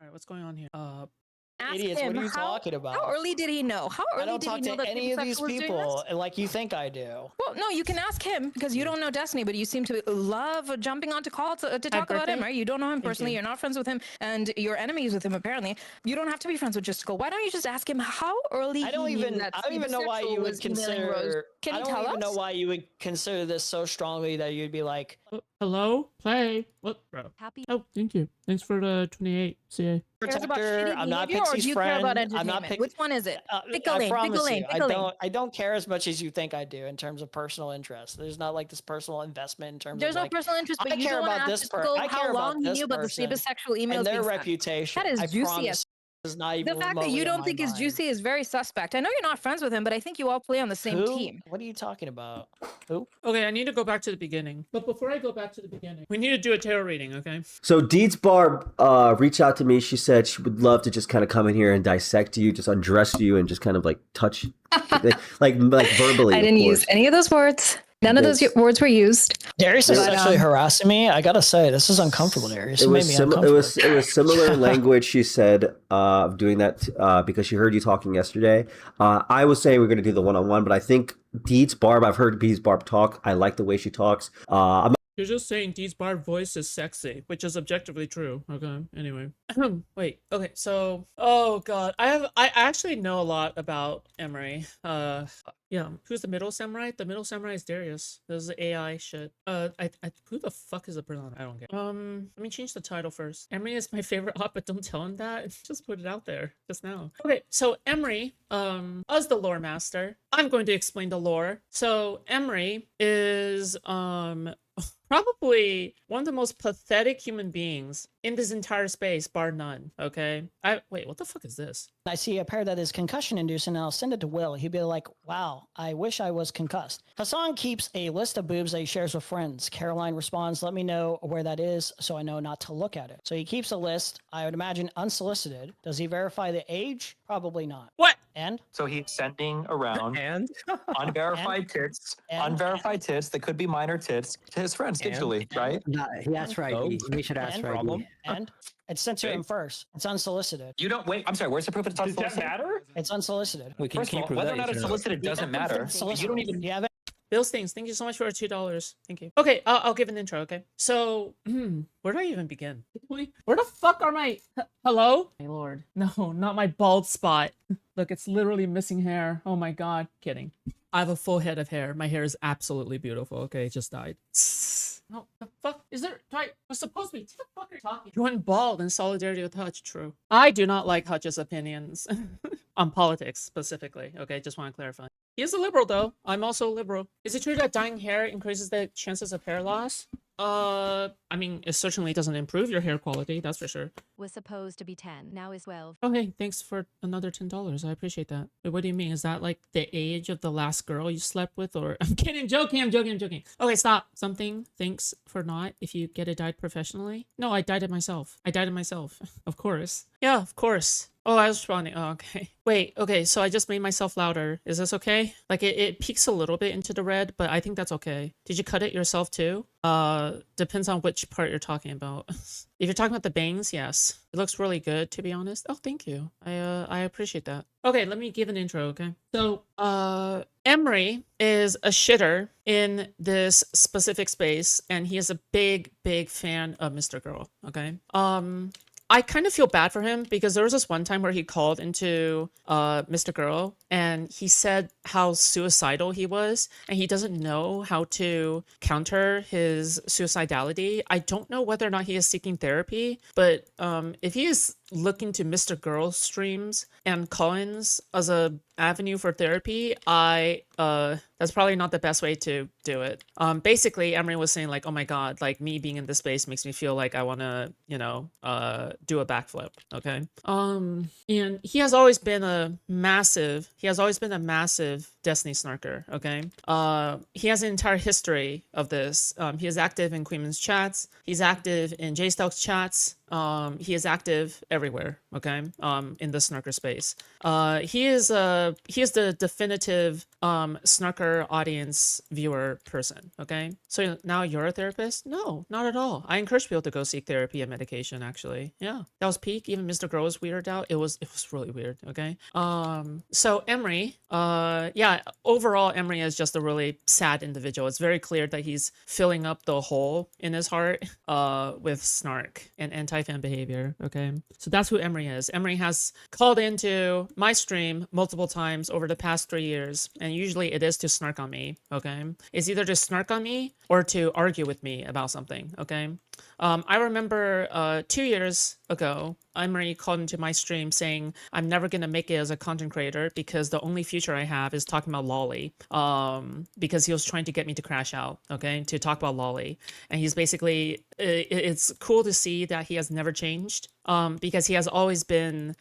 right, what's going on here? Ask Idiots, him, what are you talking How about? early did he know? How I early don't did he talk know to that any of these Supersexual was doing this? people like you think I do. Well, no, you can ask him because you don't know Destiny, but you seem to love jumping onto calls to talk about him, birthday. right? You don't know him Thank personally. you. You're not friends with him, and you're enemies with him, apparently. You don't have to be friends with Justical. Why don't you just ask him how early I don't he knew even that I don't even know why Supersexual you was would emailing Rose? consider Can I you don't tell even know us? why you would consider this so strongly that you'd be like Hello? Play. What, bro? Happy. Oh, thank you. Thanks for the 28 CA. Cares about protector. shitty I'm not behavior, or Pixie's do you care about friend. I'm not entertainment? Which one is it? Pick a I lane. Pick a promise lane. you, Pick a lane. I don't care as much as you think I do in terms of personal interest. There's not like this personal investment in terms There's of no like personal interest, but I you care don't want to about ask this Justical I care how about long he this knew about the person saberosexual emails and their being sent. reputation. That is I juicy promise as is not even the fact that remotely you in don't my think is mind. juicy is very suspect. I know you're not friends with him, but I think you all play on the same Who? team. What are you talking about? Who? Okay, I need to go back to the beginning. But before I go back to the beginning, we need to do a tarot reading, okay? So DeedsBarb reached out to me. She said she would love to just kind of come in here and dissect you, just undress you, and just kind of like touch, like verbally. I didn't of use course. any of those words. None of those This- words were used. Darius is But, sexually harassing me. I gotta say, this is uncomfortable, Darius. It made me uncomfortable. It was similar language. She said of doing that because she heard you talking yesterday. I was saying we're going to do the one-on-one, but I think DeedsBarb. I've heard DeedsBarb talk. I like the way she talks. I'm You're just saying DeedsBarb voice is sexy, which is objectively true. Okay, anyway. Wait, okay, so... Oh, God. I actually know a lot about Emery. Yeah. Who's the middle samurai? The middle samurai is Darius. This is AI shit. Who the fuck is the person? I don't get. Let me change the title first. Emery is my favorite op, but don't tell him that. Just put it out there just now. Okay, so Emery, as the lore master, I'm going to explain the lore. So Emery is, probably one of the most pathetic human beings in this entire space, bar none, okay? Wait, what the fuck is this? I see a pair that is concussion inducing, and I'll send it to Will. He'd be like, wow, I wish I was concussed. Hassan keeps a list of boobs that he shares with friends. Caroline responds, let me know where that is so I know not to look at it. So he keeps a list, I would imagine unsolicited. Does he verify the age? Probably not. What? And? So he's sending around unverified tits, unverified tits that could be minor tits to his friends digitally, right? That's right. Oh. We should ask right. Problem. And? It's sent to him first. It's unsolicited. You don't wait. I'm sorry. Where's the proof it's unsolicited? matter? It's unsolicited. We can First of all, prove whether that or not it's solicited doesn't matter. Solicited. You don't even. Do you have it? Bill Stings, thank you so much for $2. Thank you. Okay, I'll give an intro, okay? So, where do I even begin? Where the fuck are my... Hello? My lord. No, not my bald spot. Look, it's literally missing hair. Oh my god. Kidding. I have a full head of hair. My hair is absolutely beautiful, okay? It just died. No, the fuck? Is there... We're supposed to be... What the fuck are you talking? You went bald in solidarity with Hutch, true. I do not like Hutch's opinions. On politics, specifically. Okay, just want to clarify. He is a liberal, though. I'm also a liberal. Is it true that dyeing hair increases the chances of hair loss? I mean, it certainly doesn't improve your hair quality, that's for sure. Was supposed to be 10, now is 12. Okay, thanks for another $10. I appreciate that. Wait, what do you mean? Is that like the age of the last girl you slept with? Or I'm kidding, joking. Okay, stop. Something thanks for not if you get it dyed professionally. No, I dyed it myself. Of course. Yeah, of course. Oh, I was responding. Oh, okay. Wait, okay, so I just made myself louder. Is this okay? Like, it peaks a little bit into the red, but I think that's okay. Did you cut it yourself too? Depends on which part you're talking about. If you're talking about the bangs, yes. It looks really good, to be honest. Oh, thank you. I appreciate that. Okay, let me give an intro, okay? So, Emery is a shitter in this specific space, and he is a big, big fan of Mr. Girl, okay? I kind of feel bad for him because there was this one time where he called into Mr. Girl and he said how suicidal he was and he doesn't know how to counter his suicidality. I don't know whether or not he is seeking therapy, but if he is looking to Mr. Girl streams and Collins as a avenue for therapy, that's probably not the best way to do it. Basically, Emery was saying like, oh my god, like me being in this space makes me feel like I want to, do a backflip, okay? And he has always been a massive Destiny snarker, okay? He has an entire history of this. He is active in Queenman's chats. He's active in J-Stelk's chats. He is active everywhere, okay? In the snarker space. He is the definitive snarker audience viewer person, okay? So now you're a therapist? No, not at all. I encourage people to go seek therapy and medication, actually. Yeah. That was peak. Even Mr. Grow was weirded out. It was really weird, okay? So Emery, yeah, overall Emery is just a really sad individual. It's very clear that he's filling up the hole in his heart with snark and anti-fan behavior, okay? So that's who Emery is. Emery has called into my stream multiple times over the past 3 years, and usually it is to snark on me, okay? It's either to snark on me or to argue with me about something, okay? I remember 2 years ago, Emery called into my stream saying I'm never gonna make it as a content creator because the only future I have is talking about Lolly. Because he was trying to get me to crash out, okay, to talk about Lolly, and he's basically it's cool to see that he has never changed. Because he has always been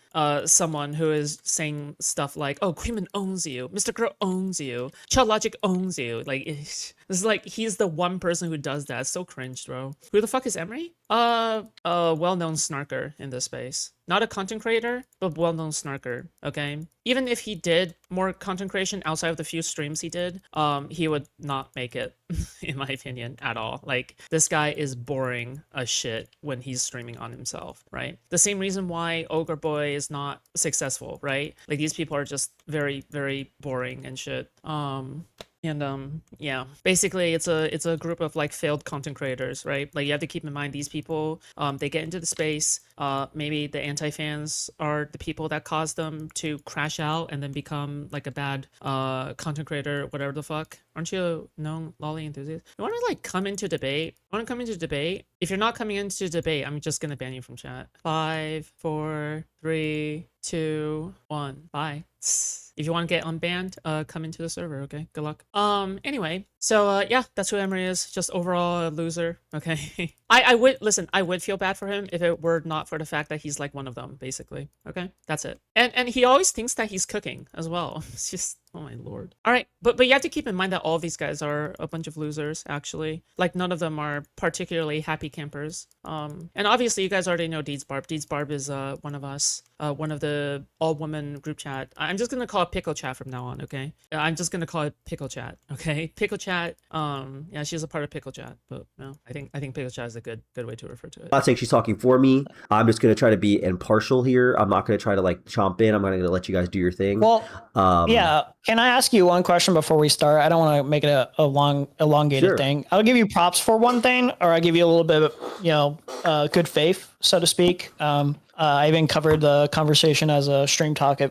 someone who is saying stuff like, "Oh, Creeman owns you, Mr. Crow owns you, Child Logic owns you." Like, it's like he's the one person who does that. It's so cringe, bro. Who the fuck is Emery? A well-known snarker in this space. Not a content creator, but well-known snarker, okay? Even if he did more content creation outside of the few streams he did, he would not make it, in my opinion, at all. Like, this guy is boring as shit when he's streaming on himself, right? The same reason why Ogre Boy is not successful, right? Like, these people are just very, very boring and shit. Yeah, basically it's a group of like failed content creators, right? Like, you have to keep in mind these people, they get into the space, maybe the anti-fans are the people that cause them to crash out and then become like a bad content creator, whatever the fuck. Aren't you a known Lolly enthusiast? You want to like come into debate? Want to come into debate? If you're not coming into debate, I'm just gonna ban you from chat. 5, 4, 3, 2, 1. Bye. If you want to get unbanned, come into the server, okay? Good luck. Anyway, so yeah, that's who Emery is. Just overall a loser, okay? I would feel bad for him if it were not for the fact that he's like one of them, basically. Okay? That's it. And he always thinks that he's cooking as well. It's just, oh my lord. All right, but you have to keep in mind that all of these guys are a bunch of losers, actually. Like, none of them are particularly happy campers. And obviously you guys already know DeedsBarb. DeedsBarb is one of us, one of the all-woman group chat. I'm just gonna call it Pickle Chat from now on, okay? I'm just gonna call it Pickle Chat, okay? Pickle Chat, yeah, she's a part of Pickle Chat, but no, I think Pickle Chat is a good way to refer to it. I'm not saying she's talking for me. I'm just going to try to be impartial here. I'm not going to try to like chomp in. I'm going to let you guys do your thing. Well, yeah. Can I ask you one question before we start? I don't want to make it a long, elongated thing. I'll give you props for one thing, or I'll give you a little bit of, good faith, so to speak. I even covered the conversation as a stream topic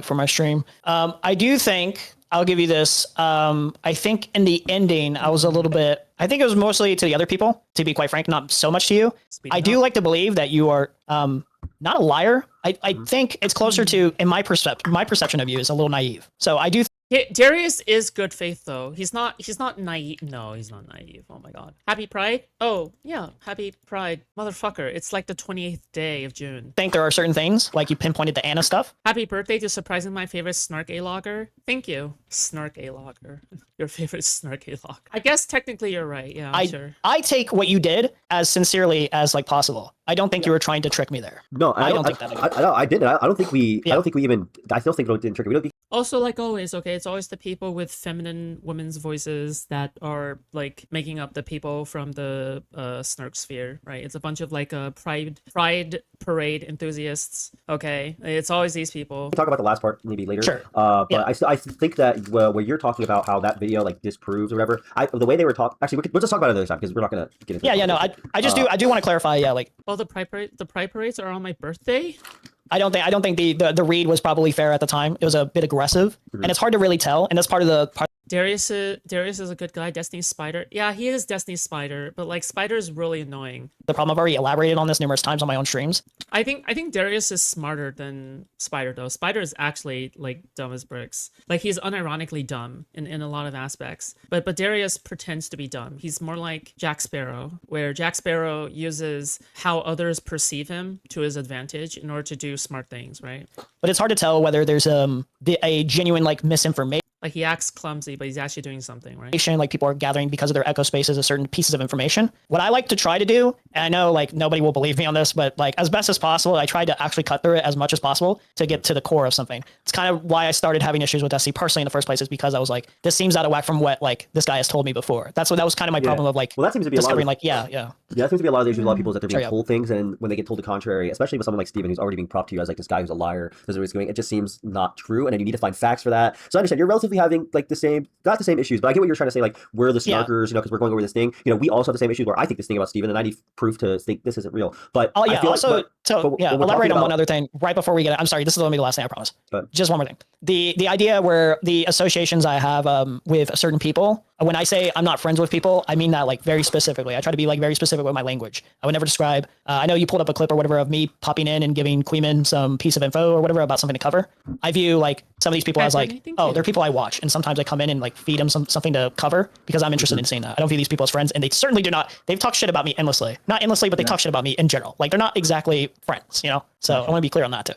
for my stream. I do think, I'll give you this. I think in the ending, I was a little bit, I think it was mostly to the other people, to be quite frank, not so much to you. I do like to believe that you are not a liar. I think it's closer to, in my perception of you is a little naive. So I do Darius is good faith though. He's not naive. No, he's not naive. Oh my god. Happy Pride? Oh, yeah. Happy Pride. Motherfucker. It's like the 28th day of June. think there are certain things, like you pinpointed the Anna stuff. Happy birthday to surprising my favorite Snark A-Logger. Thank you. Snark A-Logger. Your favorite Snark A-Logger. I guess technically you're right. Yeah, sure. I take what you did as sincerely as like possible. I don't think you were trying to trick me there. No, I don't think that. I didn't. I don't think we. I don't think we even. I still think we didn't trick me. Also, like always, okay, it's always the people with feminine women's voices that are like making up the people from the snark sphere, right? It's a bunch of like pride parade enthusiasts. Okay, it's always these people. We'll talk about the last part maybe later. Sure. But yeah. I think that when you're talking about how that video like disproves or whatever, the way they were talking. Actually, we'll just talk about it another time because we're not gonna get into. Yeah, no. I do want to clarify. Yeah, like. Oh, the pride parades are on my birthday. I don't think the read was probably fair at the time. It was a bit aggressive, and it's hard to really tell. And that's part of the part. Darius is a good guy. Destiny's Spider. Yeah, he is Destiny's Spider, but like Spider is really annoying. The problem, I've already elaborated on this numerous times on my own streams. I think Darius is smarter than Spider though. Spider is actually like dumb as bricks. Like he's unironically dumb in a lot of aspects. But Darius pretends to be dumb. He's more like Jack Sparrow, where Jack Sparrow uses how others perceive him to his advantage in order to do smart things, right? But it's hard to tell whether there's a genuine like misinformation. Like he acts clumsy, but he's actually doing something, right? Like people are gathering because of their echo spaces of certain pieces of information. What I like to try to do, and I know like nobody will believe me on this, but like as best as possible, I try to actually cut through it as much as possible to get to the core of something. It's kind of why I started having issues with SC personally in the first place, is because I was like, this seems out of whack from what like this guy has told me before. That was kind of my problem of like, well, that seems to be discovering a lot of, like, yeah. Yeah, that seems to be a lot of the issues with a lot of people is that they're being Sure, yeah. told things, and when they get told the contrary, especially with someone like Steven, who's already being propped to you as like this guy who's a liar, doesn't know what he's doing, it just seems not true, and then you need to find facts for that. So I understand you're relatively having like not the same issues, but I get what you're trying to say, like we're the snarkers, you know, because we're going over this thing. You know, we also have the same issues where I think this thing about Steven, and I need proof to think this isn't real. But Oh yeah. I feel Also, like, elaborate on one other thing right before we get it. I'm sorry, this is going to be the last thing, I promise. Just one more thing. The idea where the associations I have with certain people, when I say I'm not friends with people, I mean that like very specifically. I try to be like very specific with my language. I would never describe. I know you pulled up a clip or whatever of me popping in and giving Queeman some piece of info or whatever about something to cover. I view like some of these people as like, oh, they're people I watch, and sometimes I come in and like feed them something to cover because I'm interested in seeing that. I don't view these people as friends, and they certainly do not. They've talked shit about me endlessly, not endlessly, but they talk shit about me in general. Like th're not exactly friends, you know. So I want to be clear on that too.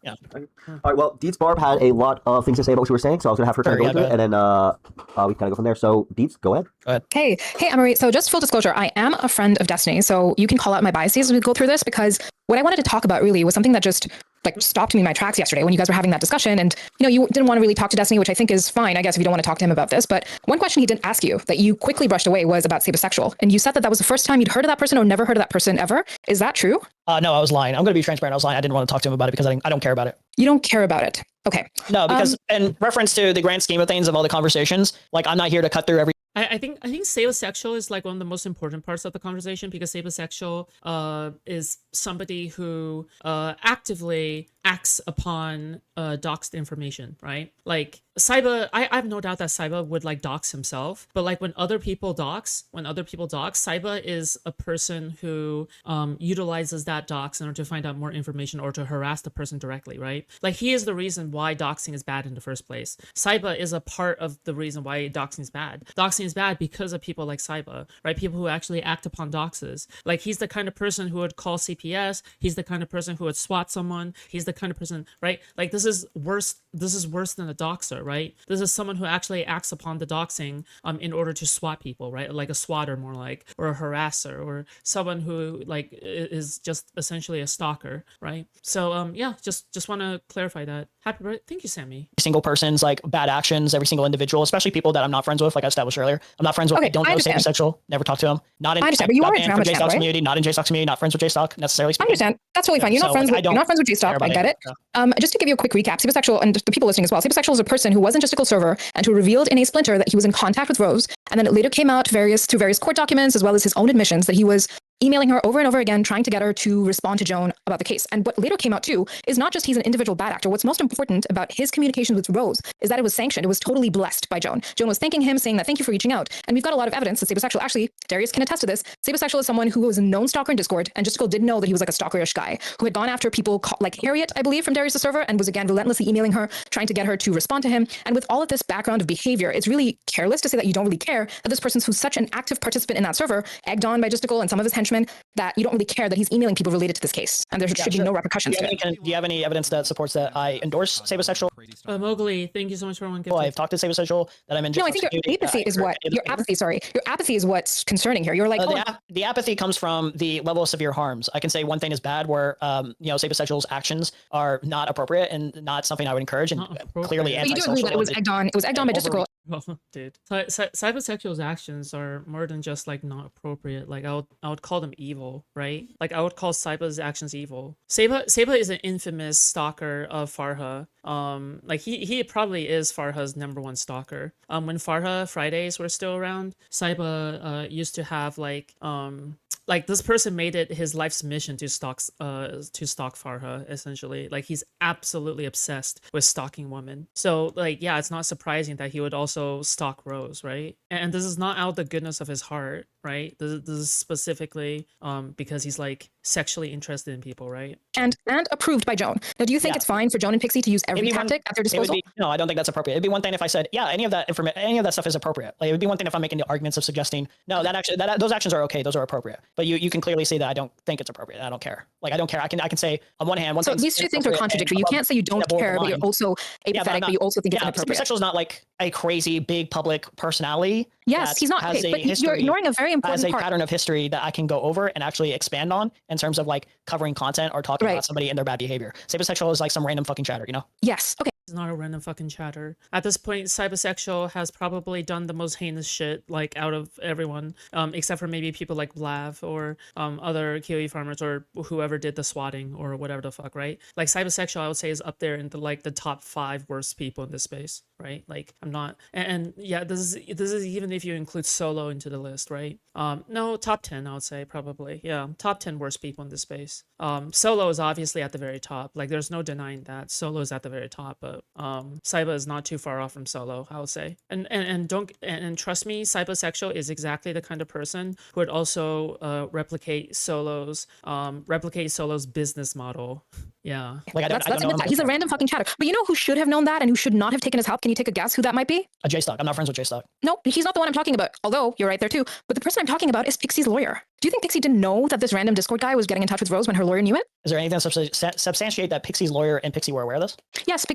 Yeah. All right. Well, DeedsBarb had a lot of things to say about what you were saying, so I was gonna have her try to go into it, and then we kind of go from there. So Deeds, go ahead. Hey, Emery. So just full disclosure, I am a friend of Destiny, so you can call out my biases as we go through this, because what I wanted to talk about really was something that just like stopped me in my tracks yesterday when you guys were having that discussion. And you know, you didn't want to really talk to Destiny, which I think is fine, I guess, if you don't want to talk to him about this. But one question he didn't ask you that you quickly brushed away was about sapiosexual, and you said that was the first time you'd heard of that person or never heard of that person ever. Is that true? No, I was lying. I'm going to be transparent. I was lying. I didn't want to talk to him about it because I don't care about it. You don't care about it. Okay. No, because in reference to the grand scheme of things of all the conversations, like I'm not here to cut through every. I think sapiosexual is like one of the most important parts of the conversation, because sapiosexual is somebody who actively acts upon doxed information, right? Like Saiba, I have no doubt that Saiba would like dox himself, but like when other people dox, Saiba is a person who utilizes that dox in order to find out more information or to harass the person directly, right? Like he is the reason why doxing is bad in the first place. Saiba is a part of the reason why doxing is bad. Doxing is bad because of people like Saiba, right? People who actually act upon doxes. Like he's the kind of person who would call CPS. He's the kind of person who would SWAT someone. He's the kind of person, right? Like this is worse than a doxer, right? This is someone who actually acts upon the doxing in order to SWAT people, right? Like a SWATer more like, or a harasser, or someone who like is just essentially a stalker, right? So yeah, just want to clarify that. Happy birthday. Thank you, Sammy. Single person's like bad actions, every single individual, especially people that I'm not friends with, like I established earlier. I'm not friends with, Okay, I don't know sapiosexual, never talk to him. Not in, I understand, but you are in from Drama JStock's Channel, right? community, not in JStock's community, not friends with JStock necessarily I speaking. understand. That's totally fine. You're So, not friends like, with JStock. I get it. Just to give you a quick recap, sapiosexual, and the people listening as well, sapiosexual is a person who was in Justical server and who revealed in a splinter that he was in contact with Rose, and then it later came out through various court documents as well as his own admissions that he was emailing her over and over again, trying to get her to respond to Joan about the case. And what later came out too is not just he's an individual bad actor. What's most important about his communication with Rose is that it was sanctioned. It was totally blessed by Joan. Joan was thanking him, saying that thank you for reaching out. And we've got a lot of evidence that sapiosexual, actually, Darius can attest to this. Sapiosexual is someone who was a known stalker in Discord, and Justical didn't know that he was like a stalkerish guy who had gone after people like Harriet, I believe, from Darius' server, and was again relentlessly emailing her, trying to get her to respond to him. And with all of this background of behavior, it's really careless to say that you don't really care that this person's who's such an active participant in that server, egged on by Justical and some of his henchmen, that you don't really care that he's emailing people related to this case, and there should be no repercussions to it. Do you have any evidence that supports that I endorse sapiosexual? Mowgli, thank you so much for one gift. Well, I've talked to sapiosexual, that I'm in. No, I think your apathy is what your apathy. Sorry, your apathy is what's concerning here. You're like, the apathy comes from the level of severe harms. I can say one thing is bad, where sapiosexual's actions are not appropriate and not something I would encourage, and clearly but you do agree that it was egged on. It was egged on by Justical. Well, dude, sapiosexual's actions are more than just like not appropriate. Like I would call them evil, right? Like I would call Saiba's actions evil. Saiba is an infamous stalker of Farha. Like he probably is Farha's #1 stalker. When Farha Fridays were still around, Saiba used to have like this person made it his life's mission to stalk Farha, essentially. Like he's absolutely obsessed with stalking women. So like yeah, it's not surprising that he would also stalk Rose, right? And this is not out of the goodness of his heart. right? This is specifically because he's like sexually interested in people, right? And approved by Joan. Now, do you think Yeah. it's fine for Joan and Pixie to use every tactic at their disposal? No, I don't think that's appropriate. It'd be one thing if I said, yeah, any of that stuff is appropriate. Like, it would be one thing if I'm making the arguments of suggesting, no, those actions are okay, those are appropriate. But you can clearly see that I don't think it's appropriate. I don't care. Like, I don't care. I can say on one hand, so these two things are contradictory. You can't say you don't care, but you're also apathetic, but you also think it's inappropriate. Bisexual is not like a crazy big public personality. Yes, he's not. Okay, but you're ignoring a very important part. Pattern of history that I can go over and actually expand on in terms of like covering content or talking about somebody and their bad behavior. Sapiosexual is like some random fucking chatter, you know? Yes. Okay. It's not a random fucking chatter. At this point, Cybersexual has probably done the most heinous shit, like, out of everyone, except for maybe people like Blav or other QE farmers or whoever did the swatting or whatever the fuck, right? Like, Cybersexual, I would say, is up there in the top 5 worst people in this space, right? Like, I'm not, and yeah, this is even if you include Solo into the list, right? No, top 10, I would say, probably. Yeah, top 10 worst people in this space. Solo is obviously at the very top. Like, there's no denying that Solo is at the very top, but Cyber is not too far off from Solo, I would say. And trust me, Cybersexual is exactly the kind of person who would also replicate Solo's business model. Yeah. Like, he's a random fucking chatter. But you know who should have known that and who should not have taken his help? Can you take a guess who that might be? A J-Stock. I'm not friends with J-Stock. No, he's not the one I'm talking about. Although you're right there too. But the person I'm talking about is Pixie's lawyer. Do you think Pixie didn't know that this random Discord guy was getting in touch with Rose when her lawyer knew it? Is there anything to substantiate that Pixie's lawyer and Pixie were aware of this? Yes,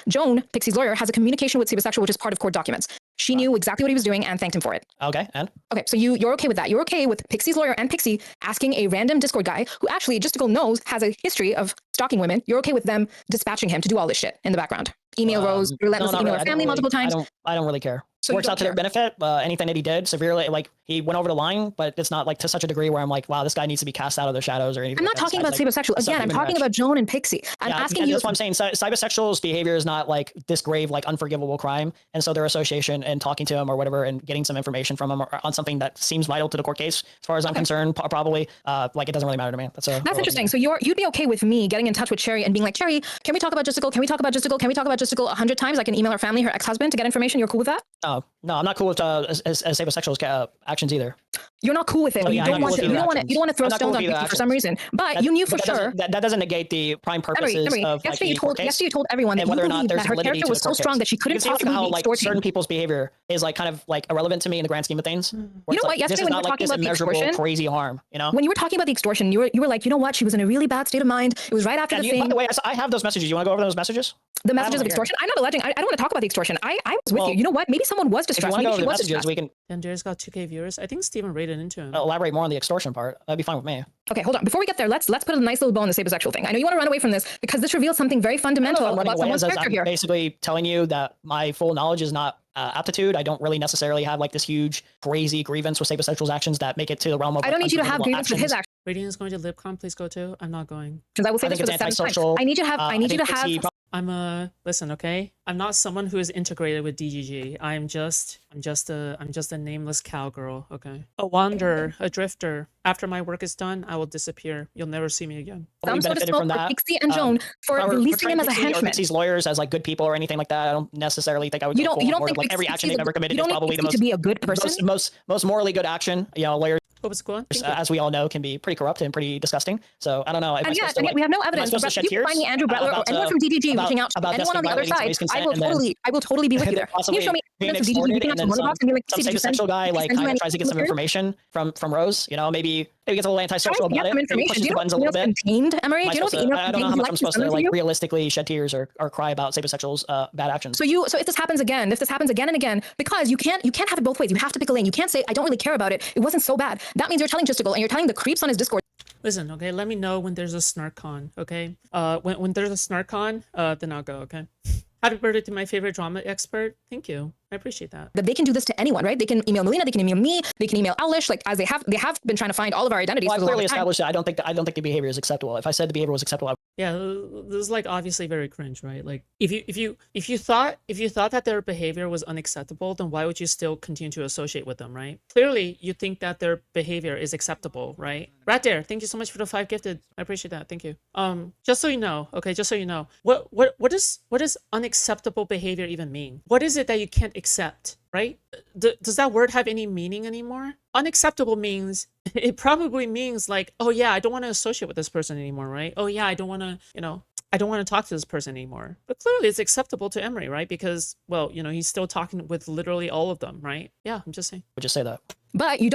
Joan, Pixie's lawyer, has a communication with Cybersexual, which is part of court documents. She knew exactly what he was doing and thanked him for it. Okay, and? Okay, so you're okay with that. You're okay with Pixie's lawyer and Pixie asking a random Discord guy who actually, Justical knows, has a history of stalking women. You're okay with them dispatching him to do all this shit in the background. Email Rose, relentlessly email her family multiple times. I don't really care. So works out to their benefit. Anything that he did severely, like, he went over the line, but it's not like to such a degree where I'm like, wow, this guy needs to be cast out of the shadows or anything. I'm not talking about Cybersexual. Again, I'm talking about Joan and Pixie. I'm asking you. That's what I'm saying. Cybersexual's behavior is not like this grave, like unforgivable crime. And so their association and talking to him or whatever and getting some information from him on something that seems vital to the court case, as far as I'm concerned, probably, like, it doesn't really matter to me. That's interesting. So you'd be okay with me getting in touch with Cherry and being like, Cherry, can we talk about Justical? Can we talk about Justical? Can we talk about Justical 100 times? I can email her family, her ex-husband, to get information. You're cool with that? No, I'm not cool with as Cybersexual's actions either. You're not cool with it. You don't want to throw stones on Pixie for some reason. But you knew for sure. That doesn't negate the prime purposes of yesterday you told everyone that you believed that her character was so strong that she couldn't possibly be extorting. Certain people's behavior is like kind of like irrelevant to me in the grand scheme of things. You know what? Yesterday when you were talking about the extortion, crazy harm, you know? When you were talking about the extortion, you were like, you know what? She was in a really bad state of mind. It was right after the thing. By the way, I have those messages. You want to go over those messages? The messages of extortion? I'm not alleging. I don't want to talk about the extortion. I was with you. You know what? Maybe someone was distressed. Maybe she was distressed. Andrea's got 2K viewers. I think Steven rated into him. Elaborate more on the extortion part. That'd be fine with me. Okay, hold on. Before we get there, let's put a nice little bow on the Cybersexual thing. I know you want to run away from this because this reveals something very fundamental about someone's character here. Basically telling you that my full knowledge is not aptitude. I don't really necessarily have like this huge, crazy grievance with Cybersexual's actions that make it to the realm of. I don't need you to have grievance with his actions. Rating is going to LibCon. Please go to. I'm not going. Because I will say this for the 7th time. I need you to have. Listen, okay? I'm not someone who is integrated with DGG. I'm just a nameless cowgirl, okay? A wanderer, a drifter. After my work is done, I will disappear. You'll never see me again. Some sort of smoke for Pixie and Joan for releasing him as a henchman. Pixie's lawyers as like good people or anything like that. I don't necessarily think I would. You don't think like every action they've ever committed is probably the most to be a good person, most morally good action. You know, lawyers. What was going? As we all know, can be pretty corrupt and pretty disgusting. So I don't know. And yet we have no evidence. You can find me Andrew Bretler or anyone from DGG reaching out to anyone on the other side. I will totally be with you there. Can you show me evidence of DGG reaching out to one of us and be like, some sexual guy like kind of tries to get some information from Rose. You know, maybe gets a little antisocial about it. Maybe pushes the buttons a little bit. Emery, do you know what the email I don't know how much I'm supposed to like realistically shed tears or cry about Cybersexual's bad actions. So if this happens again and again, because you can't have it both ways. You have to pick a lane. You can't say I don't really care about it. It wasn't so bad. That means you're telling Justical and you're telling the creeps on his Discord. Listen, okay, let me know when there's a SnarkCon, okay? When there's a SnarkCon, then I'll go, okay? Happy birthday to my favorite drama expert. Thank you. I appreciate that. That they can do this to anyone, right? They can email Melina, they can email me, they can email Alish, like as they have been trying to find all of our identities. Well, I clearly established that I don't think the behavior is acceptable. If I said the behavior was acceptable, Yeah, this is like obviously very cringe, right? Like if you thought that their behavior was unacceptable, then why would you still continue to associate with them, right? Clearly, you think that their behavior is acceptable, right? Right there. Thank you so much for the 5 gifted. I appreciate that. Thank you. Just so you know, okay, just so you know, what does unacceptable behavior even mean? What is it that you can't accept? Right? Does that word have any meaning anymore? Unacceptable means, it probably means like, oh yeah, I don't want to associate with this person anymore, right? Oh yeah, I don't want to, I don't want to talk to this person anymore. But clearly it's acceptable to Emery, right? Because, well, he's still talking with literally all of them, right? Yeah, I'm just saying. Would just say that. But you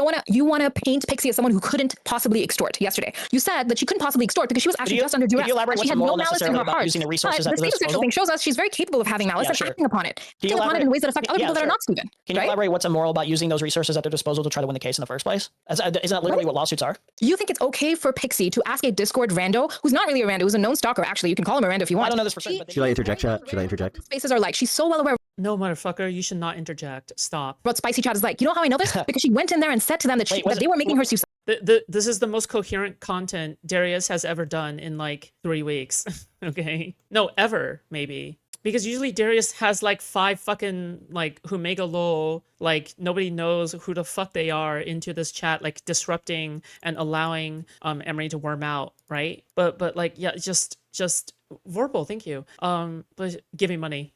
want to paint Pixie as someone who couldn't possibly extort yesterday. You said that she couldn't possibly extort because she was actually just under duress. Could you elaborate She what's had moral no malice in necessarily her about heart. using the resources But at the their sexual disposal? thing shows us she's very capable of having malice Yeah, and sure. acting upon it. Can you Acting upon it elaborate? in ways that affect other Yeah, people that are sure. not Steven. Can you elaborate what's immoral about using those resources at their disposal to try to win the case in the first place? Isn't that literally what lawsuits are? You think it's okay for Pixie to ask a Discord rando, who's not really a rando, who's a known stalker, actually. You can call him a rando if you want. I don't know this for certain, but Should I interject, chat? Should I interject? Spaces are like, she's so well aware No, motherfucker, you should not interject. Stop. what Spicy Chat is like. You know how I know this? Because she went in there and said to them that, Wait, that they were making her suicide. This is the most coherent content Darius has ever done in like 3 weeks. Okay? No, ever, maybe. Because usually Darius has like 5 fucking like Humega lol, like nobody knows who the fuck they are into this chat, like disrupting and allowing Emery to worm out, right? But like yeah, just verbal, thank you. But give me money.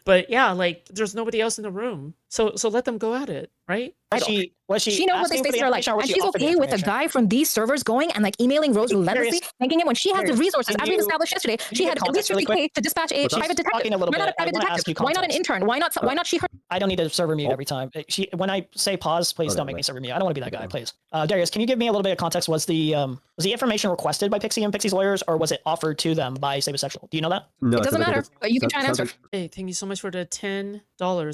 But yeah, like there's nobody else in the room. So let them go at it, right? Was she knows what asking these for the spaces are like, information or was and she she's offered the okay with a information? guy from these servers going and like emailing Rose relentlessly, thanking him when she has the Darius, resources. can As we've you- established yesterday, can you she give had at least context really 50K to dispatch a What's up? private detective. Talking a little Why not a bit, I private wanna ask detective? you Why not an context. intern? Why not she her? I don't need to server mute every time. When I say pause, please Okay, don't make wait. me server mute. I don't want to be that guy, please. Darius, can you give me a little bit of context? Was the information requested by Pixie and Pixie's lawyers, or was it offered to them by Sabasexual? Do you know that? No, It doesn't matter, but you can try and answer. Hey, thank you so much for the $10,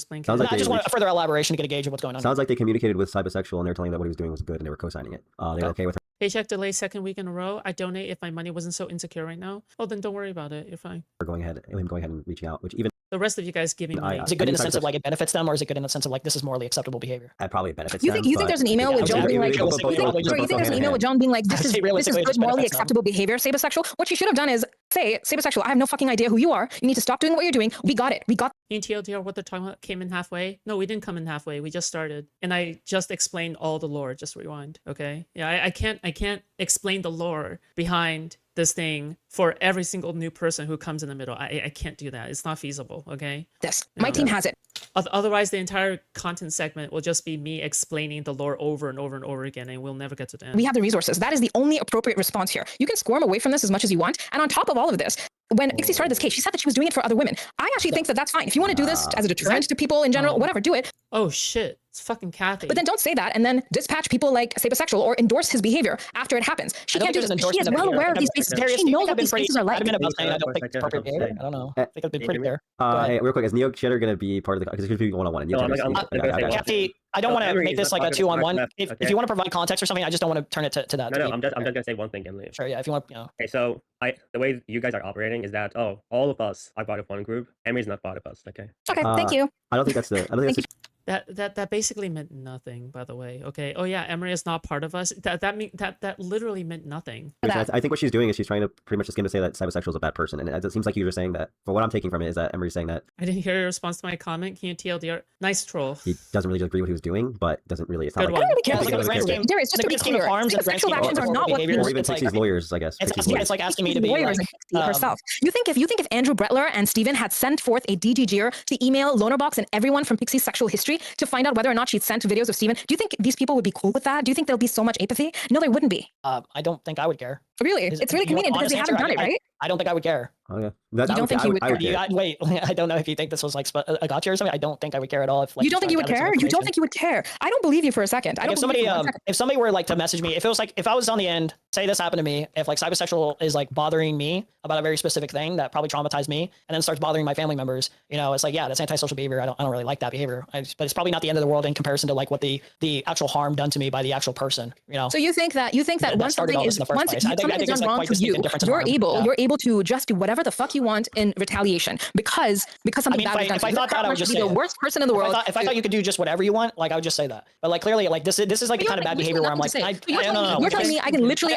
Blanket. Sounds like I just they want a further elaboration to get a gauge of what's going on. Sounds like they communicated with Cybersexual and they're telling that what he was doing was good and they were co-signing it. They were okay with her. Paycheck delay 2nd week in a row. I donate if my money wasn't so insecure right now. Well, then don't worry about it. You're fine. Going ahead and reaching out, which even The rest of you guys giving money. Is it good in the sense of like it benefits them, or is it good in the sense of like this is morally acceptable behavior? that probably benefits You them. think there's an email with Joan being like, you think there's an email with Joan being like, this is realistically, it good just morally benefits them. acceptable behavior, Sabasexual? What she should have done is say, Sabasexual, I have no fucking idea who you are. You need to stop doing what you're doing. We got it. We got TLDR, what they're talking about came in halfway. No, we didn't come in halfway. We just started, and I just explained all the lore. Just rewind, okay? Yeah, I can't explain the lore behind this thing for every single new person who comes in the middle. I can't do that. It's not feasible, okay? this. My team has it. Otherwise, the entire content segment will just be me explaining the lore over and over and over again, and we'll never get to the end. We have the resources. That is the only appropriate response here. You can squirm away from this as much as you want. And on top of all of this, when Pixie started this case, she said that she was doing it for other women. I actually think that that's fine. If you want to do this as a deterrent to people in general, whatever, do it. Oh shit, it's fucking Kathy. But then don't say that and then dispatch people like Sabasexual or endorse his behavior after it happens. She I don't can't do think this. there's She is endorsement well of aware of behavior. these spaces. Darius, She do you knows think what I've been these pretty spaces are like. adamant about saying I don't For a think it's second, appropriate I'm behavior? saying- I don't know. I think I've been pretty clear. Hey, real quick, is Neo Cheddar going to be part of the? Because it's going to be one-on-one. No, I'm gonna say one. Kathy, I don't No, want to Emery make is this not like a talking about 2-on-1. Mark, If okay? you want to provide context or something, I just don't want to turn it to that. No, to no, be I'm just fair. gonna say one thing and leave. Sure, yeah. If you want, Okay, so the way you guys are operating is that all of us are part of one group. Emery's not part of us. Okay. Okay, thank you. I don't think that's the. I don't think that's. That basically meant nothing, by the way. Okay. Oh yeah, Emery is not part of us. That literally meant nothing. I think what she's doing is she's trying to pretty much just going to say that Cybersexual is a bad person, and it seems like you're just saying that. For what I'm taking from it is that Emery's saying that I didn't hear your response to my comment. Can you TLDR? Nice troll. he doesn't really agree with what he was doing, but doesn't really. It's not Good like. one. I don't really care. Yeah, like in the grand scheme, Darius, just in to the be grand scheme of clear, harms and the grand scheme sexual of actions are not what behavior, Or even it's like Pixie's lawyers, I guess. it's Pixie's asking, lawyers. it's like asking me to be lawyers like, and Pixie herself. You think if Andrew Brettler and Steven had sent forth a DGGer to email Lonerbox and everyone from Pixie's sexual history to find out whether or not she'd sent videos of Steven, do you think these people would be cool with that? Do you think there'll be so much apathy? No, there wouldn't be. I don't think I would care. Really, Is- it's really you want convenient because honest they haven't answer? done it, right? I don't think I would care. Oh yeah. You don't think you would I would care? care. Wait, I don't know if you think this was like a gotcha or something. I don't think I would care at all. If like You don't think you would care? You don't think you would care? I don't believe you for a second. I Like don't if believe somebody you for 1 second. if somebody were like to message me, if it was like if I was on the end, say this happened to me, if like Cybersexual is like bothering me about a very specific thing that probably traumatized me, and then starts bothering my family members, it's like, yeah, that's antisocial behavior. I don't really like that behavior. But it's probably not the end of the world in comparison to like what the actual harm done to me by the actual person. So you think that that once started something all this is in the first once place. I think something is it's, done like, wrong quite to you, distinct in difference of harm. Yeah. you're able to just do whatever the fuck you want in retaliation because something bad was done. if I thought that, I would just be say the it. worst person in the world. If I thought you could do just whatever you want, like I would just say that. But like clearly, like this is like the kind of bad behavior where I'm like, you're telling me I can literally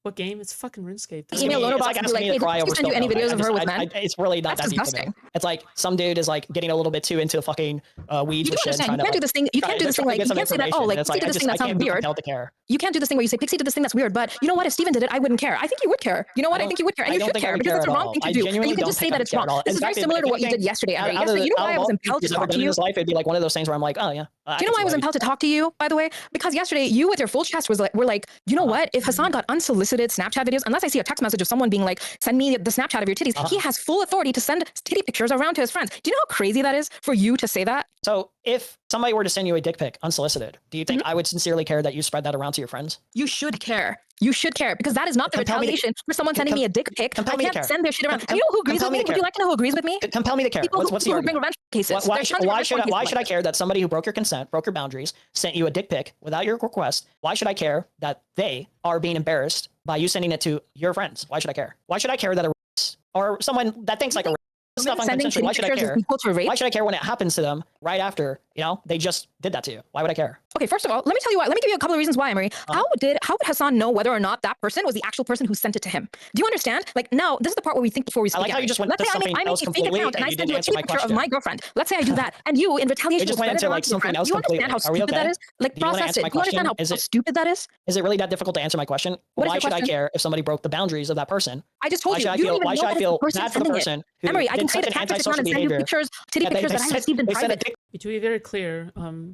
What game? It's fucking RuneScape. The email loader It's box like and be asking like, me hey, to cry did over you send you any Spilko. videos of her with men? It's really not That's that deep to me. disgusting. It's like some dude is like getting a little bit too into fucking weeds You do with shit. understand. You can't do this thing. You can't do this thing like, you can't say that, oh, like, Pixie did this thing that sounds weird. To care. You can't do this thing where you say, Pixie did this thing that's weird, but you know what? If Steven did it, I wouldn't care. I think you would care. You know what? I think you would care. And you should care because that's a wrong thing to do. And you can just say that it's wrong. This is very similar to what you did yesterday. Yesterday, you know why I was impelled to talk to you? Life, it'd be like one of those things where I'm like, oh yeah. Do you know why I was impelled to talk to you, by the way? Because yesterday, you with your full chest were like, you know what? If Hassan got unsolicited Snapchat videos, unless I see a text message of someone being like, send me the Snapchat of your titties, he has full authority to send titty pictures around to his friends. Do you know how crazy that is for you to say that? So if somebody were to send you a dick pic unsolicited, do you think I would sincerely care that you spread that around to your friends? You should care. You should care because that is not the retaliation for someone sending me a dick pic. I can't send their shit around. And you know who agrees with me? Would you like to know who agrees with me? Compel me to care. What's the people who bring revenge cases. Why should I care that somebody who broke your consent, broke your boundaries, sent you a dick pic without your request? Why should I care that they are being embarrassed by you sending it to your friends? Why should I care? Why should I care that a rapist or someone that thinks like a stuff unconsensual? Why should I care? Why should I care when it happens to them right after, they just did that to you? Why would I care? Okay, first of all, let me tell you why. Let me give you a couple of reasons why, Emery. How would Hassan know whether or not that person was the actual person who sent it to him? Do you understand? Like, now, this is the part where we think before we speak. I like how you just went to something else completely and you didn't answer my picture of question. my girlfriend. Let's say I do that, and you, in retaliation, just went into like something else completely. Do you understand how stupid that is? Like, process it. Do you understand how stupid that is? Is it really that difficult to answer my question? Why should I care if somebody broke the boundaries of that person? I just told you. Why should I feel bad for the person who Emery, I can create a catfish account and send you pictures, titty pictures that I received in private. To be very clear,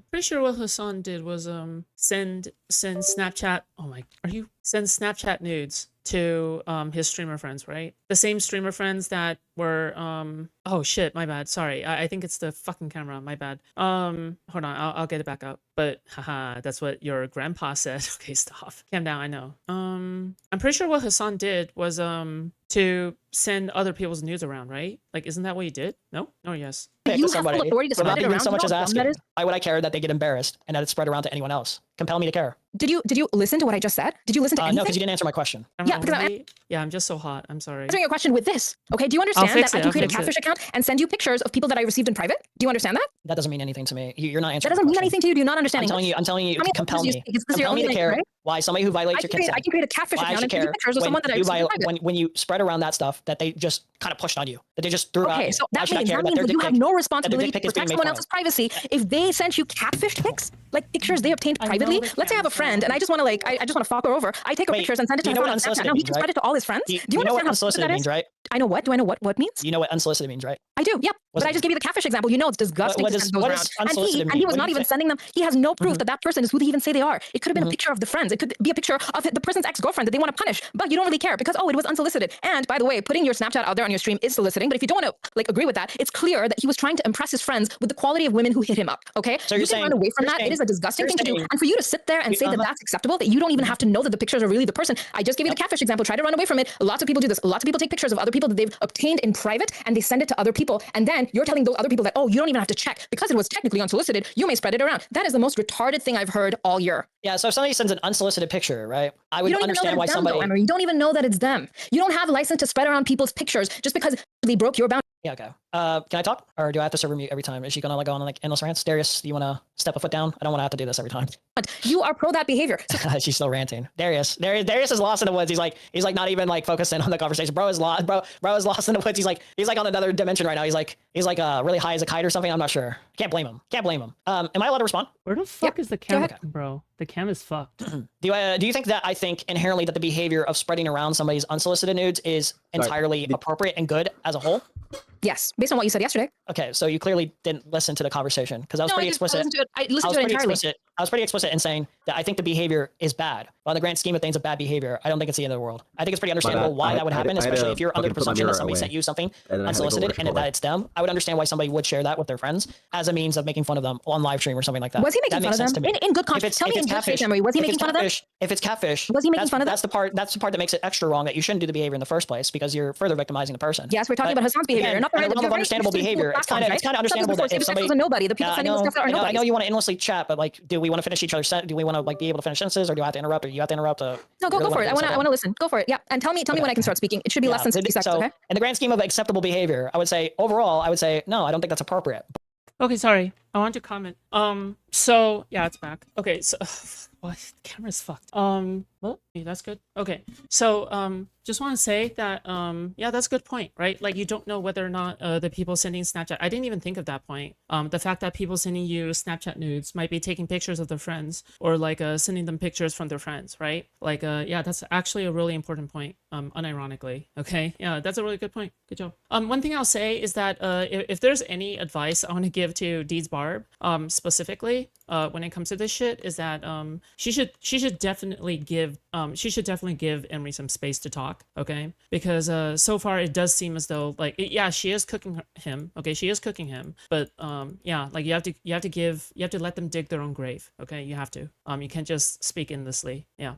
pretty sure what Hassan did was send Snapchat. Send Snapchat nudes to his streamer friends, right? The same streamer friends that were oh shit, my bad. Sorry. I think it's the fucking camera, my bad. Hold on, I'll get it back up. But haha, that's what your grandpa said. Okay, stop. Calm down, I know. I'm pretty sure what Hassan did was to send other people's nudes around, right? Like, isn't that what he did? No? Oh yes. You have full authority to spread it around. So much as asking, why would I care that they get embarrassed and that it's spread around to anyone else? Compel me to care. Did you listen to what I just said? Did you listen to anything? No, because you didn't answer my question. I'm just so hot. I'm sorry. Answering your question with this, okay? Do you understand that I can create a catfish account and send you pictures of people that I received in private? Do you understand that? That doesn't mean anything to me. You're not answering. That doesn't mean anything to you. Do you not understand? I'm telling you. Compel me. Compel me to care. Why somebody who violates your consent? I can create a catfish account and send you pictures of someone that I received in private. When you spread around that stuff that they just kind of pushed on you, that they just threw out. Okay, so that means that you have no responsibility to protect someone else's privacy if they sent you catfish pics, like pictures they obtained privately. Let's say I have a friend and I just want to I just want to fuck her over. I take her pictures and send it to him on Snapchat. Now he can spread it to all his friends. Do you know what unsolicited means, right? I know what. Do I know what means? You know what unsolicited means, right? I do. Yep. But I just gave you the catfish example. You know it's disgusting to send those around. And he was not even sending them. He has no proof that that person is who they even say they are. It could have been a picture of the friends. It could be a picture of the person's ex-girlfriend that they want to punish, but you don't really care because it was unsolicited. And by the way, putting your Snapchat out there on your stream is soliciting. But if you don't want to agree with that, it's clear that he was trying to impress his friends with the quality of women who hit him up. Okay. So you can run away from that. It is a disgusting thing to do. And for you to sit there and say that that's acceptable, that you don't even have to know that the pictures are really the person. I just gave you the catfish example. Try to run away from it. Lots of people do this. Lots of people take pictures of other people that they've obtained in private and they send it to other people. And then you're telling those other people that, oh, you don't even have to check because it was technically unsolicited. You may spread it around. That is the most retarded thing I've heard all year. Yeah. So if somebody sends an unsolicited picture, right? I would understand why somebody. You don't even know that it's them. You don't have a license to spread around people's pictures just because they broke your boundary. Yeah, okay. Can I talk? Or do I have to serve mute every time? Is she gonna go on endless rants? Darius, do you wanna step a foot down? I don't wanna have to do this every time. You are pro that behavior. She's still ranting. Darius is lost in the woods. He's like not even focusing on the conversation. Bro is lost in the woods. He's like on another dimension right now. He's like really high as a kite or something. I'm not sure. Can't blame him. Am I allowed to respond? Where the fuck is the camera, bro? The cam is fucked. Do you think that I think inherently that the behavior of spreading around somebody's unsolicited nudes is entirely appropriate and good as a whole? Yes, based on what you said yesterday. Okay, so you clearly didn't listen to the conversation because I was pretty explicit. I listened to it entirely. I was pretty explicit in saying that I think the behavior is bad. But on the grand scheme of things, of bad behavior, I don't think it's the end of the world. I think it's pretty understandable why that would happen, especially if you're under the presumption that somebody sent you something unsolicited and that it's them. I would understand why somebody would share that with their friends as a means of making fun of them on live stream or something like that. Was he making fun of them? In good conscience. Tell me in good faith, Emery. Was he making fun of them? If it's catfish, was he making fun of them? That's the part that makes it extra wrong that you shouldn't do the behavior in the first place because you're further victimizing the person. Yes, we're talking about Hassan's behavior. Not the level of understandable behavior. It's kind of understandable that if somebody. The people sending stuff that are nobody. I know you want to endlessly chat, but do we want to finish each other's set? Do we want to be able to finish sentences, or do I have to interrupt? Or you have to interrupt? No, go for it. I want to listen. Go for it. Yeah, and tell me when I can start speaking. It should be less than 60 seconds. Okay. In the grand scheme of acceptable behavior, I would say overall, no, I don't think that's appropriate. Okay, sorry. I want to comment. So yeah, it's back. Okay, so what? Camera's fucked. Well, yeah, that's good. Okay, so just want to say that yeah, that's a good point, right? Like you don't know whether or not the people sending Snapchat. I didn't even think of that point. The fact that people sending you Snapchat nudes might be taking pictures of their friends or like sending them pictures from their friends, right? Like yeah, that's actually a really important point. Unironically, okay, yeah, that's a really good point. Good job. One thing I'll say is that if there's any advice I want to give to DeedsBarb, specifically when it comes to this shit, is that she should definitely give Emery some space to talk, okay? Because so far it does seem as though like yeah, she is cooking him, okay? She is cooking him, but yeah, like you have to let them dig their own grave, okay? You have to. You can't just speak endlessly. Yeah,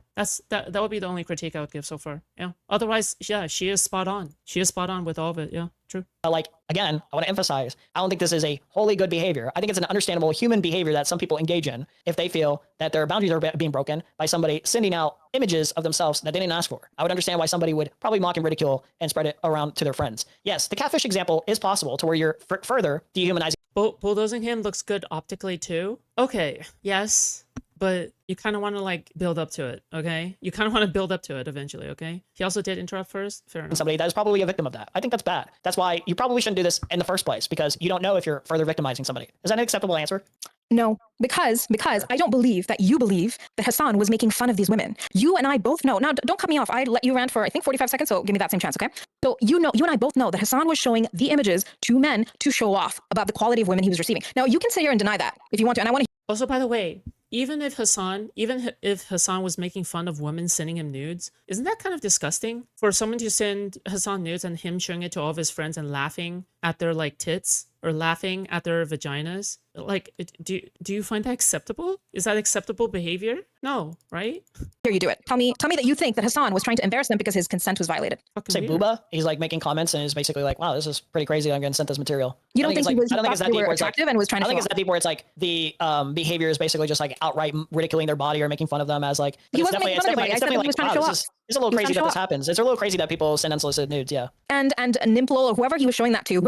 that would be the only critique I would give so far. Yeah. Otherwise, yeah, she is spot on. She is spot on with all of it. Yeah, true. Like, again, I want to emphasize, I don't think this is a wholly good behavior. I think it's an understandable human behavior that some people engage in if they feel that their boundaries are being broken by somebody sending out images of themselves that they didn't ask for. I would understand why somebody would probably mock and ridicule and spread it around to their friends. Yes, the catfish example is possible to where you're further dehumanizing. Bulldozing him looks good optically too. Okay, yes, but you kind of want to like build up to it, okay? You kind of want to build up to it eventually, okay? He also did interrupt first. Fair enough. Somebody that is probably a victim of that. I think that's bad. That's why you probably shouldn't do this in the first place, because you don't know if you're further victimizing somebody. Is that an acceptable answer? No, because I don't believe that you believe that Hassan was making fun of these women. You and I both know. Now, don't cut me off. I let you rant for, I think, 45 seconds, so give me that same chance, okay? So you and I both know that Hassan was showing the images to men to show off about the quality of women he was receiving. Now, you can sit here and deny that if you want to, and I want to. Also, by the way, even if Hassan was making fun of women sending him nudes, isn't that kind of disgusting? For someone to send Hassan nudes and him showing it to all of his friends and laughing at their like tits or laughing at their vaginas? Like, do you find that acceptable? Is that acceptable behavior? No, right? Here you do it. Tell me that you think that Hassan was trying to embarrass them because his consent was violated. Say Booba, he's like making comments and is basically like, wow, this is pretty crazy. I'm getting sent this material. You don't think he was attractive and was trying to? I think it's that deep where it's like the behavior is basically just like outright ridiculing their body or making fun of them as like. He wasn't making fun of anybody. I said he was trying to show off. It's a little crazy that this happens. It's a little crazy that people send unsolicited nudes. Yeah. And Nimple or whoever he was showing that to,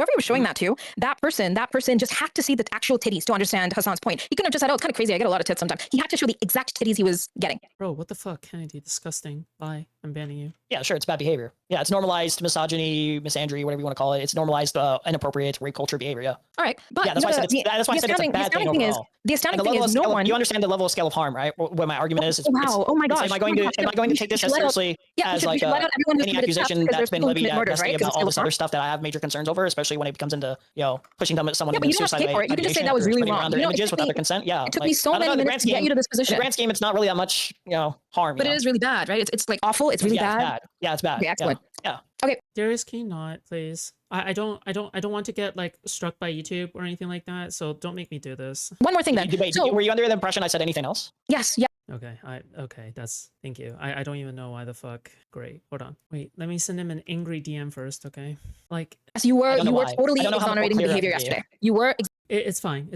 that person just had to see the actual titties to understand Hassan's point. He couldn't have just said, oh, it's kind of crazy. I get a lot of tits sometimes. He had to show the exact titties he was getting. Bro, what the fuck, Kennedy? Disgusting. Bye. I'm banning you. Yeah, sure. It's bad behavior. Yeah, it's normalized misogyny, misandry, whatever you want to call it. It's normalized inappropriate rape culture behavior. Yeah. All right. But yeah, that's why I said it's a bad thing overall. The astounding thing is no one. You understand the level of scale of harm, right? What my argument is. Wow. Oh my gosh. Am I going to take this as seriously as like any accusation that's been levied at Destiny about all this other stuff that I have major concerns over, especially when it comes into pushing someone into suicide. You can just say that was really wrong. Images without their consent. Yeah. It took me so many minutes to get you to this position. In the grand scheme, it's not really that much harm. But it is really bad, right? It's like awful. It's really bad. Yeah, it's bad. Okay, excellent. Yeah. Okay. Darius, can you not, please? I don't want to get like struck by YouTube or anything like that. So don't make me do this. One more thing then. Were you under the impression I said anything else? Yes. Yeah. Okay. Thank you. I don't even know why the fuck. Great. Hold on. Wait, let me send him an angry DM first, okay? Like, yes, you were totally exonerating behavior yesterday. You were. It's fine.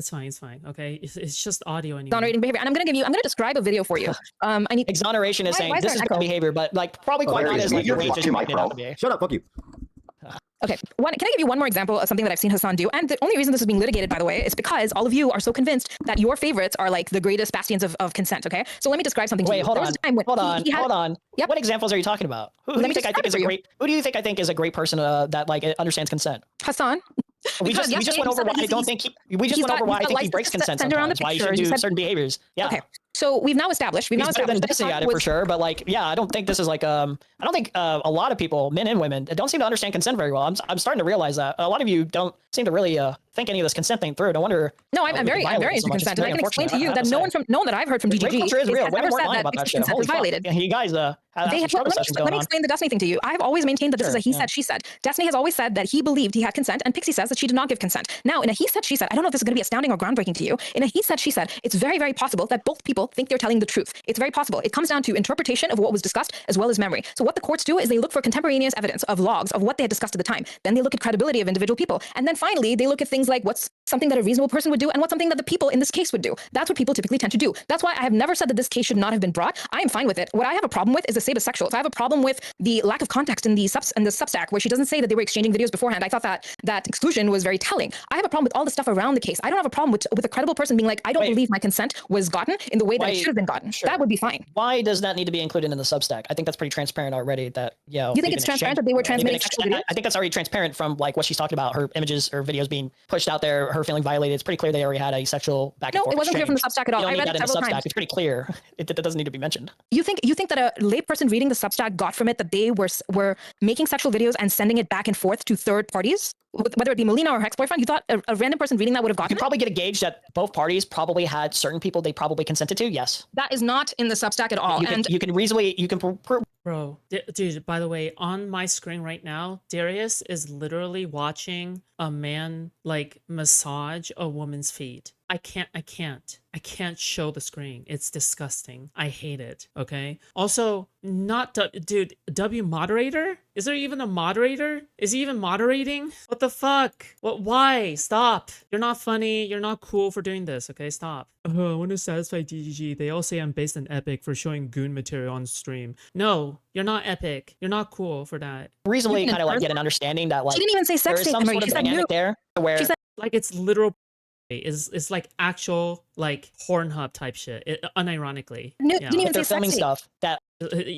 Okay. It's just audio anyway. Exonerating behavior. And I'm going to describe a video for you. I need exoneration is saying this is bad behavior, but like probably quite not as like your rage is making it out to be. Shut up, fuck you. Okay, can I give you one more example of something that I've seen Hassan do? And the only reason this is being litigated, by the way, is because all of you are so convinced that your favorites are like the greatest bastions of consent, okay? So let me describe something to you. Hold on. Yep. What examples are you talking about? Who do you think I think is a great person that like understands consent? Hassan. We just went over why I don't think he breaks consent sometimes, why he should do certain behaviors. Yeah. Okay. So we've now established. He's better than Destiny at it for sure, but like, yeah, I don't think this is like I don't think a lot of people, men and women, don't seem to understand consent very well. I'm starting to realize that a lot of you don't seem to really think any of this consent thing through. No wonder. No, I'm very into consent, and I can explain to you that no one that I've heard from DGG is real. has ever said that consent is violated. You guys let me explain the Destiny thing to you. I've always maintained that this is a he said, she said. Destiny has always said that he believed he had consent, and Pixie says that she did not give consent. Now, in a he said, she said, I don't know if this is going to be astounding or groundbreaking to you. In a he said, she said, it's very, very possible that both people think they're telling the truth. It's very possible. It comes down to interpretation of what was discussed as well as memory. So what the courts do is they look for contemporaneous evidence of logs of what they had discussed at the time. Then they look at credibility of individual people. And then finally, they look at things things like what's something that a reasonable person would do and what's something that the people in this case would do. That's what people typically tend to do. That's why I have never said that this case should not have been brought. I am fine with it. What I have a problem with is the sabasexuals. I have a problem with the lack of context in the Substack where she doesn't say that they were exchanging videos beforehand. I thought that exclusion was very telling. I have a problem with all the stuff around the case. I don't have a problem with a credible person being like, I don't believe my consent was gotten in the way that it should have been gotten. Sure. That would be fine. Why does that need to be included in the Substack? I think that's pretty transparent already. That you think it's transparent that they were transmitting sexual videos? I think that's already transparent from like what she's talking about, her images or videos being pushed out there, her feeling violated. It's pretty clear they already had a sexual back and forth. No, it wasn't clear from the Substack at all. I read it several times. It's pretty clear. It doesn't need to be mentioned. You think that a layperson reading the Substack got from it that they were making sexual videos and sending it back and forth to third parties, whether it be Melina or her ex-boyfriend? You thought a random person reading that would have gotten it? You could probably get a gauge that both parties probably had certain people they probably consented to. Yes. That is not in the Substack at all. You can reasonably Bro, dude, by the way, on my screen right now, Darius is literally watching a man like massage a woman's feet. I can't show the screen. It's disgusting. I hate it. Okay. Also, dude, W moderator? Is there even a moderator? Is he even moderating? What the fuck? Why? Stop. You're not funny. You're not cool for doing this. Okay, stop. I want to satisfy DGG. They all say I'm based on Epic for showing goon material on stream. No, you're not Epic. You're not cool for that. Reasonably kind of like get an understanding that like she didn't even say sex. There is some sort of dynamic there where she said like it's literal. It's like actual like Pornhub type shit. Unironically, no, didn't even they're say filming sexy. Stuff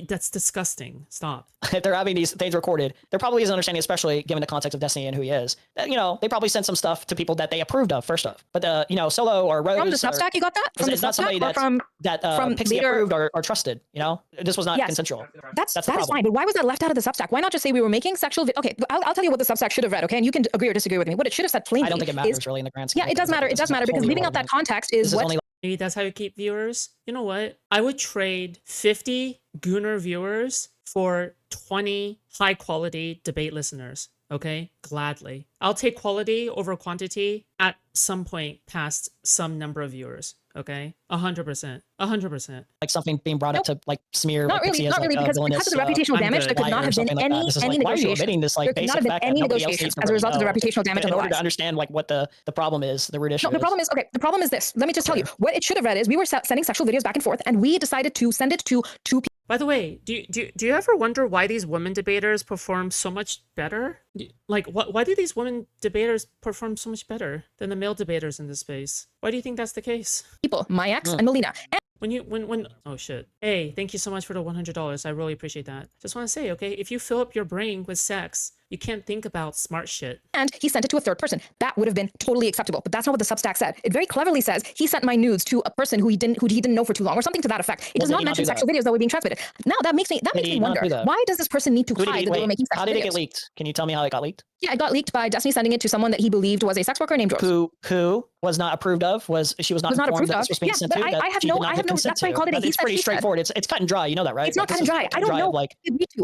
that's disgusting. Stop. If they're having these things recorded, there probably is an understanding, especially given the context of Destiny and who he is. That, they probably sent some stuff to people that they approved of first off. But Solo or Rose from the Substack, you got that from the not somebody Substack that Pixie approved or trusted. This was not consensual. That is fine. But why was that left out of the Substack? Why not just say we were making sexual? Okay, I'll tell you what the Substack should have read. Okay, and you can agree or disagree with me. What it should have said plainly. I don't think it matters really in the grand scheme. Yeah, it does matter. It does matter because leaving out that context is what. Maybe that's how you keep viewers. You know what? I would trade 50 Gooner viewers for 20 high quality debate listeners. Okay, gladly. I'll take quality over quantity at some point past some number of viewers. Okay, 100%, 100%. Like something being brought up to like smear. Not really, because of the reputational damage. There could not have been any negotiation. There could not have been any negotiations as a result of the reputational damage. In order to understand like what the problem is, the root issue. No, the problem is the problem is this. Let me just tell you what it should have read is we were sending sexual videos back and forth, and we decided to send it to two people. By the way, do you ever wonder why these women debaters perform so much better? Like, why do these women debaters perform so much better than the male debaters in this space? Why do you think that's the case? People, my ex and Melina. When oh shit. Hey, thank you so much for the $100. I really appreciate that. Just want to say, okay, if you fill up your brain with sex, you can't think about smart shit. And he sent it to a third person. That would have been totally acceptable. But that's not what the Substack said. It very cleverly says he sent my nudes to a person who he didn't know for too long, or something to that effect. It does not mention sexual videos that were being transmitted. Now that makes me wonder, why does this person need to hide that they were making sexual videos? How did it get leaked? Can you tell me how it got leaked? Yeah, it got leaked by Destiny sending it to someone that he believed was a sex worker named Rose. Who was not approved of? She was not informed that this was being sent to? I have no. That's why I called it. It's pretty straightforward. It's cut and dry. You know that, right? It's not cut and dry. I don't know. Like,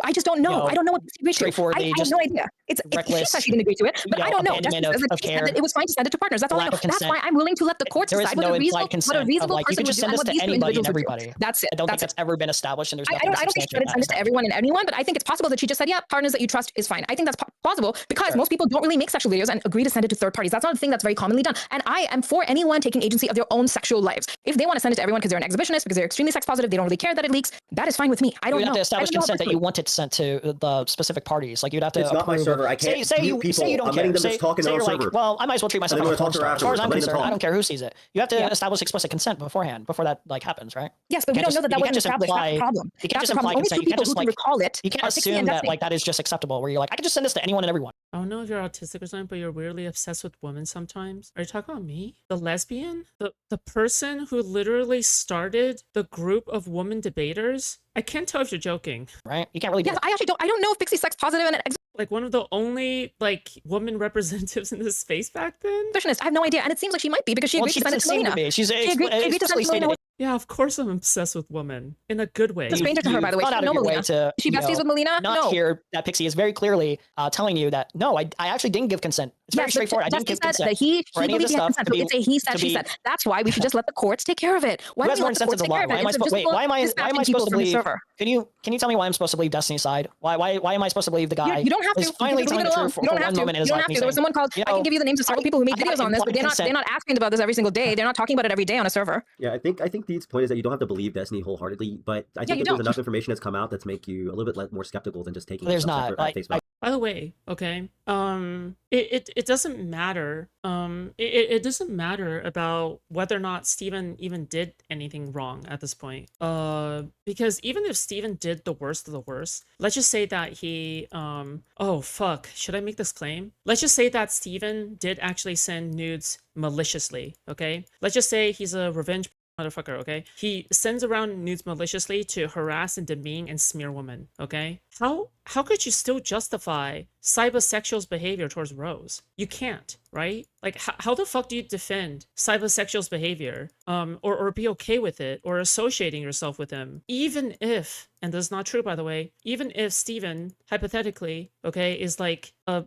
I just don't know. I don't know what he agreed to. I have no idea. She said she didn't agree to it, but I don't know. It was fine to send it to partners. That's all I know. That's why I'm willing to let the courts decide what a reasonable person would do and what these individuals would do. That's it. I don't think that's ever been established. And I don't think she should send it to everyone and anyone, but I think it's possible that she just said, yeah, partners that you trust is fine. I think that's plausible because most people don't really make sexual videos and agree to send it to third parties. That's not a thing that's very commonly done. And I am for anyone taking agency of their own sexual lives. If they want to send it to everyone because they're an exhibitionist, because they're extremely sex positive, they don't really care that it leaks, that is fine with me. I don't know. You have to establish consent that you want it sent to the specific parties. Like you'd have to. It's not my server. I can't say you don't care. Say you're like, well, I might as well treat myself as a porn star. As far as I'm concerned, I don't care who sees it. You have to establish explicit consent beforehand, before that like happens, right? Yes, but we don't know that wasn't established. That's the problem. You can't just imply consent. You can't just like recall it. You can't assume that like that is just acceptable. Where you're like, I can just send this to anyone and everyone. I don't know if you're autistic or something, but you're weirdly obsessed with women sometimes. Are you talking about me? The lesbian? The person who literally started the group of women debaters? I can't tell if you're joking. Right? You can't really. Yes, I actually don't. I don't know if Pixie's sex positive and like one of the only like woman representatives in this space back then. I have no idea, and it seems like she might be because she agreed to send it to Melina. She agreed to send it to Melina. Yeah, of course I'm obsessed with women in a good way. It's a stranger to her, by the way. She knows Melina. She besties with Melina. Not here that Pixie is very clearly telling you that no, I actually didn't give consent It's very Yes, straightforward. I but didn't give Destiny said consent that he for any of believed this he had stuff consent. to So be. it's a he said, to she be- said. That's why we should just let the courts take care of it. Why Who don't has you more let the incentive courts to take care lie? of Why it am I instead of supposed? just Wait, why am I dispatching people supposed to from the believe? server? Can you tell me why I'm supposed to believe Destiny's side? Why am I supposed to believe the guy? You don't have to. is You can finally just leave telling it the alone. truth for You don't one have to. moment in You his don't life. have and to. There was he's saying, someone called. you I can know, give you the names of several people who make I got videos on this, but implied consent. they're not asking about this every single day. They're not talking about it every day on a server. Yeah, I think Deed's point is that you don't have to believe Destiny wholeheartedly, but I Yeah, think you that there's don't. enough information that's come out that's make you a little bit more skeptical than just taking There's stuff not. at Like, face value. By the way, okay, it doesn't matter. It doesn't matter about whether or not Steven even did anything wrong at this point. Because even if Steven did the worst of the worst, let's just say that he, oh fuck, should I make this claim? Let's just say that Steven did actually send nudes maliciously, okay? Let's just say he's a revenge motherfucker, okay? He sends around nudes maliciously to harass and demean and smear women, okay? How could you still justify cybersexual's behavior towards Rose? You can't, right? Like, how the fuck do you defend cybersexual's behavior, or be okay with it, or associating yourself with him, even if, and that's not true by the way, even if Steven, hypothetically, okay, is like a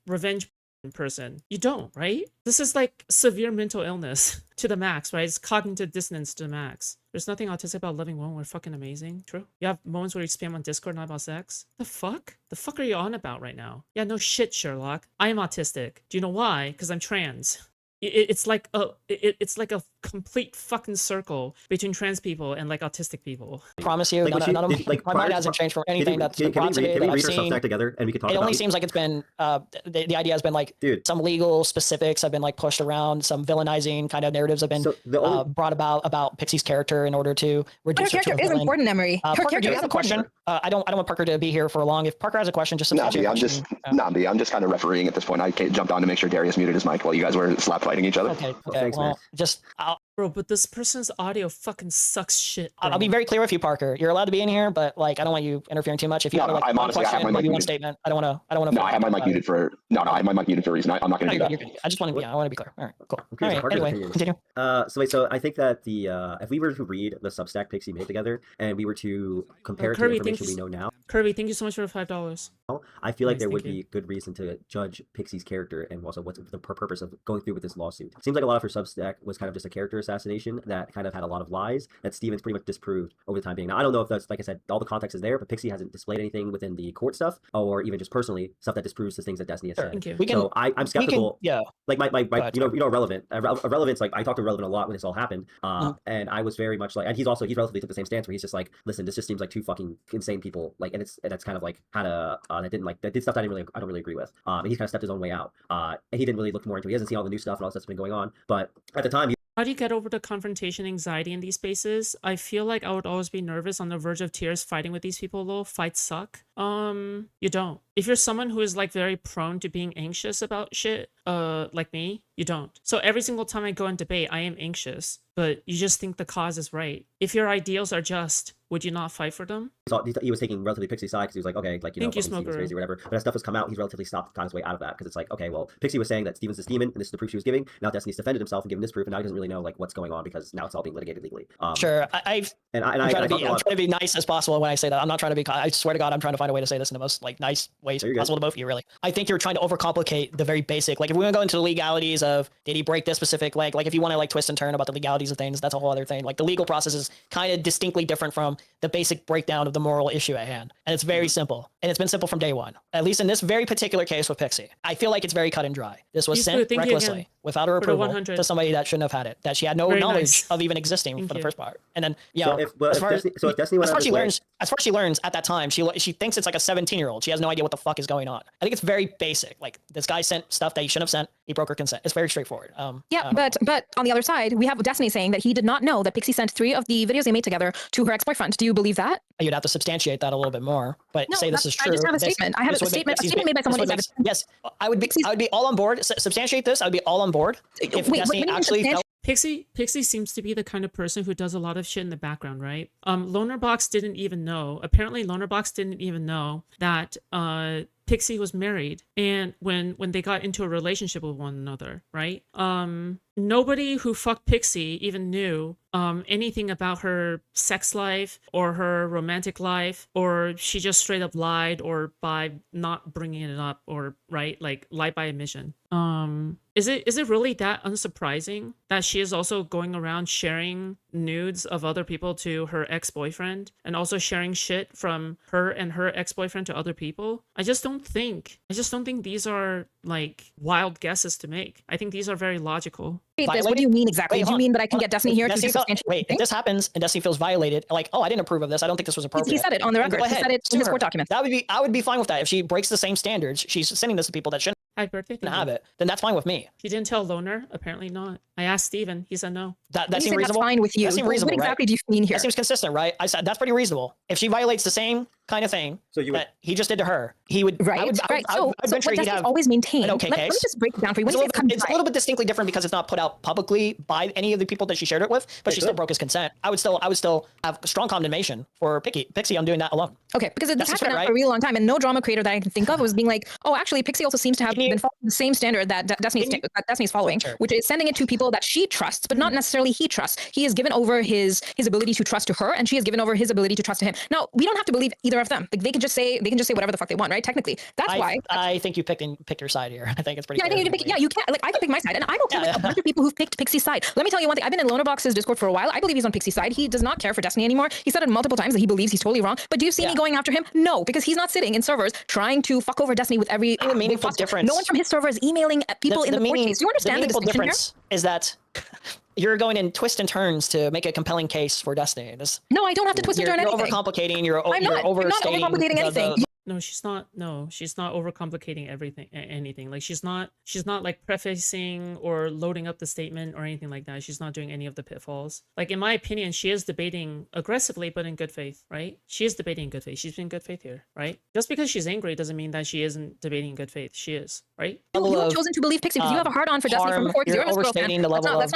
revenge person? You don't, right? This is like severe mental illness to the max, right? It's cognitive dissonance to the max. There's nothing autistic about loving women. We're fucking amazing. True. You have moments where you spam on Discord not about sex. The fuck? The fuck are you on about right now? Yeah, no shit, Sherlock. I am autistic. Do you know why? Because I'm trans. It's like a complete fucking circle between trans people and like autistic people. I promise you, Like, my mind hasn't changed from anything that's been brought to me can that we I've read our seen. Substack together and we can talk It about only seems like it's been the idea has been like Dude. some legal specifics have been like pushed around, some villainizing kind of narratives have been So the only brought about Pixie's character in order to But her reduce her to character a is villain. important, Emery. Her Parker, do character you is have a important. question? I don't want Parker to be here for long. If Parker has a question, just Nah, substitute B, your I'm just question. I'm just kind of refereeing at this point. I jumped on to make sure Darius muted his mic while you guys were slap fighting each other. Okay. thanks, man. Just Bro, but this person's audio fucking sucks shit, bro. I'll be very clear with you, Parker. You're allowed to be in here, but like I don't want you interfering too much. If you No, have like I'm one honestly, I have question, my maybe mic one muted. statement. I don't want to. No, I have my mic muted for I have my mic muted for a reason. I'm not going to do that. You're good. I just want to be. I want to be clear. All right. Cool. All Okay, so right. Parker's Anyway, opinion. continue. So I think that the if we were to read the Substack Pixie made together and we were to compare it to the Kirby, thank information you we know now, Kirby, thank you so much for the $5. I feel like Nice, there thank would you. be good reason to judge Pixie's character and also what's the purpose of going through with this lawsuit. Seems like a lot of her Substack was kind of just a character assassination that kind of had a lot of lies that Steven's pretty much disproved over the time being. Now, I don't know if that's, like I said, all the context is there, but Pixie hasn't displayed anything within the court stuff or even just personally stuff that disproves the things that Destiny has Sure. said. Thank you. We can. So I'm skeptical. Yeah. Like my ahead, Relevance, like I talked to Relevant a lot when this all happened, and I was very much like, and he's relatively took the same stance where he's just like, listen, this just seems like two fucking insane people, like, and that's kind of like had a that did stuff that I don't really agree with, and he kind of stepped his own way out, and he didn't really look more into it. He hasn't seen all the new stuff and all this that's been going on, but at the time. How do you get over the confrontation anxiety in these spaces? I feel like I would always be nervous on the verge of tears fighting with these people though. Fights suck. You don't. If you're someone who is like very prone to being anxious about shit, like me, you don't. So every single time I go in debate, I am anxious, but you just think the cause is right. If your ideals are just, would you not fight for them? He was taking relatively Pixie's side because he was like, okay, like, you know, Thank you, Steven's Smoker. crazy or whatever. But as stuff has come out, he's relatively stopped his way out of that because it's like, okay, well, Pixie was saying that Steven's this demon and this is the proof she was giving. Now Destiny's defended himself and given this proof, and now he doesn't really know like what's going on because now it's all being litigated legally. Sure. I'm trying to be nice as possible when I say that. I'm not trying to be. I swear to God, I'm trying to find a way to say this in the most like nice ways possible to both of you. Really, I think you're trying to overcomplicate the very basic. Like, if we want to go into the legalities of did he break this specific leg? Like, if you want to like twist and turn about the legalities of things, that's a whole other thing. Like, the legal process is kind of distinctly different from the basic breakdown of the moral issue at hand, and it's very simple. And it's been simple from day one. At least in this very particular case with Pixie, I feel like it's very cut and dry. This was sent recklessly without her approval to somebody that shouldn't have had it, that she had no knowledge of even existing for the first part. And then, as far as she learns at that time, she thinks it's like a 17-year-old. She has no idea what the fuck is going on. I think it's very basic. Like, this guy sent stuff that he shouldn't have sent. He broke her consent. It's very straightforward. But on the other side, we have Destiny saying that he did not know that Pixie sent 3 of the videos they made together to her ex-boyfriend. Do you believe that? You'd have to substantiate that a little bit more, but No, say this is true. I just have a statement. I have a statement made by someone. Yes, I would be all on board. Substantiate this. I would be all on board if Destiny actually felt. Pixie seems to be the kind of person who does a lot of shit in the background, right? Lonerbox didn't even know. Apparently, Lonerbox didn't even know that Pixie was married and when they got into a relationship with one another, right? Nobody who fucked Pixie even knew anything about her sex life or her romantic life, or she just straight up lied, or by not bringing it up, or right, like lied by admission. Is it really that unsurprising that she is also going around sharing nudes of other people to her ex-boyfriend, and also sharing shit from her and her ex-boyfriend to other people? I just don't think these are like wild guesses to make. I think these are very logical. What do you mean exactly? Wait, do you mean that I can get Destiny here to substantiate? Wait, if this happens and Destiny feels violated, like, oh, I didn't approve of this, I don't think this was appropriate. He said it on the record. He said it in his court documents. I would be fine with that. If she breaks the same standards, she's sending this to people that shouldn't Happy birthday. have it, then that's fine with me. She didn't tell Loner? Apparently not. I asked Steven. He said no. That When you seems say reasonable. That's fine with you. That seems reasonable, What exactly right? do you mean here? That seems consistent, right? I said that's pretty reasonable. If she violates the same kind of thing that he just did to her, he would. Right, right. So what Destiny's always maintained. an okay Let me case. just break it down for you. When It's, you say it's a little bit distinctly different because it's not put out publicly by any of the people that she shared it with, but she still broke his consent. I would still have strong condemnation for Pixie on doing that alone. Okay, because this That's happened fair, for right? a real long time, and no drama creator that I can think of was being like, oh, actually, Pixie also seems to have been following the same standard that Destiny's following, which is sending it to people that she trusts, but not necessarily he trusts. He has given over his ability to trust to her, and she has given over his ability to trust to him. Now, we don't have to believe either of them. Like they can just say whatever the fuck they want, right? Technically, that's why I think you pick your side here. I think it's pretty. Yeah, I think you pick. Yeah, you can. Like I can pick my side, and I'm okay with a bunch of people who've picked Pixie's side. Let me tell you one thing. I've been in Lonerbox's Discord for a while. I believe he's on Pixie's side. He does not care for Destiny anymore. He said it multiple times that he believes he's totally wrong. But do you see me going after him? No, because he's not sitting in servers trying to fuck over Destiny with every meaningful difference. No one from his server is emailing at people in the court case. Do you understand the distinction difference here? Is that you're going in twists and turns to make a compelling case for Destiny. No, I don't have to twist and turn anything. You're overcomplicating. You're I'm not overcomplicating anything. No, she's not. No, she's not overcomplicating anything. Like she's not like prefacing or loading up the statement or anything like that. She's not doing any of the pitfalls. Like in my opinion, she is debating aggressively, but in good faith, right? She is debating in good faith. She's been in good faith here, right? Just because she's angry doesn't mean that she isn't debating in good faith. She is, right? You have chosen to believe Pixie because you have a hard on for Destiny from before. You're overstating the level of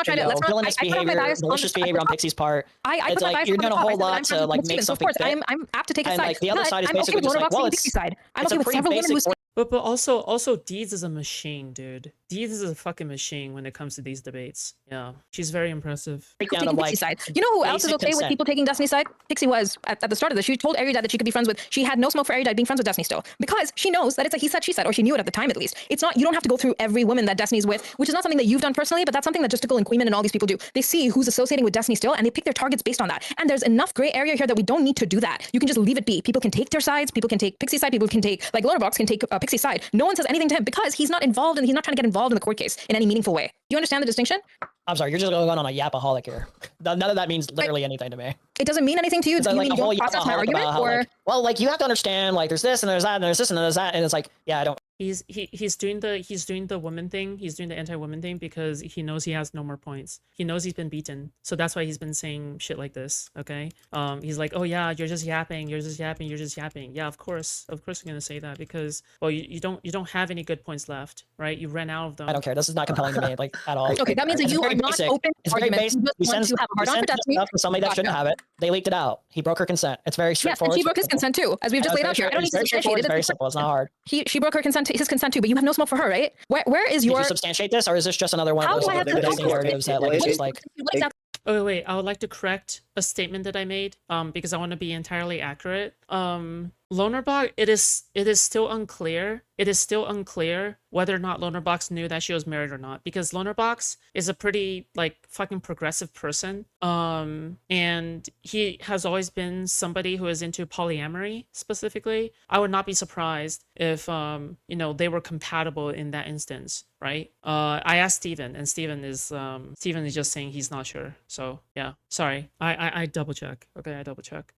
villainous behavior, malicious behavior on Pixie's part. It's like you're doing a whole lot to like make something fit. I'm apt to take a side. Like the other side is basically just like, well, it's with several women who but also Deeds is a machine, dude. Deeds is a fucking machine when it comes to these debates. Yeah, she's very impressive. Taking Pixie's side. You know who else is okay with people taking Destiny's side? Pixie was at the start of this. She told Erudite that she could be friends with. She had no smoke for Erudite being friends with Destiny still, because she knows that it's a he said she said, or she knew it at the time at least. It's not. You don't have to go through every woman that Destiny's with, which is not something that you've done personally, but that's something that Justical and Queeman and all these people do. They see who's associating with Destiny still, and they pick their targets based on that. And there's enough gray area here that we don't need to do that. You can just leave it be. People can take their sides. People can take Pixie's side. People can take like Lonerbox can take Pixie's side. No one says anything to him because he's not involved and he's not trying to get involved in the court case in any meaningful way. Do you understand the distinction? I'm sorry, you're just going on a yapaholic here. None of that means literally anything to me. It doesn't mean anything to you. Do you mean you don't process my argument, or well, like you have to understand, like there's this and there's that and there's this and there's that, and it's like, yeah, I don't. He's doing the woman thing. He's doing the anti-woman thing because he knows he has no more points. He knows he's been beaten, so that's why he's been saying shit like this. Okay, he's like, oh yeah, you're just yapping. Yeah, of course you're gonna say that because well, you don't have any good points left, right? You ran out of them. I don't care. This is not compelling to me, like at all. Okay, that means that you are not open to arguments. You just want to have a hard on for Destiny. Somebody that shouldn't have it. They leaked it out. He broke her consent. It's very straightforward. Yes, and she broke his consent too, as we've just laid out here. I don't need to substantiate it. It's very simple. It's not hard. She broke her consent, his consent too, but you have no smoke for her, right? Where is your? Did you substantiate this, or is this just another one of those narratives that like just like? Oh wait, I would like to correct a statement that I made because I want to be entirely accurate. Lonerbox, it is still unclear. It is still unclear whether or not Lonerbox knew that she was married or not, because Lonerbox is a pretty like fucking progressive person. And he has always been somebody who is into polyamory specifically. I would not be surprised if they were compatible in that instance, right? I asked Steven, and Steven is just saying he's not sure. So yeah, sorry. I double check. Okay, I double check.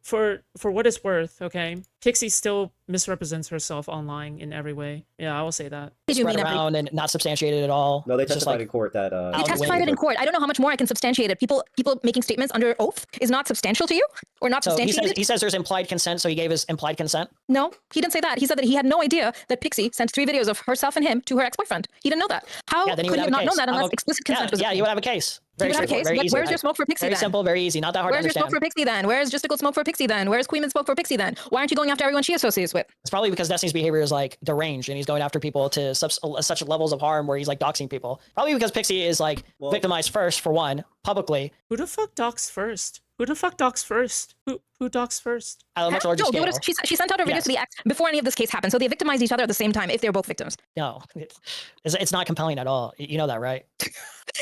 For what it's worth, okay, Pixie still misrepresents herself online in every way. Yeah, I will say that. Spread around and not substantiated at all. No, they testified in court that he testified it in court. I don't know how much more I can substantiate it. People making statements under oath is not substantial to you, or not substantiated. He says there's implied consent, so he gave his implied consent. No, he didn't say that. He said that he had no idea that Pixie sent 3 videos of herself and him to her ex-boyfriend. He didn't know that. How could he have not known that unless explicit consent was? Yeah, you would have a case. Very Keep it out of straightforward, case. very easy. Where's your smoke for Pixie Very then? simple, very easy. Not that hard Where's to your smoke understand. for Pixie then? Where's Justical smoke for Pixie then? Where's Queeman smoke for Pixie then? Why aren't you going after everyone she associates with? It's probably because Destiny's behavior is like deranged and he's going after people to such levels of harm where he's like doxing people. Probably because Pixie is like victimized first, for one, publicly. Who the fuck docs first? Who the fuck docs first? Who docs first? At a much larger scale. She sent out her videos to the ex before any of this case happened, so they victimized each other at the same time if they're both victims. No, it's not compelling at all. You know that, right?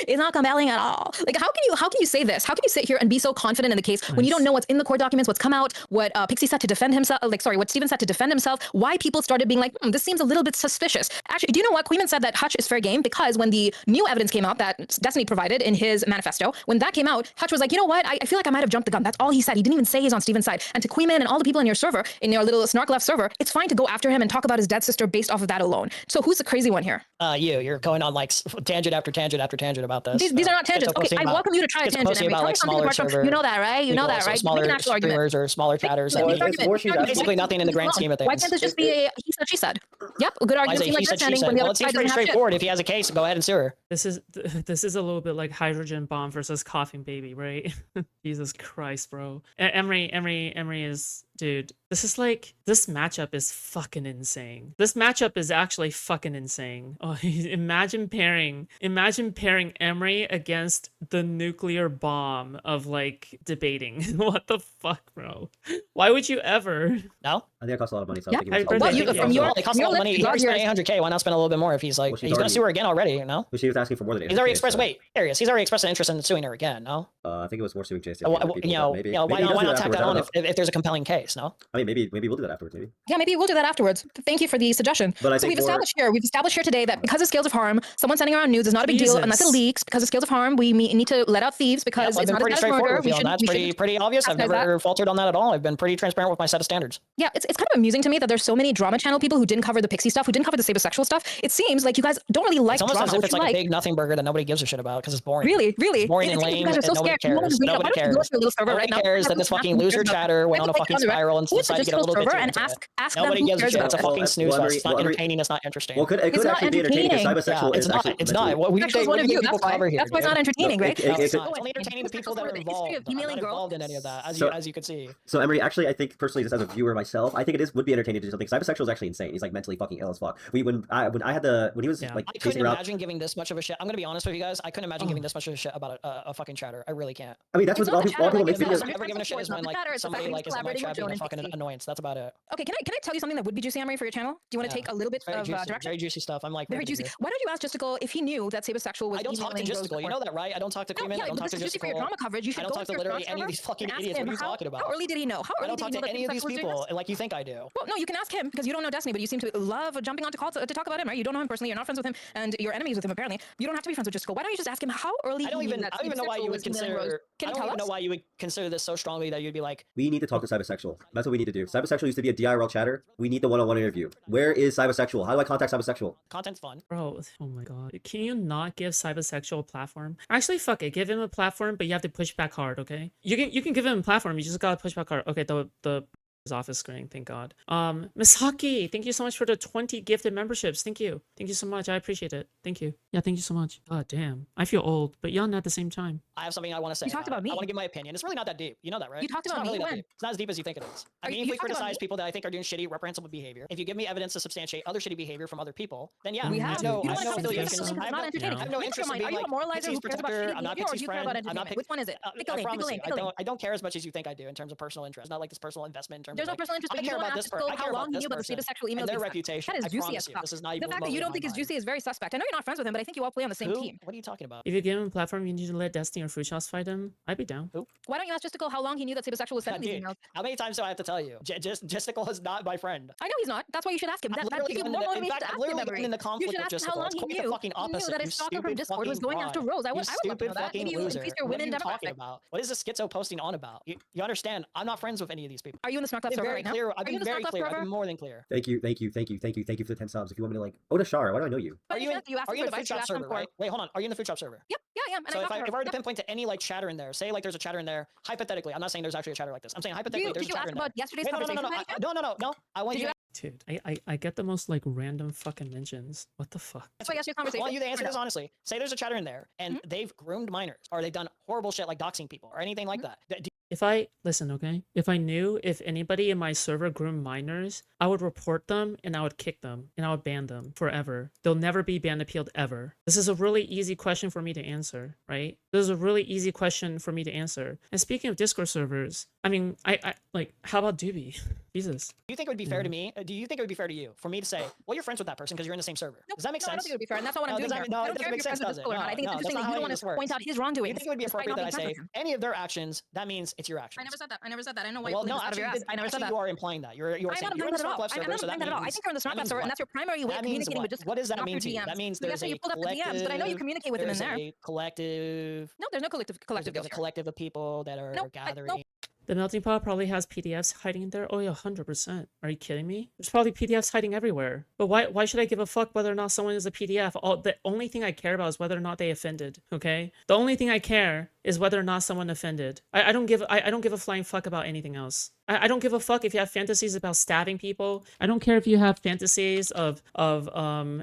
It's not compelling at all. Like, how can you say this? How can you sit here and be so confident in the case when you don't know what's in the court documents, what's come out, what Pixie said to defend himself, what Steven said to defend himself, why people started being like, this seems a little bit suspicious. Actually, do you know what? Queeman said that Hutch is fair game because when the new evidence came out that Destiny provided in his manifesto, when that came out, Hutch was like, you know what? I feel like I might have jumped the gun. That's all he said. He didn't even say he's on Steven's side. And to Queeman and all the people in your server, in your little snark left server, it's fine to go after him and talk about his dead sister based off of that alone. So who's the crazy one here? You're going on like tangent after tangent after tangent about this. These are not tangents. Okay, I welcome you to try a tangent. About like smaller server, you know that, right? You know that, right? Smaller streamers or smaller chatters. Basically nothing in the grand scheme of things. Why can't this just be a he said, she said? Yep, a good argument seems like you're standing when the other side doesn't have shit. Straightforward. If he has a case, go ahead and sue her. This is a little bit like hydrogen bomb versus coughing baby, right? Jesus Christ, bro. Emery is, dude. This matchup is fucking insane. This matchup is actually fucking insane. Oh, imagine pairing Emery against the nuclear bomb of like debating. What the fuck, bro? Why would you ever? No, I think it costs a lot of money. So Yeah. I think it costs a lot of money. He already spent 800K. Why not spend a little bit more if he's like he's gonna sue her again already? You know? She was asking for more than 800K. He's already expressed. Wait, Darius. He's already expressed an interest in suing her again. No. I think it was more suing Chase. Why not tack that on if there's a compelling case? No. I mean, maybe we'll do that afterwards. Maybe. Yeah, maybe we'll do that afterwards. Thank you for the suggestion. But so we've established here today that because of scales of harm, someone sending around nudes is not a big deal unless it leaks. Because of scales of harm, we need to let out thieves because it's not as murder. That's pretty obvious. I've never faltered on that at all. I've been pretty transparent with my set of standards. Yeah, it's kind of amusing to me that there's so many drama channel people who didn't cover the Pixie stuff, who didn't cover the saberasexual stuff. It seems like you guys don't really like drama. It's almost as if it's like a big nothing burger that nobody gives a shit about because it's boring. Really? Boring and lame. You guys are so scared. Nobody cares. Nobody cares that this fucking loser chatter went on a fucking spiral and decided to get a little bit into it. Nobody gives a shit. It's a fucking snooze fest. It's not entertaining. It's not interesting. Well, it could actually be entertaining because cybersexual is actually. It's not. What we think people cover here. That's why it's not entertaining, right? It's only entertaining to people that are involved in any of that, as you can see. So Emery, actually, I think personally, just as a viewer myself, I think would be entertaining to do something. Cybersexual is actually insane. He's like mentally fucking ill as fuck. When he was like I couldn't imagine giving this much of a shit. I'm gonna be honest with you guys. I couldn't imagine giving this much of a shit about a fucking chatter. I really can't. I mean, that's what a lot of people make videos. I've never given a shit is when like somebody like is in my chat being a fucking annoyance. That's about it. Okay, can I tell you something that would be juicy, Emery, for your channel? Do you want to take a little bit of direction? Very juicy stuff. I'm like very juicy. Why don't you ask Justical if he knew that Sabersexual was? I don't talk to Justical. You know that, right? I don't talk to Queeman. I don't talk to Justical. For your drama coverage, you should I don't talk to literally any of these fucking idiots. What are you talking about? How early did he know? I don't talk to any of these people like you think I do. Well, no, you can ask him because you don't know Destiny, but you seem to love jumping onto calls to talk about him, right? You don't know him personally. You're not friends with him, and you're enemies with him apparently. You don't have to be friends with Justical. Why don't you just ask him how early? I don't even know why you would consider. I don't even know why you would consider this so strongly that you'd be like. We need to talk to Cybersexual. That's what we need to do. Cybersexual used to be a DIRL chatter. We need the one-on-one interview. Where is Cybersexual? How do I contact Cybersexual? Content's fun. Bro, oh my god. Can you not give Cybersexual a platform? Actually, fuck it. Give him a platform, but you have to push back hard, okay? You can give him a platform, you just gotta push back hard. Okay, the office screen, thank god. Misaki, thank you so much for the 20 gifted memberships. Thank you so much. I appreciate it. Thank you. Yeah, thank you so much. God damn, I feel old but young at the same time. I have something I want to say. You talked about me. I want to give my opinion. It's really not that deep. You know that, right? You talked about me when? It's not as deep as you think it is. I mean, if we criticize people that I think are doing shitty, reprehensible behavior, if you give me evidence to substantiate other shitty behavior from other people, then yeah, we have no affiliation. I have no interest in being like Pixie's protector. I'm not Pixie's friend. I'm not. Which one is it? I promise you, I don't care as much as you think I do in terms of personal interest. It's not like this personal investment in terms of. There's no personal interest. I care about this person. How long he knew about the saberasexual email. Their reputation. That is juicy as fuck. This is not even the fact that you don't think it's juicy is very suspect. I know you're not friends with him, but I think you all play on the same team. What are you talking about? If you give him a platform, you need to let Destiny or Foodshops fight him. I'd be down. Why don't you ask Justical how long he knew that Sabersexual was sending these emails? How many times do I have to tell you? Justical is not my friend. I know he's not. That's why you should ask him. I'm literally in the conflict with Justical. It's quite the fucking opposite. That his stalker from Discord was going after Rose. I would love to know that. Maybe you increase your women demographic. What is this schizo posting on about? You understand? I'm not friends with any of these people. Are you in the Snark Left server right now? I've been very clear. I've been more than clear. Thank you for the 10 subs. If you want me to like, Shara, why do I know you? Are you in the Foodshop server, right? Wait, hold on. Are you in the Foodshop server? Yep, yeah, I am. So if I were to pinpoint to any like chatter in there, say like there's a chatter in there, hypothetically, I'm not saying there's actually a chatter like this. I'm saying hypothetically there's a chatter in there. Did you ask about yesterday's conversation? No. I want you. Dude, I get the most like random fucking mentions. What the fuck? That's why I asked you a conversation. I want you to answer Or this no? honestly. Say there's a chatter in there, and they've groomed minors, or they've done horrible shit like doxing people, or anything like that. If I listen, okay? If I knew if anybody in my server groomed minors, I would report them and I would kick them and I would ban them forever. They'll never be ban appealed ever. This is a really easy question for me to answer, right? This is a really easy question for me to answer. And speaking of Discord servers, I mean, I like, how about Doobie? Jesus. Do you think it would be fair to me? Do you think it would be fair to you for me to say, well, you're friends with that person because you're in the same server? Nope. Does that make No, I don't sense? think it would be fair, and that's not what I'm doing here. No, I it don't doesn't care if make you're sense, friends does with it? Discord or not. I think it's No, interesting that's that not you how don't want this to works. point out his Do wrongdoing. you think it would be despite appropriate that I not being say friends with him. any of their actions? That means it's your I actions. never said that. I never said that. I know why Well, you no, pulled this out of your actually, ass. I never said actually, that. you are implying that. You're I'm saying not you're implying in the that at all. Snark Left I'm server, not so that implying that at all. I means think you're on the Snark that Left server, means and that's your primary way of that means communicating with what? Discord. What does that not mean to through you? DMs. That means So there's yes, you a pulled up the DMs, but I know you communicate with them in there. There's a collective. No, there's no collective There's deals a here. collective of people that are Nope, gathering. nope. The melting pot probably has PDFs hiding in there. Oh yeah, 100%. Are you kidding me? There's probably PDFs hiding everywhere. But why should I give a fuck whether or not someone is a PDF? The only thing I care about is whether or not they offended. Okay? The only thing I care is whether or not someone offended. I don't give a flying fuck about anything else. I don't give a fuck if you have fantasies about stabbing people. I don't care if you have fantasies of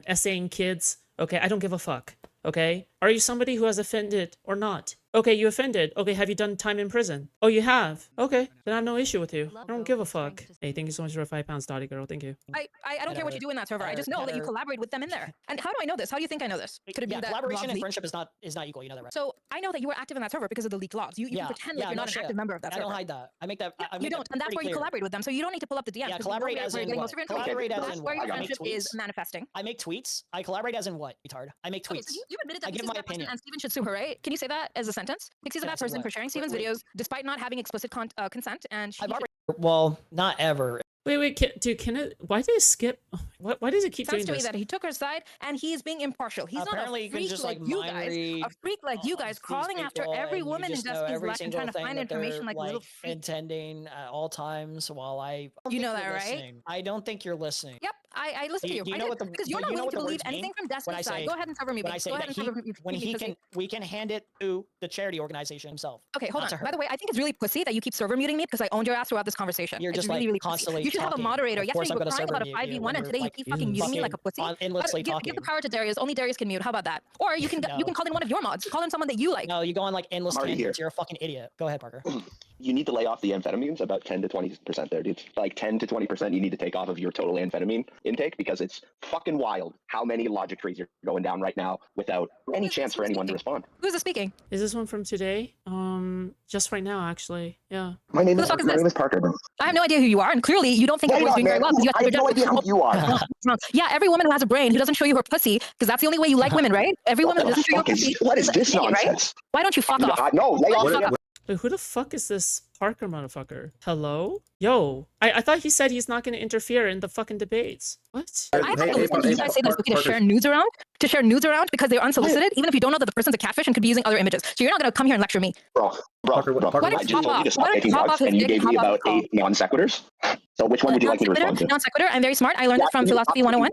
essaying kids. Okay, I don't give a fuck. Okay? Are you somebody who has offended or not? Okay, you offended. Okay, have you done time in prison? Oh, you have? Okay, then I have no issue with you. I don't give a fuck. Hey, thank you so much for 5 pounds, Dottie girl. Thank you. I don't care what you do in that server. I just know that you collaborate with them in there. And how do I know this? How do you think I know this? Could it be that collaboration logs and leaked? friendship is not equal. You know that, right? So I know that you were active in that server because of the leaked logs. You can pretend like you're not an active member of that I server. don't hide that. I make that. I You make don't, that and that's pretty where you clear. collaborate with them. So you don't need to pull up the DMs. Yeah, because you know collaborate where as you're in getting what? most of your information. Collaborate as That's in where what? your I make friendship is tweets. manifesting. I make tweets. I collaborate as in what, retard? I make Okay, tweets. so you admitted I that give Pixie's my a bad person opinion. and Steven should sue her, right? Can you say that as a sentence? Pixie's a bad Yes, person what? for sharing Steven's Wait. videos despite not having explicit consent, and she I've already. Well, not ever. Wait, dude, can it? Why did it skip? Why does it keep sounds doing to me this? that he took her side and he's being impartial. He's Apparently, not you a can freak just like like you mind guys. read A freak like you guys these crawling after people, every and you woman in just know Dusty's every life and single trying to thing find that information they're, like a little freak. intending at all times while I. You know that, right? Listening. I don't think you're listening. Yep, I listen to you. Do you I know did, what the because you're do not you know willing what to the believe words anything mean? from When I Destiny's side. say Go ahead and cover me. when I say Go ahead that and cover me. when he because can we can hand it to the charity organization himself. Okay, hold not on. to By her. the way, I think it's really pussy that you keep server muting me because I owned your ass throughout this conversation. You're It's just really, like really pussy. constantly You should have a talking. moderator. Of Yesterday course you I'm were gonna crying server about a mute you 5v1 when and you're, today you like, keep fucking muting me like a pussy. endlessly Give talking. the power to Darius. Only Darius can mute. How about that? Or you can No. you can call in one of your mods. Call in someone that you like. No, you go on like endless I'm already tangents. here. You're a fucking idiot. Go ahead, Parker. You need to lay off the amphetamines, about 10 to 20% there, dude. Like 10 to 20% you need to take off of your total amphetamine intake, because it's fucking wild how many logic trees you're going down right now without any chance for anyone to respond. Who's this speaking? Is this one from today? Just right now, actually. Yeah. My name Who is the fuck is this? Parker. Bro. I have no idea who you are, and clearly you don't think that Hang boy's on, doing very man. well because you I have no idea who you are. Yeah, every woman who has a brain who doesn't show you her pussy, because that's the only way you like women, right? Every woman who doesn't show you her pussy. What is this idiot, right? nonsense? Why don't you fuck off? No, lay Why off don't you the fuck off? Wait, who the fuck is this Parker motherfucker? Hello? Yo, I thought he said he's not going to interfere in the fucking debates. What? I have to listen to you guys say that it's okay to share nudes around, because they're unsolicited, even if you don't know that the person's a catfish and could be using other images. So you're not going to come here and lecture me. Bro, Why I don't just you told you to hop stop taking off drugs, his and you dick gave and me hop off about the call? 8 non sequiturs. So which one would you like me to respond to? Non sequitur. I'm very smart. I learned that from Philosophy 101.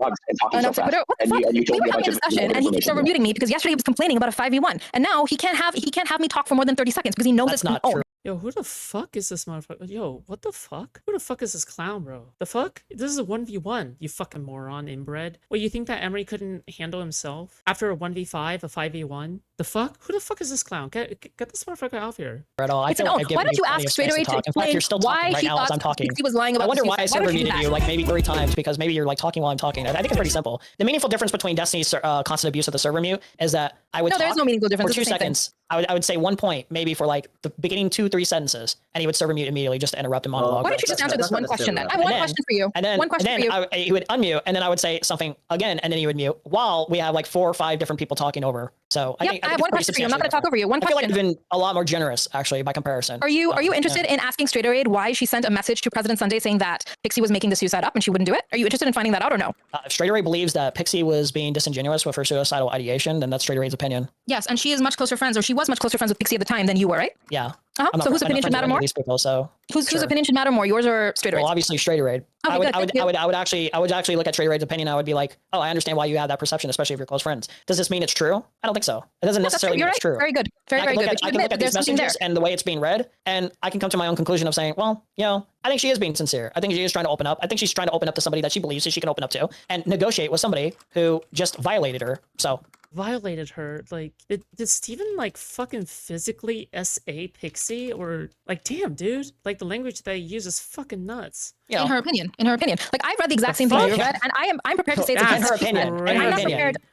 Non sequitur. What the fuck? And you We told were me a having bunch a of discussion, and he keeps over muting me because yesterday he was complaining about a 5v1, and now he can't have me talk for more than 30 seconds because he knows That's it's not own. true. Yo, who the fuck is this motherfucker? Yo, what the fuck? Who the fuck is this clown, bro? The fuck? This is a 1v1, you fucking moron, inbred. Wait, you think that Emery couldn't handle himself after a 1v5, a 5v1? The fuck? Who the fuck is this clown? Get this motherfucker out of here. At all. I It's an feel own. like I've given Why don't you plenty ask of straight space away to to talk. In fact, explain you're still why talking right he now as I'm thought talking. he was lying about I wonder the why I suicide? server would you do muted that? you like maybe 3 times, because maybe you're like talking while I'm talking. I think it's pretty simple. The meaningful difference between Destiny's constant abuse of the server mute is that I would No, there is talk no meaningful difference. for It's 2 the same thing. seconds. I would say 1 point maybe for like the beginning 2-3 sentences, and he would server mute immediately just to interrupt a monologue. Why don't you just answer this one question then? I have one question for you. And then, One question for you. he would unmute, and then I would say something again, and then he would mute while we have like 4 or 5 different people talking over. So I Yep, think I have it's one pretty question for you. I'm not going to talk substantially over you. One different. I feel like question. I've been a lot more generous actually by comparison. Are you interested in asking Straight Aid why she sent a message to President Sunday saying that Pixie was making the suicide up and she wouldn't do it? Are you interested in finding that out or no? If Straight Array believes that Pixie was being disingenuous with her suicidal ideation, then that's Straight Array's opinion. Yes, and she is much closer friends, or she was much closer friends with Pixie at the time than you were, right? Yeah. So whose opinion should matter more? These people, so whose opinion should matter more, yours or Straight Raid's? Well, obviously Straight Raid. Okay, I would actually look at Straight Raid's opinion. I would be like, oh, I understand why you have that perception, especially if you're close friends. Does this mean it's true? I don't think so. It doesn't necessarily mean it's true. Very good. Very good. I can look at these messages and the way it's being read, and I can come to my own conclusion of saying, well, I think she is being sincere. I think she is trying to open up. I think she's trying to open up to somebody that she believes that she can open up to and negotiate with somebody who just violated her. So. Violated her, like did Steven like fucking physically SA Pixie, or like, damn dude, like the language that he uses is fucking nuts. In her opinion, like I've read the exact same thing you read, and I'm prepared to say it's in her opinion.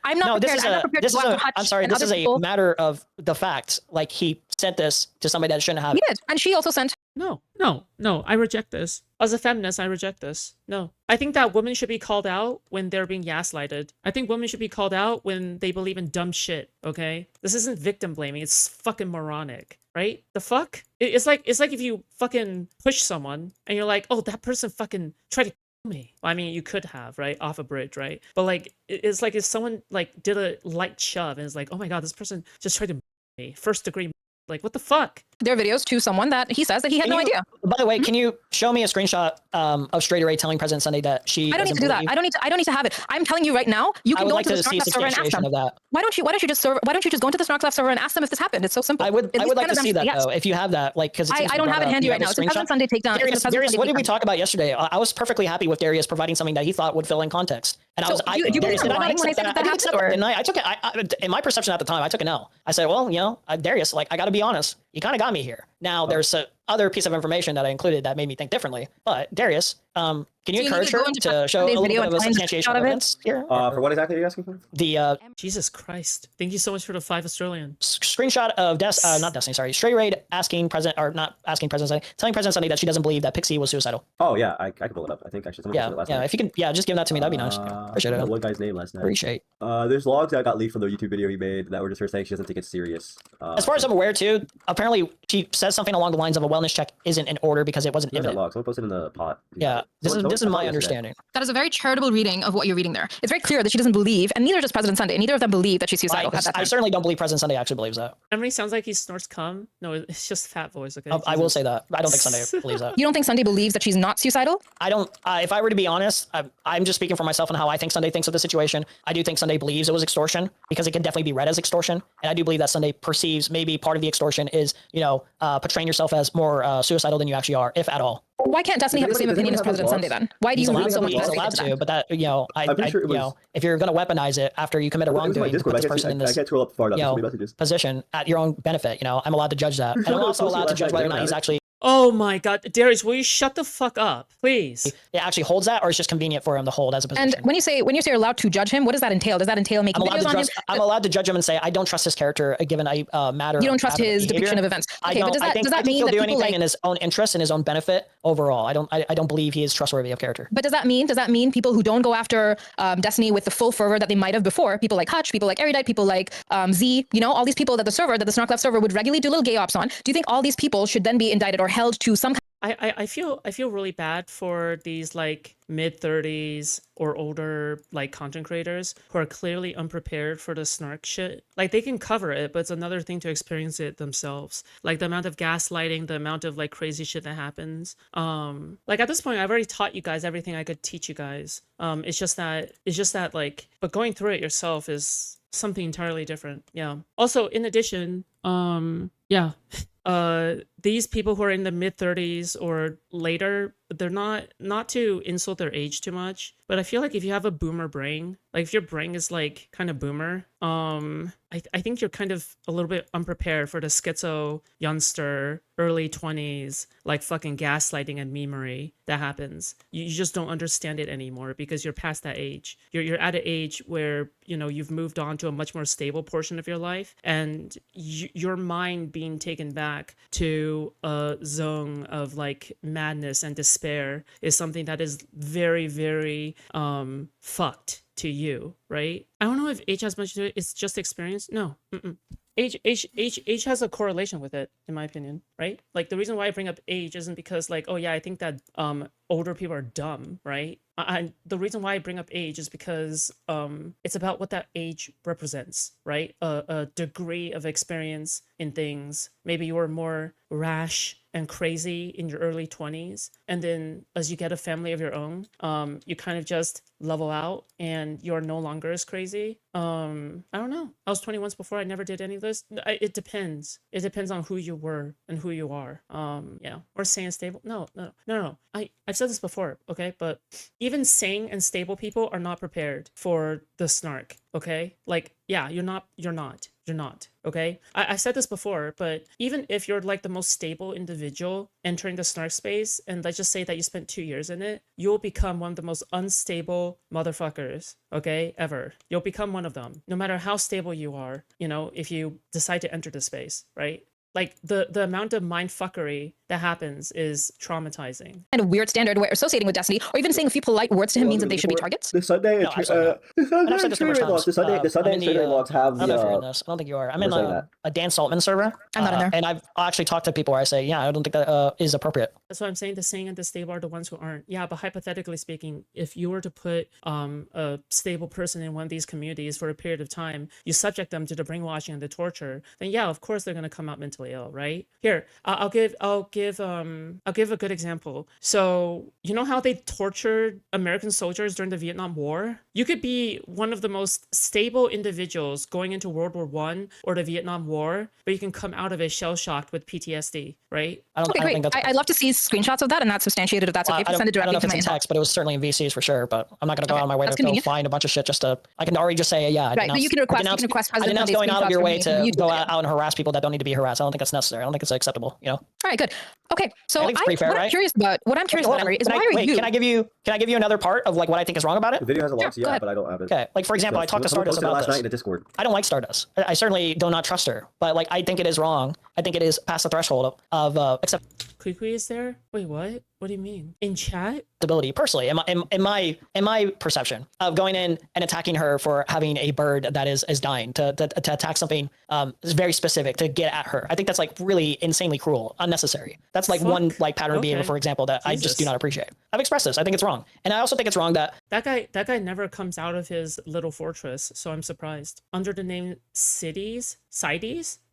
I'm not prepared to watch I'm sorry, this is a matter of the facts. Like he sent this to somebody that shouldn't have. He did, and she also sent. No, I reject this. As a feminist, I reject this. No. I think that women should be called out when they're being gaslighted. I think women should be called out when they believe in dumb shit, okay? This isn't victim blaming, it's fucking moronic, right? The fuck? It's like if you fucking push someone and you're like, oh, that person fucking tried to kill me. Well, I mean, you could have, right? Off a bridge, right? But like, it's like if someone like did a light shove and it's like, oh my God, this person just tried to me. First degree. Like, what the fuck? Their videos to someone that he says that he had no idea. By the way, can you show me a screenshot of Straight Raid telling President Sunday that she? I don't need to do that. I don't need to have it. I'm telling you right now. You can go into the Snarkleft server and ask them. Why don't you just go into the Snarkleft server and ask them if this happened? It's so simple. I would like to see that though, if you have that, like, because I don't have it handy right now. It's a President Sunday takedown. Darius, what did we talk about yesterday? I was perfectly happy with Darius providing something that he thought would fill in context, and I took it. In my perception at the time, I took a no. I said, well, Darius, like, I got to be honest. You kind of got me here. Now, there's a other piece of information that I included that made me think differently. But Darius, can you encourage her to show a little bit of a substantiation of evidence here? For what exactly are you asking for? The Jesus Christ! Thank you so much for the 5 Australian. Screenshot of not Destiny, sorry, Straight Raid telling President Sunday that she doesn't believe that Pixie was suicidal. Oh yeah, I can pull it up. I think actually someone it last night. If you can, just give that to me. That'd be nice. Appreciate it. One guy's name last night. Appreciate. There's logs that got leaked from the YouTube video he made that were just her saying she doesn't take it serious. As far as I'm aware, too, apparently she says something along the lines of a wellness check isn't in order because it wasn't imminent. Someone posted in the pot. Yeah, this is my understanding. That is a very charitable reading of what you're reading there. It's very clear that she doesn't believe, and neither does President Sunday. Neither of them believe that she's suicidal. I certainly don't believe President Sunday actually believes that. Emily sounds like he snorts cum. No, it's just fat voice. Okay. I will say that. I don't think Sunday believes that. You don't think Sunday believes that she's not suicidal? I don't. If I were to be honest, I'm just speaking for myself and how I think Sunday thinks of the situation. I do think Sunday believes it was extortion because it can definitely be read as extortion, and I do believe that Sunday perceives maybe part of the extortion is portraying yourself as more suicidal than you actually are, if at all. Why can't Destiny have the same opinion as President Sunday then? Why do you need so much? He's allowed to, but that if you're going to weaponize it after you commit a wrongdoing to put this person in this position at your own benefit, I'm allowed to judge that, and I'm also allowed to judge whether or not he's actually. Oh my God, Darius, will you shut the fuck up, please? It actually holds that, or it's just convenient for him to hold as a position. And when you say you're allowed to judge him, what does that entail? Does that entail making videos on him? I'm allowed to judge him and say I don't trust his character given a matter. You don't trust his depiction of events. Okay, but does that mean he'll do anything in his own interest and his own benefit overall? I don't believe he is trustworthy of character. But does that mean people who don't go after Destiny with the full fervor that they might have before, people like Hutch, people like Erudite, people like Z, all these people that the Snarkleft server would regularly do little gay ops on? Do you think all these people should then be indicted or held to some? I feel really bad for these like mid-30s or older like content creators who are clearly unprepared for the snark shit. Like they can cover it, but it's another thing to experience it themselves. Like the amount of gaslighting, the amount of like crazy shit that happens. Like at this point, I've already taught you guys everything I could teach you guys. It's just that like, but going through it yourself is something entirely different. Yeah. Also, in addition, yeah. These people who are in the mid-30s or later, they're not to insult their age too much, but I feel like if you have a boomer brain, like if your brain is like kind of boomer, I think you're kind of a little bit unprepared for the schizo youngster, early 20s, like fucking gaslighting and memery that happens. You just don't understand it anymore because you're past that age. You're at an age where, you've moved on to a much more stable portion of your life, and your mind being taken back to a zone of like madness and despair is something that is very, very fucked to you, right? I don't know if age has much to do it. It's just experience. No. Age has a correlation with it, in my opinion, right? Like the reason why I bring up age isn't because like, oh yeah, I think that older people are dumb, right? The reason why I bring up age is because it's about what that age represents, right? A degree of experience in things. Maybe you were more rash and crazy in your early 20s, and then as you get a family of your own, you kind of just level out and you're no longer as crazy. I don't know. I was 20 once before. I never did any of this. It depends. It depends on who you were and who you are. Yeah. Or sane stable. No. I've said this before, okay? But even sane and stable people are not prepared for the snark, okay? Like, yeah, you're not, okay? I've said this before, but even if you're like the most stable individual entering the snark space, and let's just say that you spent 2 years in it, you'll become one of the most unstable motherfuckers, okay, ever. You'll become one of them, no matter how stable you are, you know, if you decide to enter the space, right? Like the amount of mind fuckery that happens is traumatizing. Kind of weird standard where associating with Destiny, or even saying a few polite words to him means that they should be targets. The Sunday, the Sunday trailer logs have I don't think you are. I'm in a Dan Saltman server. I'm not in there. And I've actually talked to people where I say, yeah, I don't think that is appropriate. That's what I'm saying. The sane and the stable are the ones who aren't. Yeah, but hypothetically speaking, if you were to put a stable person in one of these communities for a period of time, you subject them to the brainwashing and the torture, then yeah, of course they're going to come out mentally ill, right? Here, I'll give a good example. So you know how they tortured American soldiers during the Vietnam War? You could be one of the most stable individuals going into World War I or the Vietnam War, but you can come out of it shell-shocked with PTSD, right? Okay, great. I'd love to see screenshots of that and that's substantiated if that's okay. Send it directly to my text, but it was certainly in VCs for sure. But I'm not going to go out of my way to go find a bunch of shit just to. I can already just say, yeah. Right, but you can request. I denounce going out of your way to go out and harass people that don't need to be harassed. I don't think that's necessary. I don't think it's acceptable. You know. All right, good. Okay, so what I'm curious about, Henry, is why are you? Can I give you another part of like what I think is wrong about it? The video has a lot, but I don't have it. Okay, like for example, I talked to Stardust about last this. night in the Discord. I don't like Stardust. I certainly do not trust her, but like I think it is wrong. I think it is past the threshold of Kukui is there? Wait, what? What do you mean? In chat? Ability personally, in my perception of going in and attacking her for having a bird that is dying to attack something is very specific to get at her. I think that's like really insanely cruel, unnecessary. That's like one like pattern of behavior, for example, that I just do not appreciate. I've expressed this. I think it's wrong, and I also think it's wrong that that guy never comes out of his little fortress. So I'm surprised. Under the name Cities.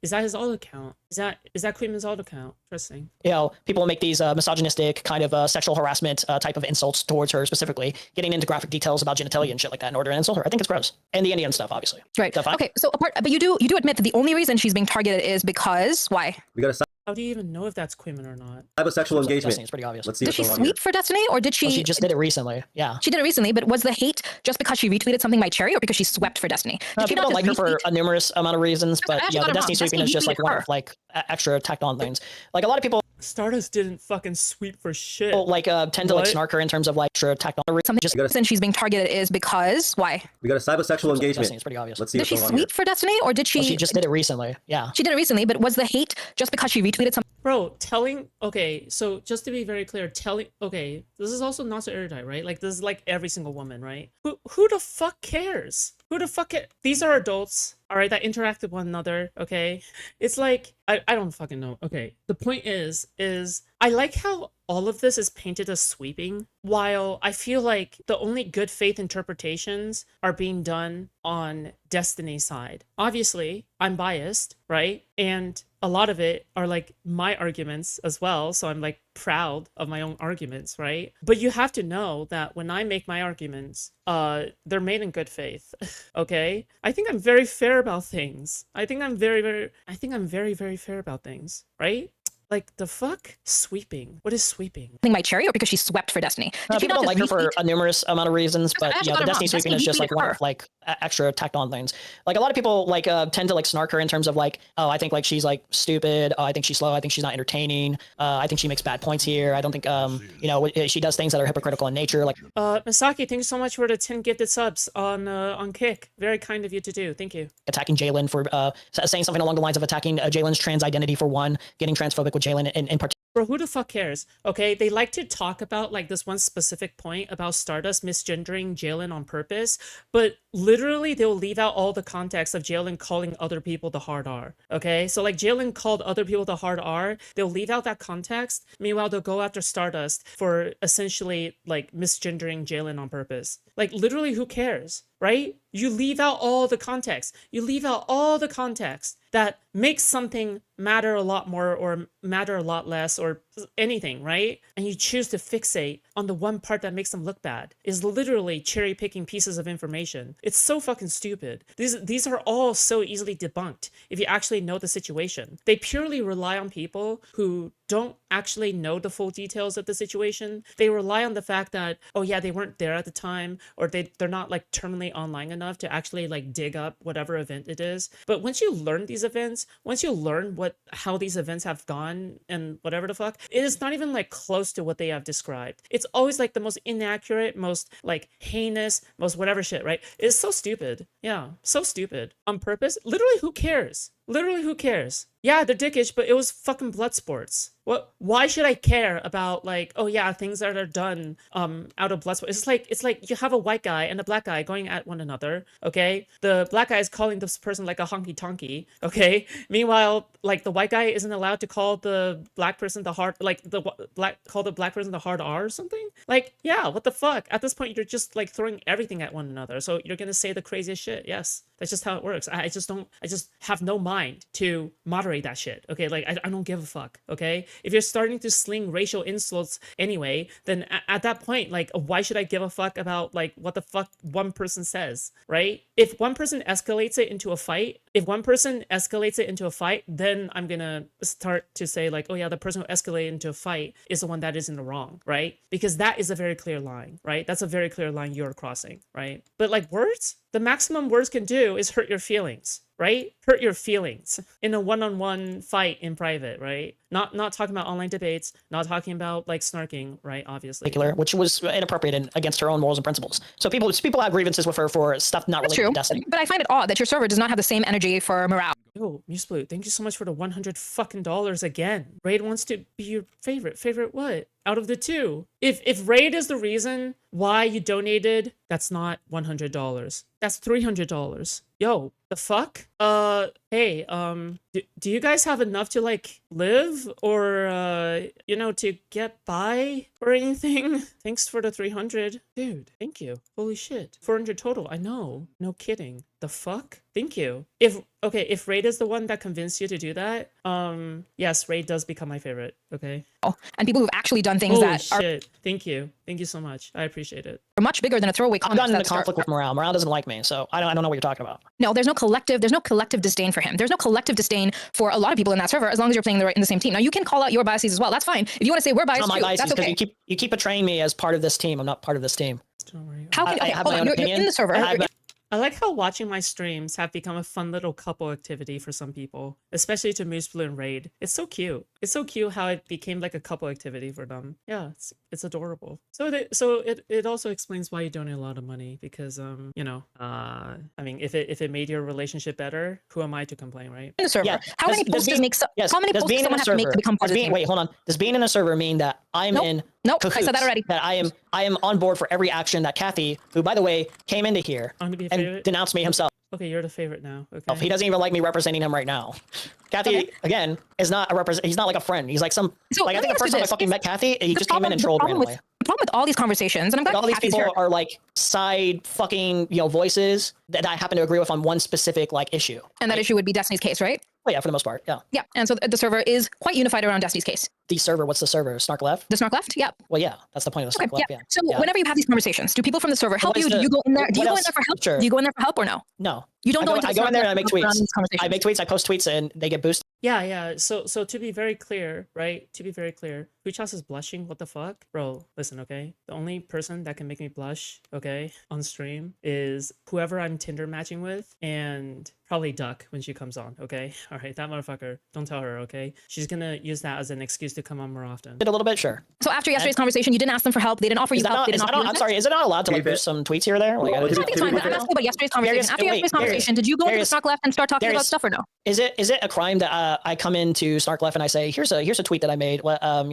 Is that his alt account? Is that Queenman's alt account? Interesting. You know, people make these misogynistic kind of sexual harassment type of insults towards her specifically, getting into graphic details about genitalia and shit like that in order to insult her. I think it's gross. And the Indian stuff, obviously. Right. Okay. So but you do admit that the only reason she's being targeted is because why? We got to. How do you even know if that's Queenman or not? I have a sexual engagement. It's pretty obvious. Let's see. Did she sweep for Destiny, or did she? Well, she just did it recently. Yeah. She did it recently, but was the hate just because she retweeted something by Cherry, or because she swept for Destiny? People don't like her for a numerous amount of reasons, but yeah, the Destiny sweeping is just like one of like extra tacked on things. Like a lot of people. Stardust didn't fucking sweep for shit. Like tend to like snark her in terms of like extra tacked on. Something just since she's being targeted is because why? We got a cybersexual engagement. It's pretty obvious. Let's see. Did she sweep for Destiny, or did she? Well, she just did it recently. Yeah. She did it recently, but was the hate just because she retweeted something? Bro, so just to be very clear, this is also not so erudite, right? Like this is like every single woman, right? Who the fuck cares? Who the fuck These are adults, all right, that interact with one another, okay? It's like, I don't fucking know. Okay, the point is I like how all of this is painted as sweeping, while I feel like the only good faith interpretations are being done on Destiny's side. Obviously, I'm biased, right? And a lot of it are like my arguments as well, so I'm like proud of my own arguments, right? But you have to know that when I make my arguments, they're made in good faith. Okay? I think I'm very fair about things. I think I'm very, very fair about things, right? Like, the fuck? Sweeping. What is sweeping? By Cherry, or because she swept for Destiny? People don't like her for a numerous amount of reasons, but yeah, the Destiny sweeping is just like one of like extra tacked on things. Like a lot of people like tend to like snark her in terms of like, oh, I think like she's like stupid. Oh, I think she's slow. I think she's not entertaining. I think she makes bad points here. I don't think she does things that are hypocritical in nature. Like Misaki, thank you so much for the 10 gifted subs on Kick. Very kind of you to do. Thank you. Attacking Jalen for saying something along the lines of attacking Jalen's trans identity for one, getting transphobic with Jalen in particular. Bro, who the fuck cares? Okay, they like to talk about like this one specific point about Stardust misgendering Jalen on purpose, but literally they'll leave out all the context of Jalen calling other people the hard R. Okay, so like Jalen called other people the hard R, they'll leave out that context. Meanwhile, they'll go after Stardust for essentially like misgendering Jalen on purpose. Like literally, who cares? Right? You leave out all the context. You leave out all the context that makes something matter a lot more or matter a lot less or anything, right? And you choose to fixate on the one part that makes them look bad. Is literally cherry picking pieces of information. It's so fucking stupid. These are all so easily debunked if you actually know the situation. They purely rely on people who don't actually know the full details of the situation. They rely on the fact that, oh yeah, they weren't there at the time, or they're not like terminally online enough to actually like dig up whatever event it is. But once you learn these events, once you learn how these events have gone and whatever the fuck, it is not even like close to what they have described. It's always like the most inaccurate, most like heinous, most whatever shit, right? It's so stupid. Yeah, so stupid. On purpose. Literally, who cares? Literally, who cares? Yeah, they're dickish, but it was fucking blood sports. What? Why should I care about like, oh yeah, things that are done out of blood sports? It's like you have a white guy and a black guy going at one another. Okay, the black guy is calling this person like a honky tonky. Okay, meanwhile, like the white guy isn't allowed to call the black person the hard, like the black person the hard R or something. Like, yeah, what the fuck? At this point, you're just like throwing everything at one another. So you're gonna say the craziest shit. Yes, that's just how it works. I just have no mind to moderate that shit. Okay, like I don't give a fuck. Okay, if you're starting to sling racial insults anyway, then at that point, like, why should I give a fuck about like what the fuck one person says, right? If one person escalates it into a fight, then I'm gonna start to say like, oh yeah, the person who escalated into a fight is the one that is in the wrong, right? Because that is a very clear line, right? That's a very clear line you're crossing, right? But like words, the maximum words can do is hurt your feelings, right? Hurt your feelings in a one-on-one fight in private, right? Not talking about online debates, not talking about like snarking, right? Obviously. Which was inappropriate and against her own morals and principles. So people have grievances with her for stuff not related to Destiny. But I find it odd that your server does not have the same energy for morale. Yo, MuseBlue, thank you so much for the $100 again. Raid wants to be your favorite. Favorite what? Out of the two. If Raid is the reason why you donated, that's not $100. That's $300. Yo, the fuck? Hey, do you guys have enough to like live or you know, to get by or anything? Thanks for the 300. Dude, thank you. Holy shit. 400 total. I know. No kidding. The fuck? Thank you. If Raid is the one that convinced you to do that, yes, Raid does become my favorite. Okay. And people who've actually done things Holy that shit. Thank you. Thank you so much. I appreciate it. are much bigger than a throwaway I've comment. gotten into conflict with Morale. Morale doesn't like me, so I don't know what you're talking about. No, there's no collective disdain for him. There's no collective disdain for a lot of people in that server as long as you're playing in the same team. Now you can call out your biases as well. That's fine. If you want to say we're biased too, that's okay. You keep betraying me as part of this team. I'm not part of this team. Don't worry. How can I have hold my on, own you're in the server. I like how watching my streams have become a fun little couple activity for some people, especially to MuseBlue and Raid. It's so cute. It's so cute how it became like a couple activity for them. Yeah, it's adorable. So it also explains why you donate a lot of money because you know, I mean, if it made your relationship better, who am I to complain, right? In the server. Yeah. How many posts does someone have to make to become part of the team? Wait, hold on. Does being in a server mean that I'm in Nope, cahoots, I said that already. That I am on board for every action that Kathy, who by the way came into here I'm gonna be a and favorite. denounced me himself. Okay, you're the favorite now. Okay. He doesn't even like me representing him right now. Kathy, again, is not a he's not like a friend. He's like some, like I think the first time I fucking met Kathy, he just came in and trolled randomly. The problem with all these conversations, and I'm glad All these Kathy's people here. are like side fucking, voices that I happen to agree with on one specific like issue. And that issue would be Destiny's case, right? Oh yeah, for the most part, yeah. Yeah, and so the server is quite unified around Destiny's case. The server, what's the server? Snark left? The Snark left? Yeah. Well, yeah, that's the point of the Snark left, yeah. So whenever you have these conversations, do people from the server help you? Do you go in there? Do you go in there for help? Sure. Do you go in there for help or no? No. You don't go into the I go in there and I make Snark tweets. these conversations. I make tweets, I post tweets, and they get boosted. Yeah. So to be very clear, right? To be very clear, Foodshops is blushing. What the fuck? Bro, listen, okay? The only person that can make me blush, okay, on stream is whoever I'm Tinder matching with and probably Duck when she comes on, okay? All right, that motherfucker. Don't tell her, okay? She's gonna use that as an excuse to come on more often. A little bit, sure. So after yesterday's conversation, you didn't ask them for help. They didn't offer you the help. They didn't offer you I'm sorry, is it not allowed to like boost some tweets here or there? Like, I think it's fine, but I'm asking about yesterday's conversation. After yesterday's conversation, did you go into the Snark Left and start talking about stuff or no? Is it a crime that I come into Snark Left and I say, here's a tweet that I made? Well, I'm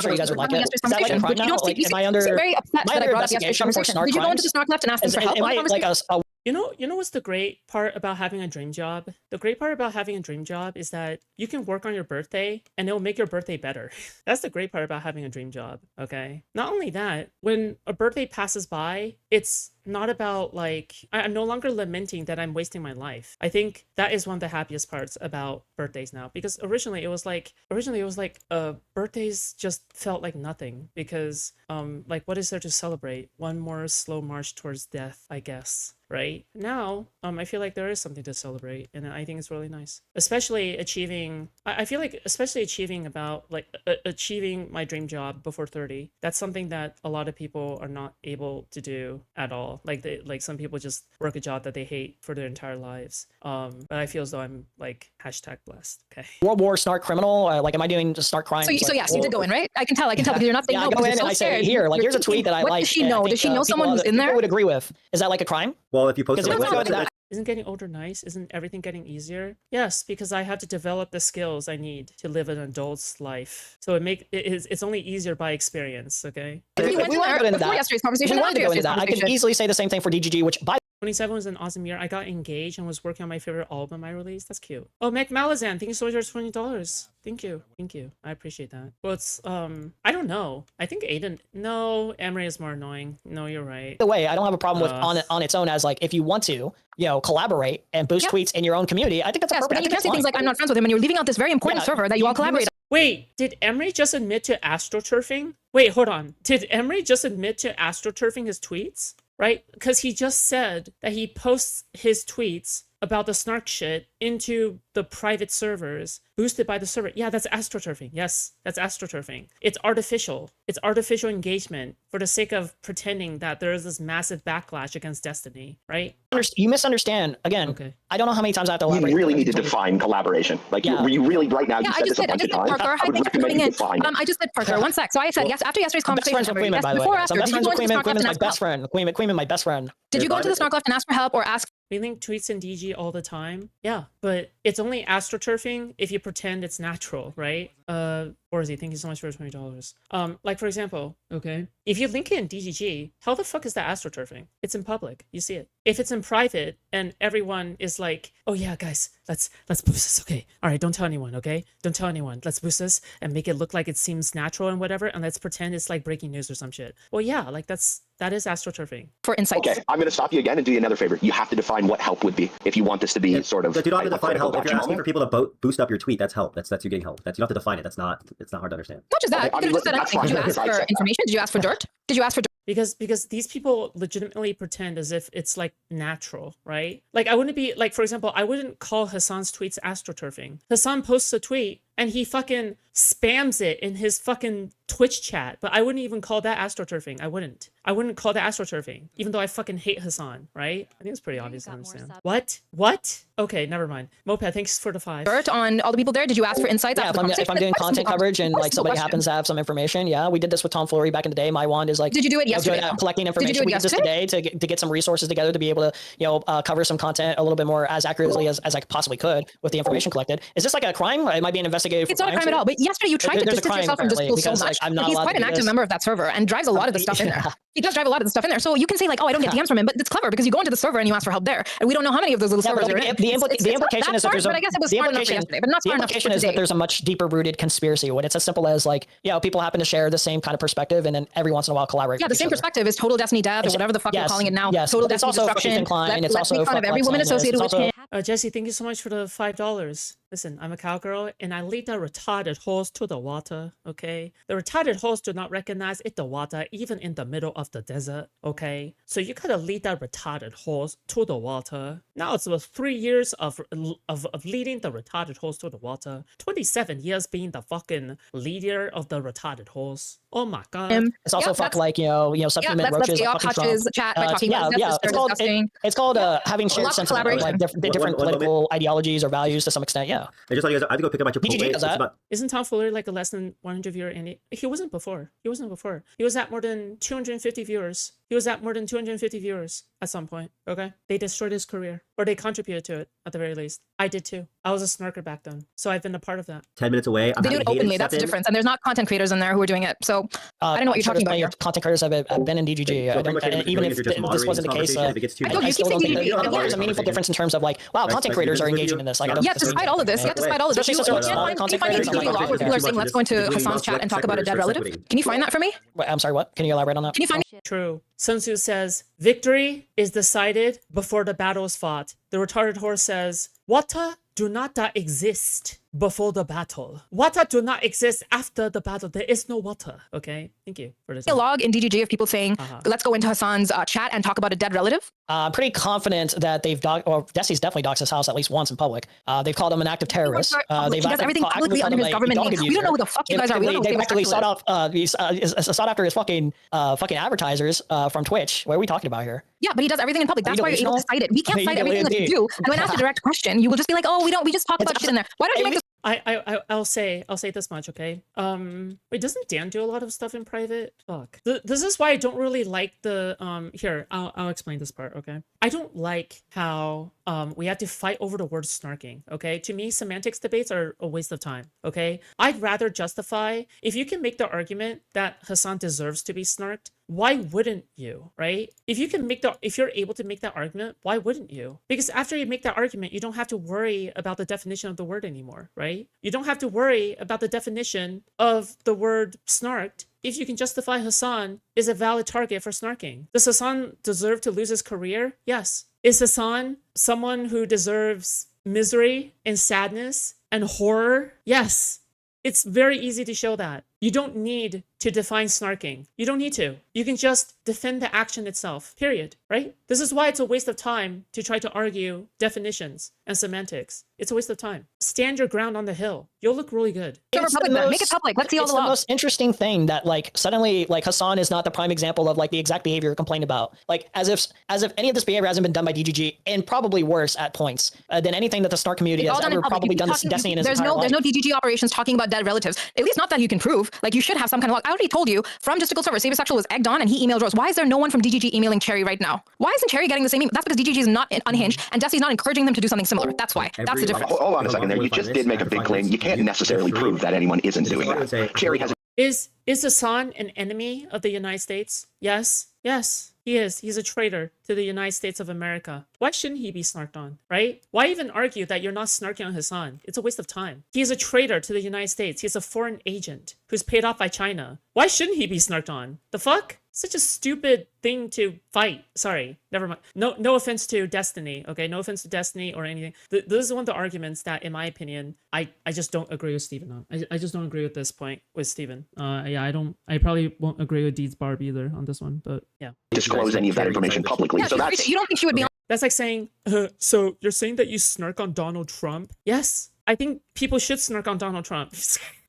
sure you guys would like it. Is that like a crime now? Like, am I under very upset that I brought up yesterday's investigation for conversation? Snark Did you go crimes? into the Snark Left and ask them for help? Am I like a You know what's the great part about having a dream job? The great part about having a dream job is that you can work on your birthday and it'll make your birthday better. That's the great part about having a dream job, okay? Not only that, when a birthday passes by, it's not about like, I'm no longer lamenting that I'm wasting my life. I think that is one of the happiest parts about birthdays now, because originally it was like birthdays just felt like nothing because like what is there to celebrate? One more slow march towards death, I guess. Right now, I feel like there is something to celebrate, and I think it's really nice. Especially achieving, I feel like especially achieving about like achieving my dream job before 30. That's something that a lot of people are not able to do at all. Like some people just work a job that they hate for their entire lives. But I feel as though I'm like #blessed. Okay. World War Snark criminal? Like, am I doing Snark crimes? So yes, you did go in, right? I can tell because you're not saying no. I go in and I say, here, like, here's a tweet that I like. What does she know? Does she know someone who's in there? Would agree with. Is that like a crime? Well, if you post Isn't getting older nice? Isn't everything getting easier? Yes, because I have to develop the skills I need to live an adult's life. So it's only easier by experience, okay? If we want to go into that, yesterday's conversation, we wanted to go into that. I can easily say the same thing for DGG, which by 27 was an awesome year. I got engaged and was working on my favorite album I released. That's cute. Oh, Mac Malazan, thank you so much for $20. Thank you. I appreciate that. Well, it's I don't know. I think Aiden. No, Emery is more annoying. No, you're right. the way, I don't have a problem with on its own as like if you want to, collaborate and boost tweets in your own community. I think that's a perfect. And you can't say things like I'm not friends with him, and you're leaving out this very important server that you all collaborate. Wait, did Emery just admit to astroturfing? Wait, hold on. Did Emery just admit to astroturfing his tweets? Right? Because he just said that he posts his tweets about the snark shit into the private servers boosted by the server. Yeah, that's astroturfing. Yes, that's astroturfing. It's artificial. It's artificial engagement for the sake of pretending that there is this massive backlash against Destiny, right? You misunderstand. Again, Okay. I don't know how many times I have to elaborate. You really need to define collaboration. Like you really right now. You said this a bunch of times. Parker. I would recommend you define it. I just said Parker. One sec. So I said yes after yesterday's I'm best conversation. friends with Queen, by the way. I'm best friends with Queen. Queen's my best friend. Queen, my best friend. Did you go into the Snark Left and ask for help or ask? We link tweets in DG all the time. Yeah, but it's only astroturfing if you pretend it's natural, right? Orzy, thank you so much for $20. Like for example, okay, if you link it in DGG, how the fuck is that astroturfing? It's in public. You see it. If it's in private and everyone is like, oh yeah, guys, let's boost this. Okay. All right, don't tell anyone, okay? Don't tell anyone. Let's boost this and make it look like it seems natural and whatever, and let's pretend it's like breaking news or some shit. Well, yeah, like that is astroturfing. For insights. Okay, I'm going to stop you again and do you another favor. You have to define what help would be if you want this to be sort of. You don't have to define help. If you're asking moment. for people to boost up your tweet, that's help. That's you getting help. You don't have to define it. It's not hard to understand. Not just that. Okay, I mean, You could have just said listen, anything. Did you that's fine. ask for information? Did you ask for dirt? Did you ask for dirt? Because these people legitimately pretend as if it's like natural, right? Like I wouldn't be like, for example, I wouldn't call Hassan's tweets astroturfing. Hassan posts a tweet and he fucking spams it in his fucking Twitch chat, but I wouldn't even call that astroturfing. I wouldn't call that astroturfing, even though I fucking hate Hassan, right? I think it's pretty obvious to understand. What? Okay, never mind. Moped, thanks for the 5. Dirt on all the people there? Did you ask for insights? Yeah, if I'm doing content coverage and like somebody happens to have some information, yeah, we did this with Tom Flory back in the day. My wand is like, did you do it yesterday? Collecting information. We did this today to get some resources together to be able to cover some content a little bit more as accurately as I possibly could with the information collected. Is this like a crime? It might be an investigative. It's not a crime at all. But yesterday you tried to distance yourself from this school so much. He's quite an active member of that server and drives a lot of the stuff in there. He does drive a lot of the stuff in there. So you can say like, oh, I don't get DMs from him, but it's clever because you go into the server and you ask for help there. And we don't know how many of those little servers are in. The implication is that there's but I guess it was smart enough for yesterday, but not smart enough for today. is that there's a much deeper rooted conspiracy when it's as simple as like, people happen to share the same kind of perspective and then every once in a while collaborate. Yeah, the same perspective is total Destiny death or whatever the fuck you're calling it now. Yes, total it's Destiny also destruction. It's also Let's make fun of every woman associated with him. Jesse, thank you so much for the $5. Listen, I'm a cowgirl and I lead the retarded horse to the water, okay? The retarded horse do not recognize it the water even in the middle of the desert, okay? So you gotta lead that retarded horse to the water. Now it's about 3 years of leading the retarded horse to the water. 27 years being the fucking leader of the retarded horse. Oh my god. It's also Yeah, fuck that's- like, supplement let's roaches get like off fucking Trump. Hutch's chat by talking about yeah, this. it's called having shared Lots of sentiment of like collaboration. the different One moment. political ideologies or values to some extent. Yeah. I just thought you guys. I have to go pick up my Chipotle. DGG does It's that. about Isn't Tom Fuller like a less than 100 viewer? And he wasn't before. He wasn't before. He was at more than 250 viewers. He was at more than 250 viewers at some point. Okay, they destroyed his career, or they contributed to it at the very least. I did too. I was a snarker back then, so I've been a part of that. 10 minutes away. I'm They do having it Hayden openly. step That's the in. difference. And there's not content creators in there who are doing it. So I don't know what you're talking about here. Content creators have been in DGG. Feel free to And even join if you're just this moderating wasn't the this case, conversation. If it gets too I much, know, you still keep don't saying think DGG. that there's a meaningful difference in terms of like, wow, content creators are engaging in this. Like, I don't Yeah, despite all of this, despite all of this, Especially you since can't content find creators anything are like law where people are saying, let's go into Hassan's chat and talk about a dead relative. Can you find that for me? Wait, I'm sorry, what? Can you elaborate on that? Can you find True. Sun Tzu says, victory is decided before the battle is fought. The retarded horse says, water do not exist before the battle. Water do not exist after the battle. There is no water. Okay? Thank you for this. a log in DGG of people saying, let's go into Hassan's chat and talk about a dead relative? I'm pretty confident that they've Desi's definitely doxed his house at least once in public. They've called him an active terrorist. He does everything publicly under his government name. We don't know who the fuck you guys are. We don't know They who actually sought after his fucking advertisers from Twitch. What are we talking about here? Yeah, but he does everything in public. That's why you're able to cite it. We can't Are you cite everything that you delusional? do. And when asked a direct question, you will just be like, oh, we just talk about shit in there. Why don't you make this? I'll say this much, okay? Wait, doesn't Dan do a lot of stuff in private? Fuck. This is why I don't really like the here, I'll explain this part, okay? I don't like how we have to fight over the word snarking, okay? To me, semantics debates are a waste of time, okay? I'd rather justify, if you can make the argument that Hassan deserves to be snarked, why wouldn't you, right? If you're able to make that argument, why wouldn't you? Because after you make that argument, you don't have to worry about the definition of the word anymore, right? You don't have to worry about the definition of the word snarked if you can justify Hassan is a valid target for snarking. Does Hassan deserve to lose his career? Yes. Is Hassan someone who deserves misery and sadness and horror? Yes. It's very easy to show that. You don't need to define snarking. You don't need to. You can just defend the action itself, period, right? This is why it's a waste of time to try to argue definitions and semantics. It's a waste of time. Stand your ground on the hill. You'll look really good. Make it public. Let's see all It's the the logs. most interesting thing that like suddenly like Hassan is not the prime example of like the exact behavior you're complaining about. Like as if any of this behavior hasn't been done by DGG, and probably worse at points than anything that the snark community has ever probably done this Destiny in his entire life. There's no DGG operations talking about dead relatives. At least not that you can prove. Like you should have some kind of log. I already told you from Justical Server, Sabersexual was egged on and he emailed Rose. Why is there no one from DGG emailing Cherry right now? Why isn't Cherry getting the same email? That's because DGG is not unhinged and Destiny's not encouraging them to do something similar. That's why. That's the difference. Hold on a second there. You just did make a big claim. You can't necessarily prove that anyone isn't doing that. Cherry has Is Hassan an enemy of the United States? Yes. Yes, he is. He's a traitor to the United States of America. Why shouldn't he be snarked on, right? Why even argue that you're not snarking on Hassan? It's a waste of time. He is a traitor to the United States. He's a foreign agent who's paid off by China. Why shouldn't he be snarked on? The fuck? Such a stupid thing to fight. Sorry, never mind. No offense to Destiny, okay? No offense to Destiny or anything. This is one of the arguments that, in my opinion, I just don't agree with Steven on. I just don't agree with this point with Steven. Yeah, I probably won't agree with DeedsBarb either on this one, but yeah. disclosed any of that information publicly. Yeah, So that's you don't think she would be on That's like saying, so you're saying that you snark on Donald Trump? Yes, I think people should snark on Donald Trump.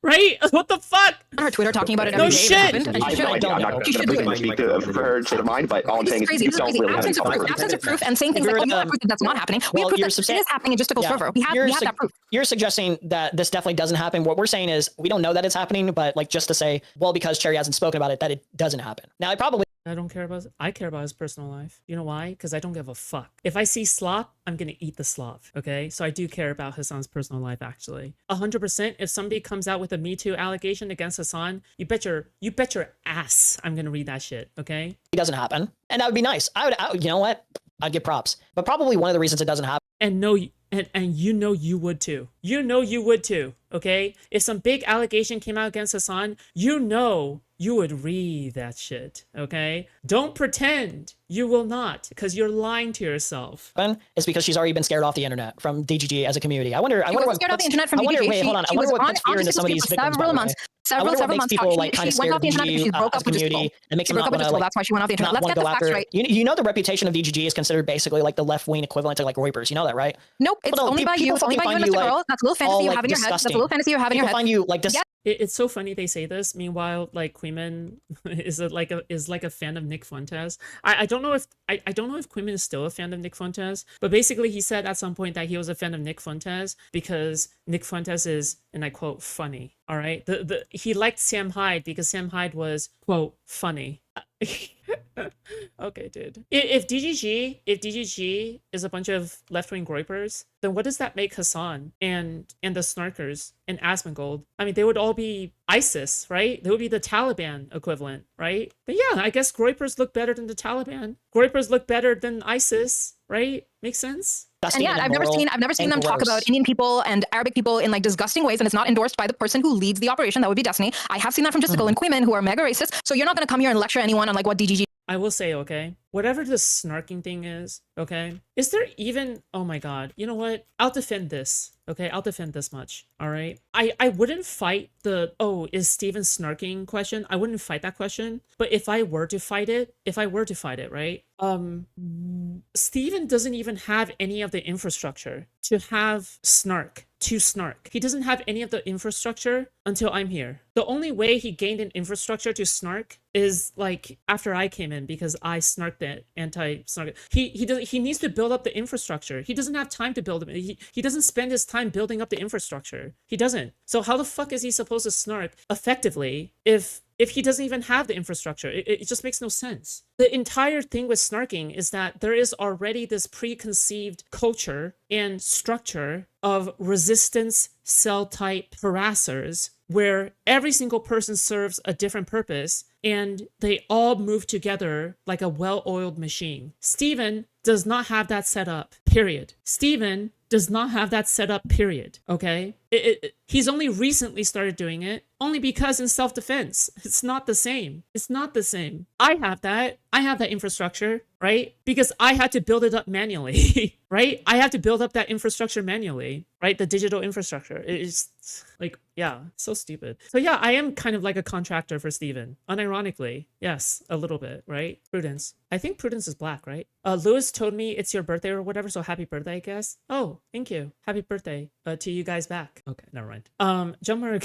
Right? What the fuck? her Twitter talking about it No every day. shit! It happened, and I she have no should. idea. I'm not She going should do to it. speak for her state of mind, but all I'm This saying is is crazy. you This is don't crazy. really have any Absence of public proof. Absence of proof and saying If things you like, were oh, to, you have proof that that's not happening. We have well, proof you're that it is happening in Justical Server. We have that proof. You're suggesting that this definitely doesn't happen. What we're saying is we don't know that it's happening, but like just to say, well, because Cherry hasn't spoken about it, that it doesn't happen. Now, I care about his personal life. You know why? Because I don't give a fuck. If I see slop, I'm gonna eat the slop, okay? So I do care about Hassan's personal life, actually. 100%, if somebody comes out with a Me Too allegation against Hassan, you bet your ass I'm gonna read that shit, okay? it doesn't happen. And that would be nice. You know what? I'd give props. But probably one of the reasons it doesn't happen. And no, And you know you would too. You know you would too, okay? If some big allegation came out against Hassan, you know you would read that shit, okay? Don't pretend you will not, because you're lying to yourself. Is because she's already been scared off the internet from DGG as a community. I wonder She what wasn't scared off the puts- internet from I wonder, DGG. wait, hold on. I She wonder was what puts fear into some of these victims. several months. Several months. People like kind of She went scared off the internet because she DGG broke as up a with community Disco. and makes She them broke not up with want to Disco. like That's why she went off the internet. not Let's want get to the go facts after. right. You know the reputation of DGG is considered basically like the left wing equivalent to like Reuters. You know that, right? Nope, it's Well, no, only by you. people It's only by fucking you and find Mr. you, Girl. like, That's a little fantasy all, you like, have in your head. That's a disgusting. little fantasy you have in your People head. find you like It's so funny they say this. Meanwhile, like Queeman is like a fan of Nick Fuentes. I don't know if I don't know if Queeman is still a fan of Nick Fuentes, but basically he said at some point that he was a fan of Nick Fuentes because Nick Fuentes is, and I quote, funny. All right, he liked Sam Hyde because Sam Hyde was, quote, funny. Okay, dude. If DGG is a bunch of left-wing groypers, then what does that make Hassan and the Snarkers and Asmongold? I mean, they would all be ISIS, right? They would be the Taliban equivalent, right? But yeah, I guess groypers look better than the Taliban. Groypers look better than ISIS, right? Makes sense? And yeah, I've never seen them talk about Indian people and Arabic people in like disgusting ways, and it's not endorsed by the person who leads the operation. That would be Destiny. I have seen that from Justical and Queeman, who are mega racist. So you're not going to come here and lecture anyone on like what DGG. I will say, okay, whatever the snarking thing is, okay, is there even, oh my god, you know what? I'll defend this, okay? I'll defend this much, all right? I wouldn't fight the, oh, is Steven snarking question? I wouldn't fight that question, but if I were to fight it, right? Steven doesn't even have any of the infrastructure to have snark. He doesn't have any of the infrastructure until I'm here. The only way he gained an infrastructure to snark is like after I came in because I snarked it, anti-snark. He needs to build up the infrastructure. He doesn't have time to build it. He doesn't spend his time building up the infrastructure. He doesn't. So how the fuck is he supposed to snark effectively if he doesn't even have the infrastructure? It just makes no sense. The entire thing with snarking is that there is already this preconceived culture and structure of resistance cell type harassers where every single person serves a different purpose and they all move together like a well-oiled machine. Steven does not have that set up, period. Steven does not have that set up, period. Okay? He's only recently started doing it, only because in self-defense. It's not the same. It's not the same. I have that infrastructure, right? Because I had to build it up manually, right? I have to build up that infrastructure manually, right? The digital infrastructure. It's like, yeah, so stupid. So yeah, I am kind of like a contractor for Steven. Unironically, yes, a little bit, right? Prudence. I think Prudence is black, right? Lewis told me it's your birthday or whatever, so happy birthday, I guess. Oh, thank you. Happy birthday to you guys back. Okay, never mind. Jumper,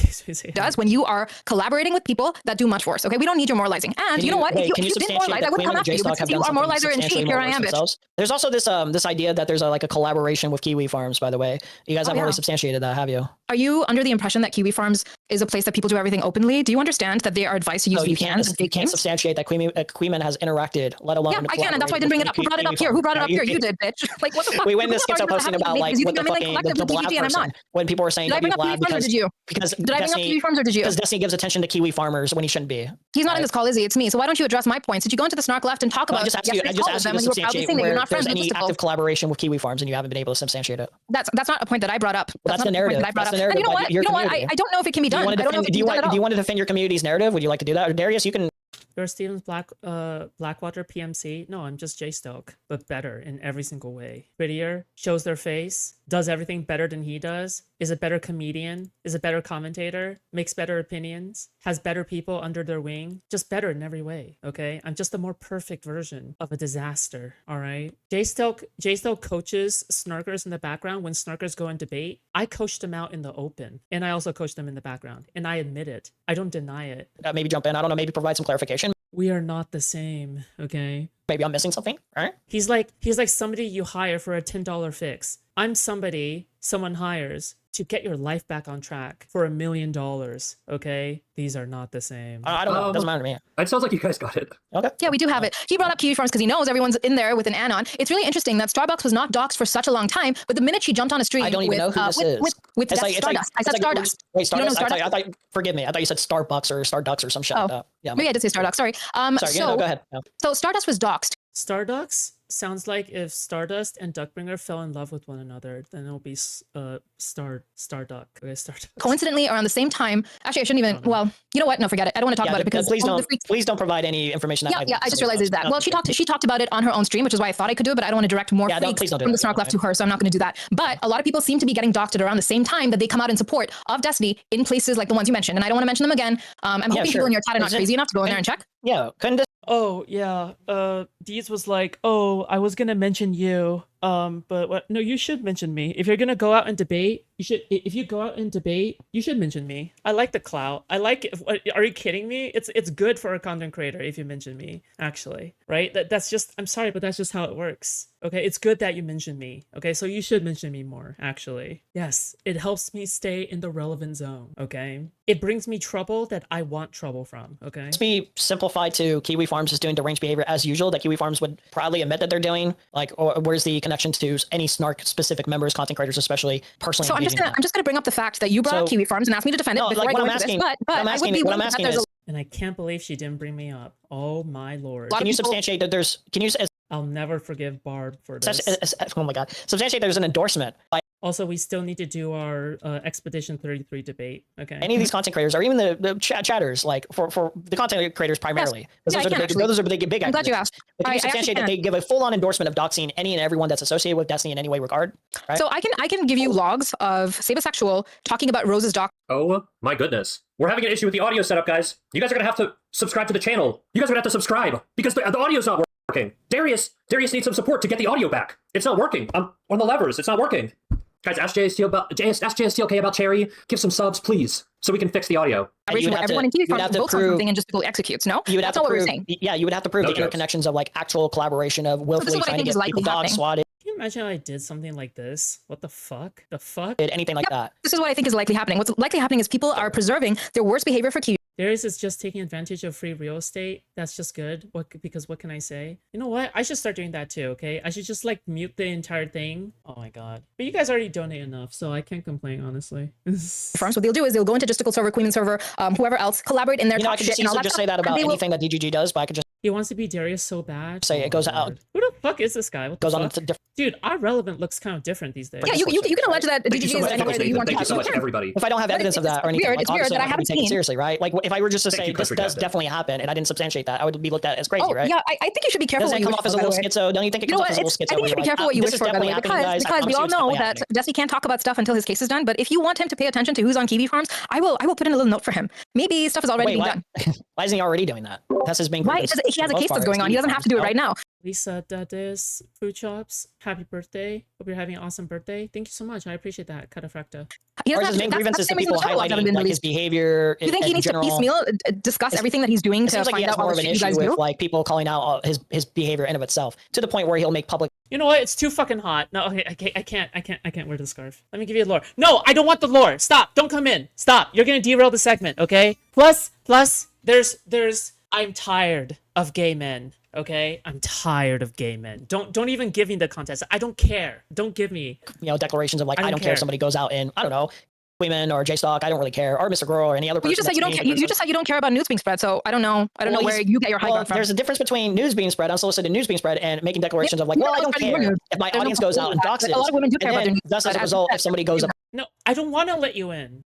does when you are collaborating with people that do much worse. Okay, we don't need your moralizing. And you know what? If you didn't moralize, I wouldn't come after you. But since you are moralizer in chief, here I am, bitch. There's also this this idea that there's like a collaboration with Kiwi Farms. By the way, you guys haven't really substantiated that, have you? Are you under the impression that Kiwi Farms is a place that people do everything openly? Do you understand that they are advised to use VPNs? You can't substantiate that Queeman has interacted, let alone. Yeah, I can, and that's why I didn't bring it up. Who brought it up here? Who brought it up here? You did, bitch. Like, what the fuck? We went this sketch posting about like what the fucking the black person when people were saying did I bring up Kiwi Farms or did you? Because did I bring up Kiwi Farms or did you? Because Destiny gives attention to Kiwi farmers when he shouldn't be. He's not in this call, is he? It's me. So why don't you address my points? Did you go into the snark left and talk about? I just asked you to substantiate where there's any active collaboration with Kiwi Farms, and you haven't been able to substantiate it. That's not a point that I brought up. That's the narrative. And you know what? I don't know if it can be done. Do you want to defend your community's narrative? Would you like to do that, or Darius? You can. You're Steven's Blackwater PMC? No, I'm just Jay Stoke, but better in every single way. Prettier, shows their face, does everything better than he does, is a better comedian, is a better commentator, makes better opinions, has better people under their wing, just better in every way, okay? I'm just a more perfect version of a disaster, all right? Jay Stoke coaches snarkers in the background when snarkers go in debate. I coached them out in the open, and I also coached them in the background, and I admit it. I don't deny it. Maybe jump in. I don't know, maybe provide some clarification. We are not the same, okay? Maybe I'm missing something, all right? He's like somebody you hire for a $10 fix. I'm somebody someone hires to get your life back on track for $1 million, okay? These are not the same. I don't know. It doesn't matter to me. It sounds like you guys got it. Okay. Yeah, we do have it. He brought up Kiwi Farms because he knows everyone's in there with an anon. It's really interesting that Starbucks was not doxxed for such a long time, but the minute she jumped on a stream I don't even know who this is. With Stardust. I said Stardust. Wait, Stardust? Forgive me. I thought you said Starbucks or Starducks or some shit like that. Yeah. Maybe I did say Stardust. Sorry. Sorry, go ahead. No. So Stardust was doxxed Starducks sounds like if Stardust and Duckbringer fell in love with one another, then it'll be Starduck. Okay, Starduck. Coincidentally, around the same time, actually, I shouldn't even. Well, you know what? No, forget it. I don't want to talk about it because please don't provide any information. That yeah. I just realized that. Well, she talked about it on her own stream, which is why I thought I could do it, but I don't want to direct more freaks from the Snark left to her, so I'm not going to do that. But a lot of people seem to be getting docked at around the same time that they come out in support of Destiny in places like the ones you mentioned, and I don't want to mention them again. I'm hoping people in your chat are not crazy enough to go in there and check. Yeah, couldn't. Oh yeah, Deeds was like, oh, I was gonna mention you, but what? No, you should mention me. If you're gonna go out and debate, you should. If you go out and debate, you should mention me. I like the clout. I like it. Are you kidding me? It's good for a content creator if you mention me. Actually, right? That's just. I'm sorry, but that's just how it works. Okay, it's good that you mention me. Okay, so you should mention me more. Actually, yes, it helps me stay in the relevant zone. Okay, it brings me trouble that I want trouble from. Okay, Let's be simplified to Kiwi Farms is doing deranged behavior as usual that Kiwi Farms would proudly admit that they're doing. Like, or where's the connection to any Snark specific members, content creators, especially personally? So I'm just gonna bring up the fact that you brought up Kiwi Farms and asked me to defend it before I go into this. But I would be willing to bet there's a. And I can't believe she didn't bring me up. Oh my lord! Can you substantiate that there's? Can you? I'll never forgive Barb for this. Oh my god! Substantiate there's an endorsement. Also, we still need to do our Expedition 33 debate. Okay. Any of these content creators, or even the chatters, like for the content creators primarily, because those are the big. I'm glad you asked. Can you substantiate that they give a full-on endorsement of doxing any and everyone that's associated with Destiny in any way regard? Right? So I can give you logs of Sabasexual talking about Rose's doc. Oh my goodness. We're having an issue with the audio setup, guys. You guys are gonna have to subscribe to the channel. You guys are gonna have to subscribe because the audio's not working. Darius needs some support to get the audio back. It's not working. I'm on the levers. It's not working. Guys, ask JSTLK about Cherry. Give some subs, please, so we can fix the audio. Everyone in TV Farms votes on something and just executes. No, that's not what we're saying. Yeah, you would have to prove the interconnections of like actual collaboration of willfully trying to get people dog swatted. Can you imagine I did something like this? What the fuck? The fuck? Anything like that. This is what I think is likely happening. What's likely happening is people are preserving their worst behavior for Q. Darius is just taking advantage of free real estate. That's just good. Because what can I say? You know what? I should start doing that too, okay? I should just like mute the entire thing. Oh my god. But you guys already donate enough, so I can't complain, honestly. Farms, what they'll do is they'll go into Justical Server, Queen Server, whoever else, collaborate in their I could just say that about anything that DGG does, but I could just he wants to be Darius so bad. Say it goes out. Who the fuck is this guy? What goes on to different. Dude, our relevant looks kind of different these days. Yeah, you can allege that DGG is anywhere that you want to. Thank you so much, everybody. If I don't have evidence of that or anything, it's weird that I haven't seen. Seriously, right? Like if I were just to say this does definitely happen and I didn't substantiate that, I would be looked at as crazy, right? Yeah, I think you should be careful. Does it come off as a little schizo? Don't you think it comes off as a little schizo? I think you should be careful what you wish for, by the way, because we all know that Destiny can't talk about stuff until his case is done. But if you want him to pay attention to who's on Kiwi Farms, I will put in a little note for him. Maybe stuff is already being done. Why isn't he already doing that? That's his main. Why? He has a case that's going on. He doesn't have to do it right now. Lisa, that is Foodshops. Happy birthday. Hope you're having an awesome birthday. Thank you so much. I appreciate that. Cutafracta. His main grievance is the people highlighting like his behavior. You think he needs to piecemeal discuss everything that he's doing to find out more what of an issue with like people calling out his behavior in of itself to the point where he'll make public. You know what? It's too fucking hot. No, okay, I can't wear the scarf. Let me give you the lore. No, I don't want the lore. Stop. Don't come in. Stop. You're gonna derail the segment, okay? Plus, I'm tired of gay men. Okay, I'm tired of gay men. Don't even give me the contest. I don't care. Don't give me declarations of like I don't care if somebody goes out in I don't know women or J-Stock. I don't really care, or Mr. Girl or any other person. You just said you don't care. You just said you don't care about news being spread. So I don't know. I don't know where you get your high ground from. There's a difference between news being spread, unsolicited news being spread, and making declarations of like, well, I don't care if my audience goes out and doxes. A lot of women do care about their news. Thus, as a result, if somebody goes up. No, I don't want to let you in.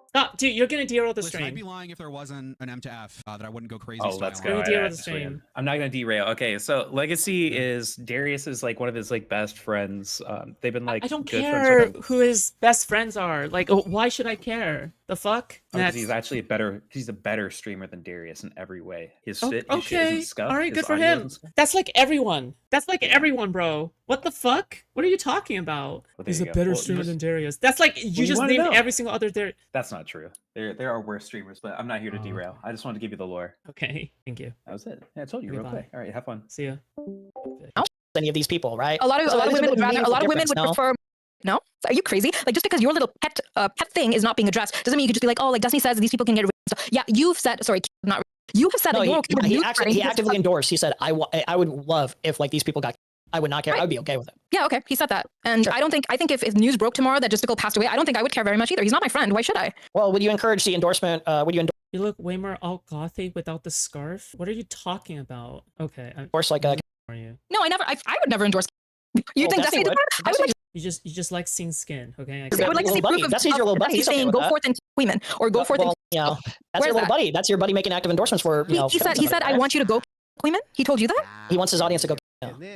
Stop, dude, you're gonna derail the stream. I'd be lying if there wasn't an M to F that I wouldn't go crazy. Oh, let's go. Derail the stream. I'm not gonna derail. Okay, so Legacy is Darius is like one of his like best friends. They've been like I don't care who his best friends are. Like, why should I care? The fuck? Because he's actually he's a better streamer than Darius in every way. His shit, okay. his stuff, all right, good for him. That's like everyone. That's like everyone, bro. What the fuck? What are you talking about? Well, he's a better streamer than Darius. That's like you just named every single other Darius. That's not true. There are worse streamers, but I'm not here to derail. I just wanted to give you the lore. Okay, thank you. That was it. Yeah, I told you real quick. All right, have fun. See ya. Any of these people, right? A lot of women would prefer. No, are you crazy? Like just because your little pet thing is not being addressed doesn't mean you could just be like, oh, like Destiny says these people can get. Yeah, you've said not. You have said no, he actively endorsed. He said I would love if like these people got. I would not care. Right. I would be okay with it. Yeah, okay. He said that. And sure. I think if news broke tomorrow that Justical passed away, I don't think I would care very much either. He's not my friend. Why should I? Well, would you encourage the endorsement? You look way more alt gothy without the scarf. What are you talking about? Okay. Of course, like for you. No, I would never endorse. You Well, think Destiny Destiny? would. I would like. You just like seeing skin, okay? I would like to see Little buddy. proof of Destiny's your little buddy. Destiny He's okay saying with go that. forth and women or go forth and. You know, that's Where's your little that? buddy. That's your buddy making active endorsements for. You know, He said killing I somebody, want you to go women. He told you that. He wants his audience to go.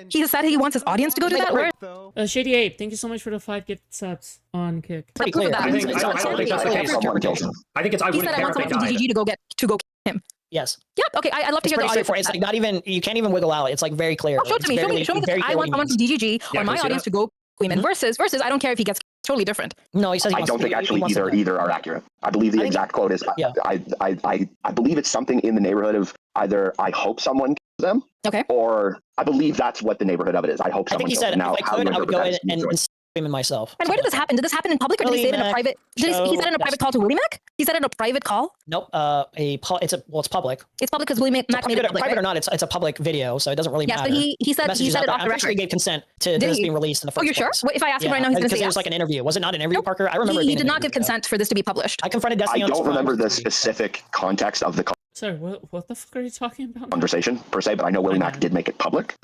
He said he wants his audience to go do that. Where? Shady Ape, thank you so much for the 5 gift subs on Kick. Pretty Proof of clear. that. I think I don't think that's the case. Someone kills him. I think it's I He wouldn't said I care want if they someone from died. DGG to go him. Yes. Yep. Okay. I'd love to It's hear the pretty audio. straightforward. It's like not even. You can't even wiggle out. It's like very clear. Oh, show it to me. Show me. Very I want someone from DGG Yeah, or can my you see audience that? to go women versus I don't care if he gets totally different. No, he says. I don't think actually either are accurate. I believe the exact quote is. Yeah. I believe it's something in the neighborhood of either I hope someone kills them. Okay. Or I believe that's what the neighborhood of it is. I hope I someone think he kills said them. Now, if I how could, you I would go interpret in that is and scream myself. And where did this happen? Did this happen in public or did he say it in a Willie private? He said it in a private call to Willie Mac? He said it in a private call? Nope. It's public. It's public because Willie Mac made it public. Private right? or not, it's a public video, so it doesn't really Yes, matter. but he said Messages it out there. off the I'm pretty sure he record. gave consent to Did this he? being released in the first Oh, you're sure? place. If I ask him right now, he's going to because say it was yes. like an interview. Was it not an interview, Nope. Parker? I remember. it He being did an not give interview. consent for this to be published. I confronted I Destiny on this don't phone. remember the specific context of the Sorry, what the fuck are you talking about? conversation per se, but I know Willie Mack did make it public.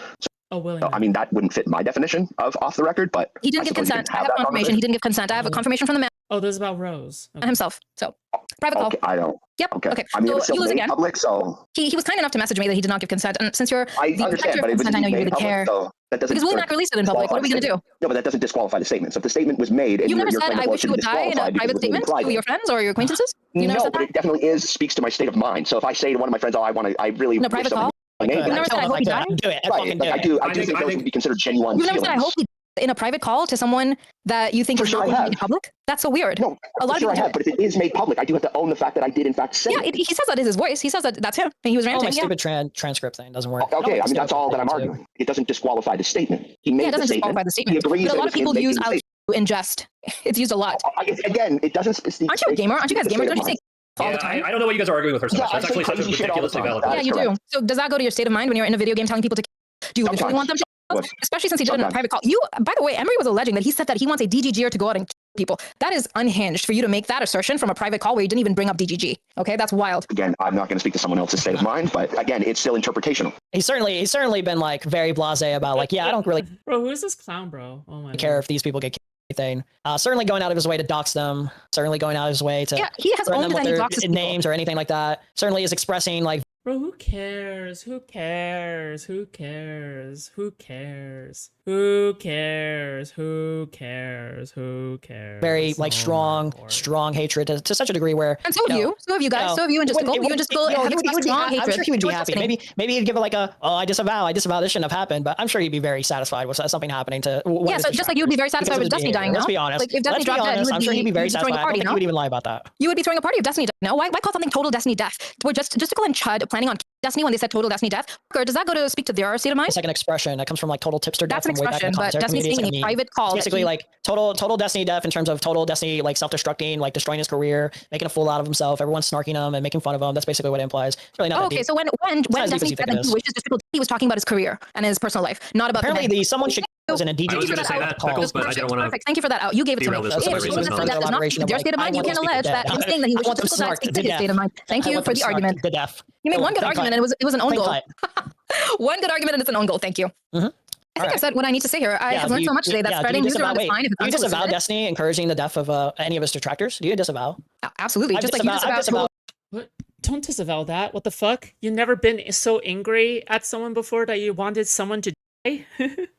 Oh, Willie. So, I mean, that wouldn't fit my definition of off the record, but He didn't I give suppose you consent. can I have have that confirmation. He didn't give consent. I have a confirmation from the man Oh, this is about Rose. Okay. himself. So, private call. Okay, I don't. Yep. Okay. Okay. I mean, it So was he still was made again. public, so He was kind enough to message me that he did not give consent. And since you're I the understand, protector but of it was consent, I know you made really public, care. so that doesn't. Because Willie Mac released it in public. What are we going to do? No, but that doesn't disqualify the statement. So if the statement was made, and You never you're said, claiming, I well, wish you it would should be die in a disqualified because private it was made in statement to private. your friends or your acquaintances? You never No, said but that? it definitely speaks to my state of mind. So if I say to one of my friends, "Oh, I really In a wish private someone call? my name," You never said, I hope he died? Do it. I right, fucking like, I do it. do. I do think those would be considered genuine You never said, I feelings. hope he in a private call to someone that you think For is sure not I going to have. make it public? That's so weird. No, A lot of for sure people I do have. But if it is made public, I do have to own the fact that I did in fact say Yeah, it. he says that is his voice. He says that that's him. And he was Oh, my ranting. Yeah. stupid transcript thing doesn't work. Okay, I mean that's all that I'm arguing. It doesn't disqualify the statement. He made Yeah, it the doesn't statement. disqualify the He statement. agrees But a that lot it of was him people making use the out statement. in jest. It's used a lot. Again, it doesn't. Aren't you a gamer? Aren't you guys gamers? Don't you say all the time? I don't know what you guys are arguing with her so Yeah, much. That's I say actually such a crazy shit all the ridiculously time. valid Yeah, That's you do. correct. So does that go to your state of mind when you're in a video game telling people to do you literally Sometimes. want them to? But Especially since he did it in a sometimes. private call. You, by the way, Emery was alleging that he said that he wants a DGGer to go out and kill people. That is unhinged for you to make that assertion from a private call where you didn't even bring up DGG. Okay, that's wild. Again, I'm not going to speak to someone else's state of mind, but again, it's still interpretational. He's certainly been like very blasé about like, yeah, I don't really Bro, who is this clown, bro? Oh my care God. if these people get killed or anything. Certainly going out of his way to dox them. Certainly going out of his way to Yeah, he has threaten owned them that with he their doxes people. names or anything like that. Certainly is expressing like Bro, who cares? Who cares? Who cares? Who cares? Who cares? Who cares? Who cares? very like Oh my Lord. strong hatred to such a degree where And so have you. So have you guys. So have you and Justical. You and Justical have expressed strong hatred. I'm sure he would be towards happy. Destiny. Maybe he'd give it like I disavow this shouldn't have happened, but I'm sure he'd be very satisfied with something happening to one Yeah, of so his just like you would be very satisfied because of with his Destiny behavior. dying now. Let's be honest. Like if Destiny Let's be dropped dead, honest. I'm sure he'd be very you'd throwing satisfied. a I party, don't think no? he would even lie about that. You would be throwing a party if Destiny died. No, why call something total Destiny death? We're Justical and Chud planning on Destiny when they said total Destiny death. Or does that go to speak to their state of mind? It's like an expression that comes from like total tipster death That's an from way back in expression, the but commentary Destiny's community. It's saying in a like a meme. private call. It's basically like total Destiny death in terms of total Destiny like self-destructing, like destroying his career, making a fool out of himself. Everyone's snarking him and making fun of him. That's basically what it implies. It's really not Oh, that okay, deep. so when not as deep as Destiny you said think it that he is. wishes Justical, he was talking about his career and his personal life, not about Apparently, the someone should was in a DJ. I was going to say that, Pickles, but I didn't want to. Perfect. Thank you for that out. You gave it to me. derail this If conversation. Justical It's death does not speak to their state of mind, you can allege that him saying that he wishes Justical death speaks to his state of mind. Thank you for the argument. The death. You made one good argument and it was an own Clean goal. cut. One good argument and it's an own goal. Thank you. Mhm. I think I've said what I need to say here. I have learned so much today that spreading news around is fine if it's Do you disavow unsolicited. Destiny encouraging the death of any of his detractors? Do you disavow? Absolutely. I've Just like you disavowed- disavow. What? Don't disavow that. What the fuck? You never been so angry at someone before that you wanted someone to die?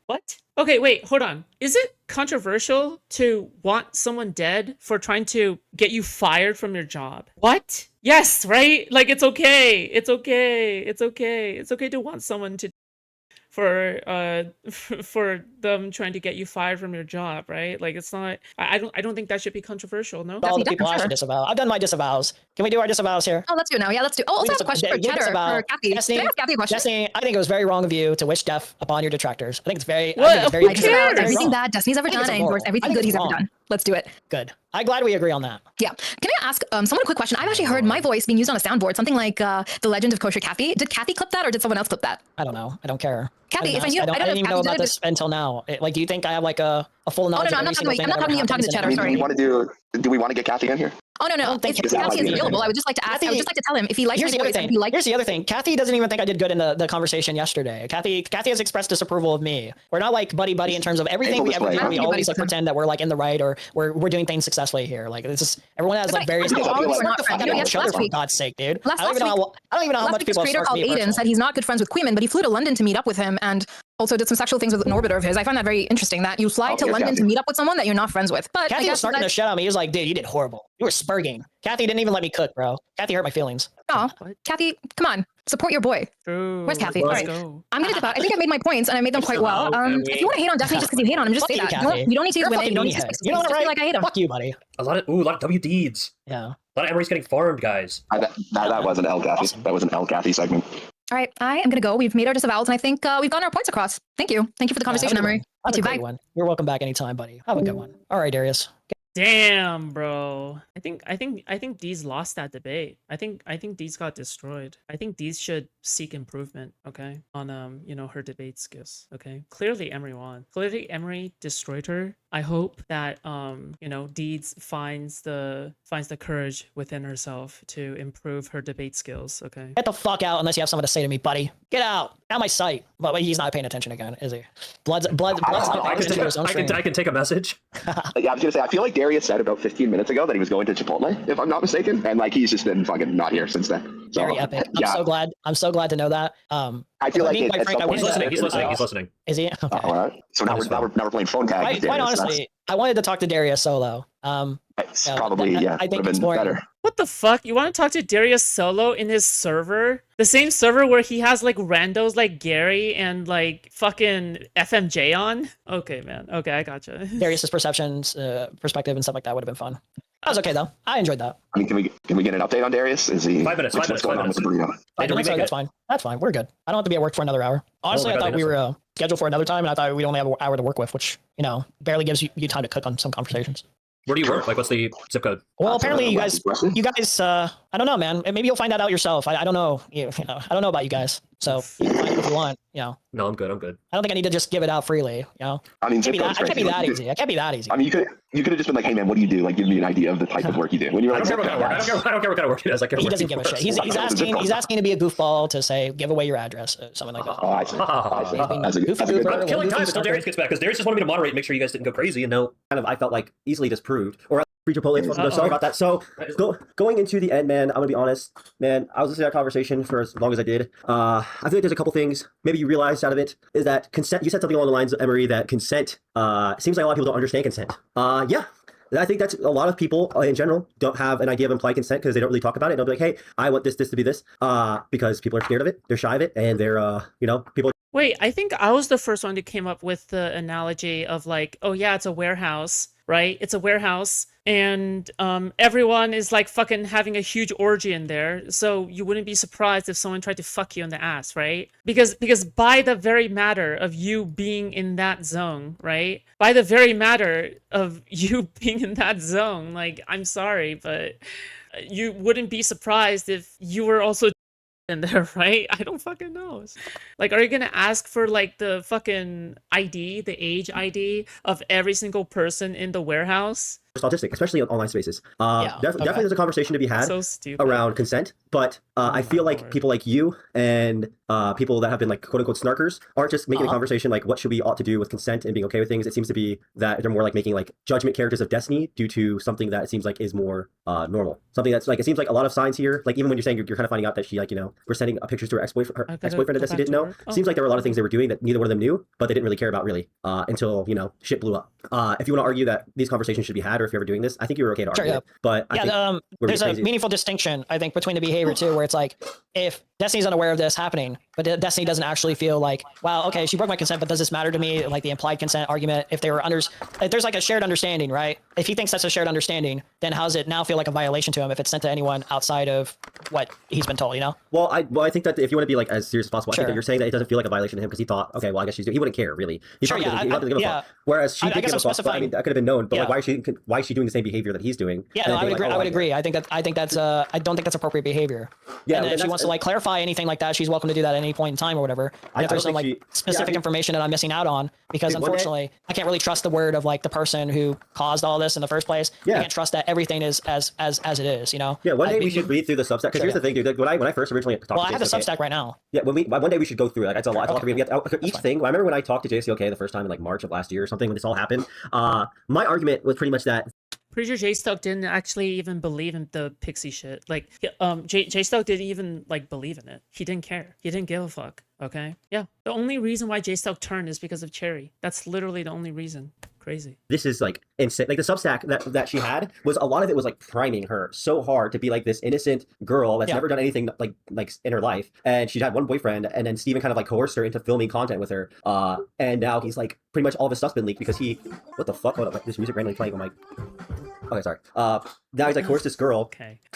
What? Okay, wait, hold on. Is it controversial to want someone dead for trying to get you fired from your job? What? Yes, right? Like it's okay. It's okay. It's okay. It's okay to want someone to for them trying to get you fired from your job, right? Like it's not I don't think that should be controversial, no? All the Destiny people I death, should disavow. I've done my disavows. Can we do our disavows here? Oh, let's do it now. Yeah, let's do. Oh, also have a question for You Cheddar disavow for Kathy. Destiny. Can I ask Kathy a question? Destiny, I think it was very wrong of you to wish death upon your detractors. I think it's very. What? I think it's very Who I disavow cares? everything wrong. bad Destiny's ever I think done. it's I endorse immoral. everything I think good he's it's ever wrong. done. Let's do it. Good. I'm glad we agree on that. Yeah. Can I ask someone a quick question? I've actually heard my voice being used on a soundboard, something like The Legend of Kosher Kathy. Did Kathy clip that or did someone else clip that? I don't know. I don't care. Kathy, if I I knew, I didn't even know Kathy about did it. this until now. Like, do you think I have like a full Oh, no, knowledge no, of I'm every not talking single to you. thing I'm not that talking to you. I'm ever talking to happens in Cheddar. the I mean, Sorry. do we want to get Kathy in here? Oh no, I no. don't think If Kathy Kathy is is available, I would just like to ask. I would just like to tell him if he likes Here's my the other voice and thing. if he likes. Here's the other thing. Kathy doesn't even think I did good in the conversation yesterday. Kathy has expressed disapproval of me. We're not like buddy in terms of everything we ever do. We always like pretend that we're like in the right or we're doing things successfully here. Like it's just everyone has like various. Last week- What the fuck out of each other, for God's sake, dude. I don't even know how Last much week, this people creator have called me Aiden personally. said he's not good friends with Queeman, but he flew to London to meet up with him and also did some sexual things with an orbiter of his. I found that very interesting that you fly to yes, London Kathy. to meet up with someone that you're not friends with. But I Kathy was guess starting to that's, shit on me. He was like, dude, you did horrible. You were spurging. Kathy didn't even let me cook, bro. Kathy hurt my feelings. oh, Kathy, come on, support your boy. True. Where's Kathy? Let's All right. go. I'm gonna dip out. I think I made my points and I made them quite well. If you want to hate on Destiny just because you hate on him, just Fuck say you, that. Kathy. You don't need to use You're a women. You don't need to fucking just, meathead. You know just what, be right? like I hate him. Fuck you, buddy. A lot of W Deeds. Yeah. A lot of Emery's getting farmed, guys. That was an L Kathy. Awesome. That was an L Kathy segment. All right, I am gonna go. We've made our disavowals and I think we've gotten our points across. Thank you. Thank you for the conversation, have a good Emery. one. Have You a too. great Bye. one. You're welcome back anytime, buddy. Have a good one. All right, Darius. Damn, bro. I think Deez lost that debate. I think Deez got destroyed. I think Deez should seek improvement, okay, on you know, her debate skills. Okay. Clearly Emery won. Clearly Emery destroyed her. I hope that you know, Deeds finds the courage within herself to improve her debate skills. Okay. Get the fuck out unless you have something to say to me, buddy. Get out. Out my sight. But he's not paying attention again, is he? Blood's not paying attention to his own stream. I can take a message. Yeah, I was gonna say, I feel like Darius said about 15 minutes ago that he was going to Chipotle, if I'm not mistaken, and like he's just been fucking not here since then. So, Very epic. yeah, I'm so glad to know that. I feel like being it, quite at frank, some I point- He's listening. He's listening. Is he? Okay. all right. So now we're playing phone tag. Quite Darius. honestly, I wanted to talk to Darius solo. That's yeah, probably I yeah. think would have been exploring- better. What the fuck? You want to talk to Darius solo in his server? The same server where he has like randos like Gary and like fucking FMJay on? Okay, man. Okay, I gotcha. Darius's perceptions, perspective, and stuff like that would have been fun. That was okay though. I enjoyed that. I mean, can we get an update on Darius? Is he 5 minutes, what's 5 minutes, going 5 on with the burrito? Did we make That's it? fine. That's fine. We're good. I don't have to be at work for another hour. Honestly, my I God, thought we were scheduled for another time, and I thought we'd only have an hour to work with, which, you know, barely gives you time to cook on some conversations. Where do you work? Like, what's the zip code? Well, That's apparently a you guys, I don't know, man. Maybe you'll find that out yourself. I don't know. You know, I don't know about you guys. So you can find it if you want, you know. No, I'm good. I don't think I need to just give it out freely, you know. I mean, I can't be that easy. I can't be that easy. I mean, you could have just been like, hey man, what do you do? Like, give me an idea of the type of work you do. When you're I like, don't care what kind of work. I don't care what kind of work it is. I care He what doesn't you give a work. shit. He's asking to be a goofball to say, give away your address, something like that. Oh, I see. That's a That's a good good point. Killing time until Darius gets back, because Darius just wanted me to moderate and make sure you guys didn't go crazy. And no, kind of I felt like easily disproved or free Chipotle. No, sorry about that. So going into the end, man, I'm gonna be honest, man. I was listening to that conversation for as long as I did. I feel like there's a couple things maybe you realized out of it is that consent. You said something along the lines, Emery, that consent. Seems like a lot of people don't understand consent. Yeah. And I think that's a lot of people in general don't have an idea of implied consent because they don't really talk about it. They'll be like, hey, I want this to be this, because people are scared of it. They're shy of it. And they're, you know, people. Wait, I think I was the first one who came up with the analogy of like, oh yeah, it's a warehouse, right? It's a warehouse and everyone is like fucking having a huge orgy in there. So you wouldn't be surprised if someone tried to fuck you in the ass, right? Because by the very matter of you being in that zone, right? By the very matter of you being in that zone, like, I'm sorry, but you wouldn't be surprised if you were also in there, right? I don't fucking know. Like, are you gonna ask for like the fucking ID, the age ID of every single person in the warehouse? Autistic, especially in online spaces. Yeah, Definitely there's a conversation to be had So stupid. around consent, but I feel like Lord. people like you and people that have been like quote unquote snarkers aren't just making a conversation like what should we ought to do with consent and being okay with things. It seems to be that they're more like making like judgment characters of Destiny due to something that it seems like is more normal. Something that's like, it seems like a lot of signs here, like even when you're saying you're kind of finding out that she, like, you know, we're sending pictures to her ex-boyfriend that Destiny didn't know. Seems like there were a lot of things they were doing that neither one of them knew, but they didn't really care about really until, you know, shit blew up. If you want to argue that these conversations should be had, or if you're ever doing this, I think you're okay to argue it. But I think there's a meaningful distinction, I think, between the behavior too, where it's like, if Destiny's unaware of this happening, but Destiny doesn't actually feel like, wow, okay, she broke my consent, but does this matter to me? Like the implied consent argument, if they were if there's like a shared understanding, right? If he thinks that's a shared understanding, then how does it now feel like a violation to him if it's sent to anyone outside of what he's been told, you know? Well, I think that if you want to be like as serious as possible, I think that Sure. you're saying that it doesn't feel like a violation to him because he thought, okay, well, I guess he wouldn't care really. He Sure, probably yeah, doesn't, he probably doesn't give a fuck. Whereas she I did guess give a I'm fuck. But, I mean, specifying- that could have been known. But Yeah. like, why is she doing the same behavior that he's doing? Yeah, And no, then I would being agree. like, I oh, would get it. agree. I think that's I don't think that's appropriate behavior. Yeah, and and if she wants to like clarify anything like that, she's welcome to do that at any point in time or whatever. And if there's some like specific information that I'm missing out on, because Dude, one day- unfortunately I can't really trust the word of like the person who caused all this in the first place. Yeah. I can't trust that everything is as it is, you know? Yeah, one day we should read through the Substack. Because Sure, here's the thing, dude. Like, when I first originally talked Well, to I have the JCOK, Substack right now. Yeah, one day we should go through it. Like, that's a lot. Okay. We have each thing. I remember when I talked to JCOK the first time in like March of last year or something when this all happened. My argument was pretty much that Pretty sure Jay Stoke didn't actually even believe in the pixie shit. Like, Jay Stoke didn't even like believe in it. He didn't care. He didn't give a fuck. Okay. Yeah. The only reason why Jay Stoke turned is because of Cherry. That's literally the only reason. Crazy. this is like insane. Like the Substack that she had was a lot of it was like priming her so hard to be like this innocent girl that's never done anything like in her life, and she'd had one boyfriend, and then Steven kind of like coerced her into filming content with her. And now he's like pretty much all of his stuff's been leaked because he, what the fuck? Hold up, this music randomly playing on my. Okay, sorry. Now he's like coerced this girl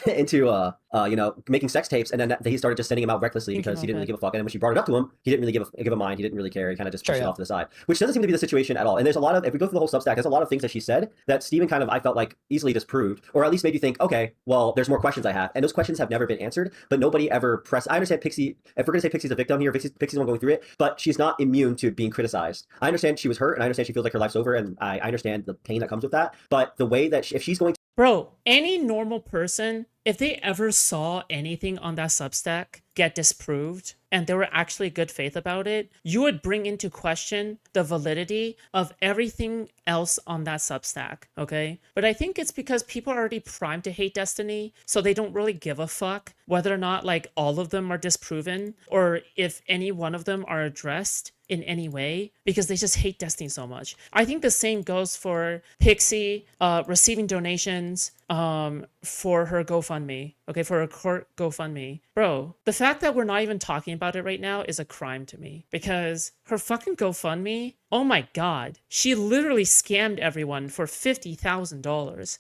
into you know, making sex tapes, and then he started just sending him out recklessly because he didn't really give a fuck. And then when she brought it up to him, he didn't really give a mind. He didn't really care. He kind of just pushed it off to the side, which doesn't seem to be the situation at all. And there's a lot of, if we go through the whole Substack, there's a lot of things that she said that Steven kind of, I felt like, easily disproved, or at least made you think, okay, well, there's more questions I have, and those questions have never been answered. But nobody ever pressed. I understand Pixie. If we're gonna say Pixie's a victim here, Pixie's the one going through it, but she's not immune to being criticized. I understand she was hurt, and I understand she feels like her life's over, and I understand the pain that comes with that. But the way that if she's going to Bro, any normal person, if they ever saw anything on that Substack get disproved and they were actually good faith about it, you would bring into question the validity of everything else on that Substack, okay? But I think it's because people are already primed to hate Destiny, so they don't really give a fuck whether or not like all of them are disproven or if any one of them are addressed in any way, because they just hate Destiny so much. I think the same goes for Pixie receiving donations for her GoFundMe, okay, for her court GoFundMe. Bro, the fact that we're not even talking about it right now is a crime to me, because her fucking GoFundMe, oh my god, she literally scammed everyone for $50,000.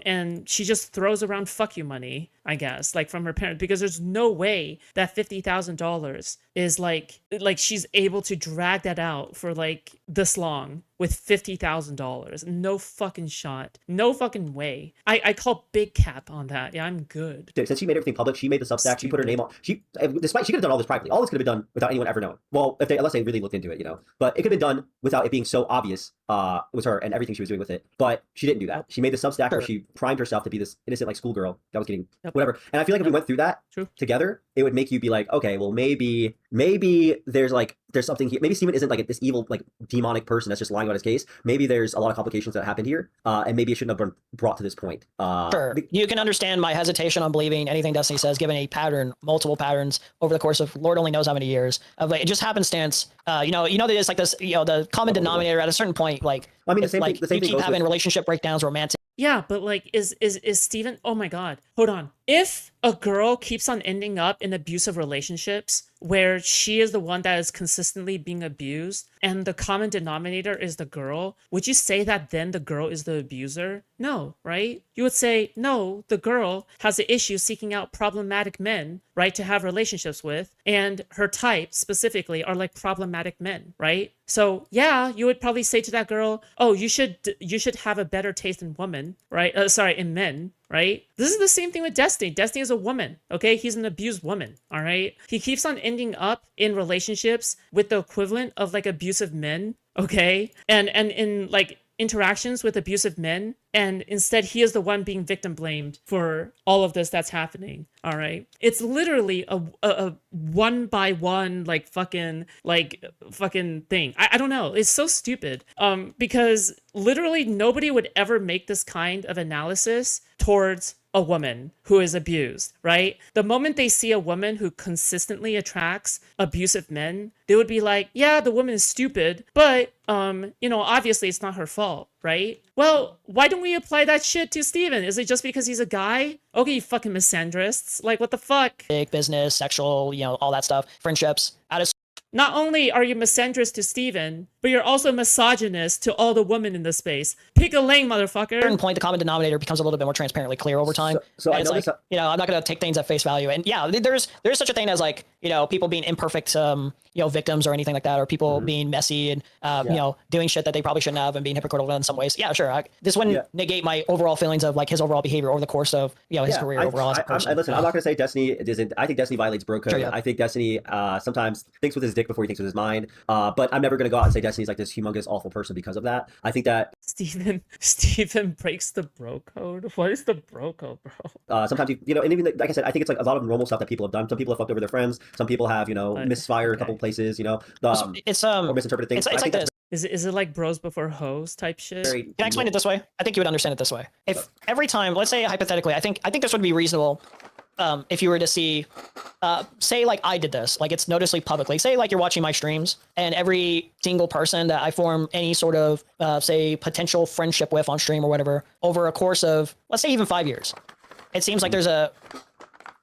And she just throws around fuck you money, I guess, like from her parents, because there's no way that $50,000 is like she's able to drag that out for like this long with $50,000. No fucking shot. No fucking way. I call big cap on that. Yeah, I'm good. Since she made everything public, she made the Substack, she put her name on, she could have done all this privately. All this could have been done without anyone ever knowing. Well, unless they really looked into it, you know. But it could have been done without it being so obvious it was her and everything she was doing with it. But she didn't do that. She made the Substack where she primed herself to be this innocent like schoolgirl that was getting whatever. And I feel like if we went through that together, it would make you be like, okay, well maybe there's something here. Maybe Steven isn't like this evil, like demonic person that's just lying about his case. Maybe there's a lot of complications that happened here, and maybe it shouldn't have been brought to this point. Sure. You can understand my hesitation on believing anything Destiny says, given a pattern, multiple patterns over the course of Lord only knows how many years of like, it just happenstance. You know, there's like this, you know, the common denominator at a certain point, like, I mean, the same like thing, the same you thing keep goes having with relationship breakdowns, romantic. Yeah, but like, is Steven, oh my god, hold on. If a girl keeps on ending up in abusive relationships where she is the one that is consistently being abused and the common denominator is the girl, would you say that then the girl is the abuser? No, right? You would say, no, the girl has the issue seeking out problematic men, right, to have relationships with, and her type specifically are like problematic men, right? So yeah, you would probably say to that girl, oh, you should have a better taste in women, right? In men, right? This is the same thing with Destiny. Destiny is a woman, okay? He's an abused woman, all right? He keeps on ending up in relationships with the equivalent of like abusive men, okay? And in like interactions with abusive men, and instead he is the one being victim blamed for all of this that's happening, all right? It's literally a one by one like fucking thing. I don't know, it's so stupid, because literally nobody would ever make this kind of analysis towards a woman who is abused, right? The moment they see a woman who consistently attracts abusive men, they would be like, yeah, the woman is stupid, but you know, obviously it's not her fault, right? Well, why don't we apply that shit to Steven? Is it just because he's a guy? Okay, you fucking misandrists. Like, what the fuck? Big business, sexual, you know, all that stuff, friendships. Not only are you misandrist to Steven, but you're also misogynist to all the women in the space. Pick a lane, motherfucker. At a certain point, the common denominator becomes a little bit more transparently clear over time. So I it's noticed like, you know, I'm not going to take things at face value. And yeah, there's such a thing as like, you know, people being imperfect, you know, victims or anything like that, or people being messy and, you know, doing shit that they probably shouldn't have and being hypocritical in some ways. Yeah, sure. This wouldn't negate my overall feelings of like his overall behavior over the course of, you know, his career overall as a person. Listen, I'm not going to say Destiny isn't. I think Destiny violates bro code. Sure, I think Destiny sometimes thinks with his dick before he thinks with his mind. But I'm never going to go out and say Destiny's like this humongous awful person because of that. I think that Steven breaks the bro code. What is the bro code, bro? sometimes you know, and even like I said, I think it's like a lot of normal stuff that people have done. Some people have fucked over their friends. Some people have, you know, misfired a couple places. You know, or misinterpreted things. It's like this. Is it like bros before hoes type shit? Can I explain it this way? I think you would understand it this way. If every time, let's say hypothetically, I think this would be reasonable. If you were to see, say like I did this, like it's noticeably publicly, say like you're watching my streams and every single person that I form any sort of, say potential friendship with on stream or whatever, over a course of, let's say even 5 years, it seems like there's a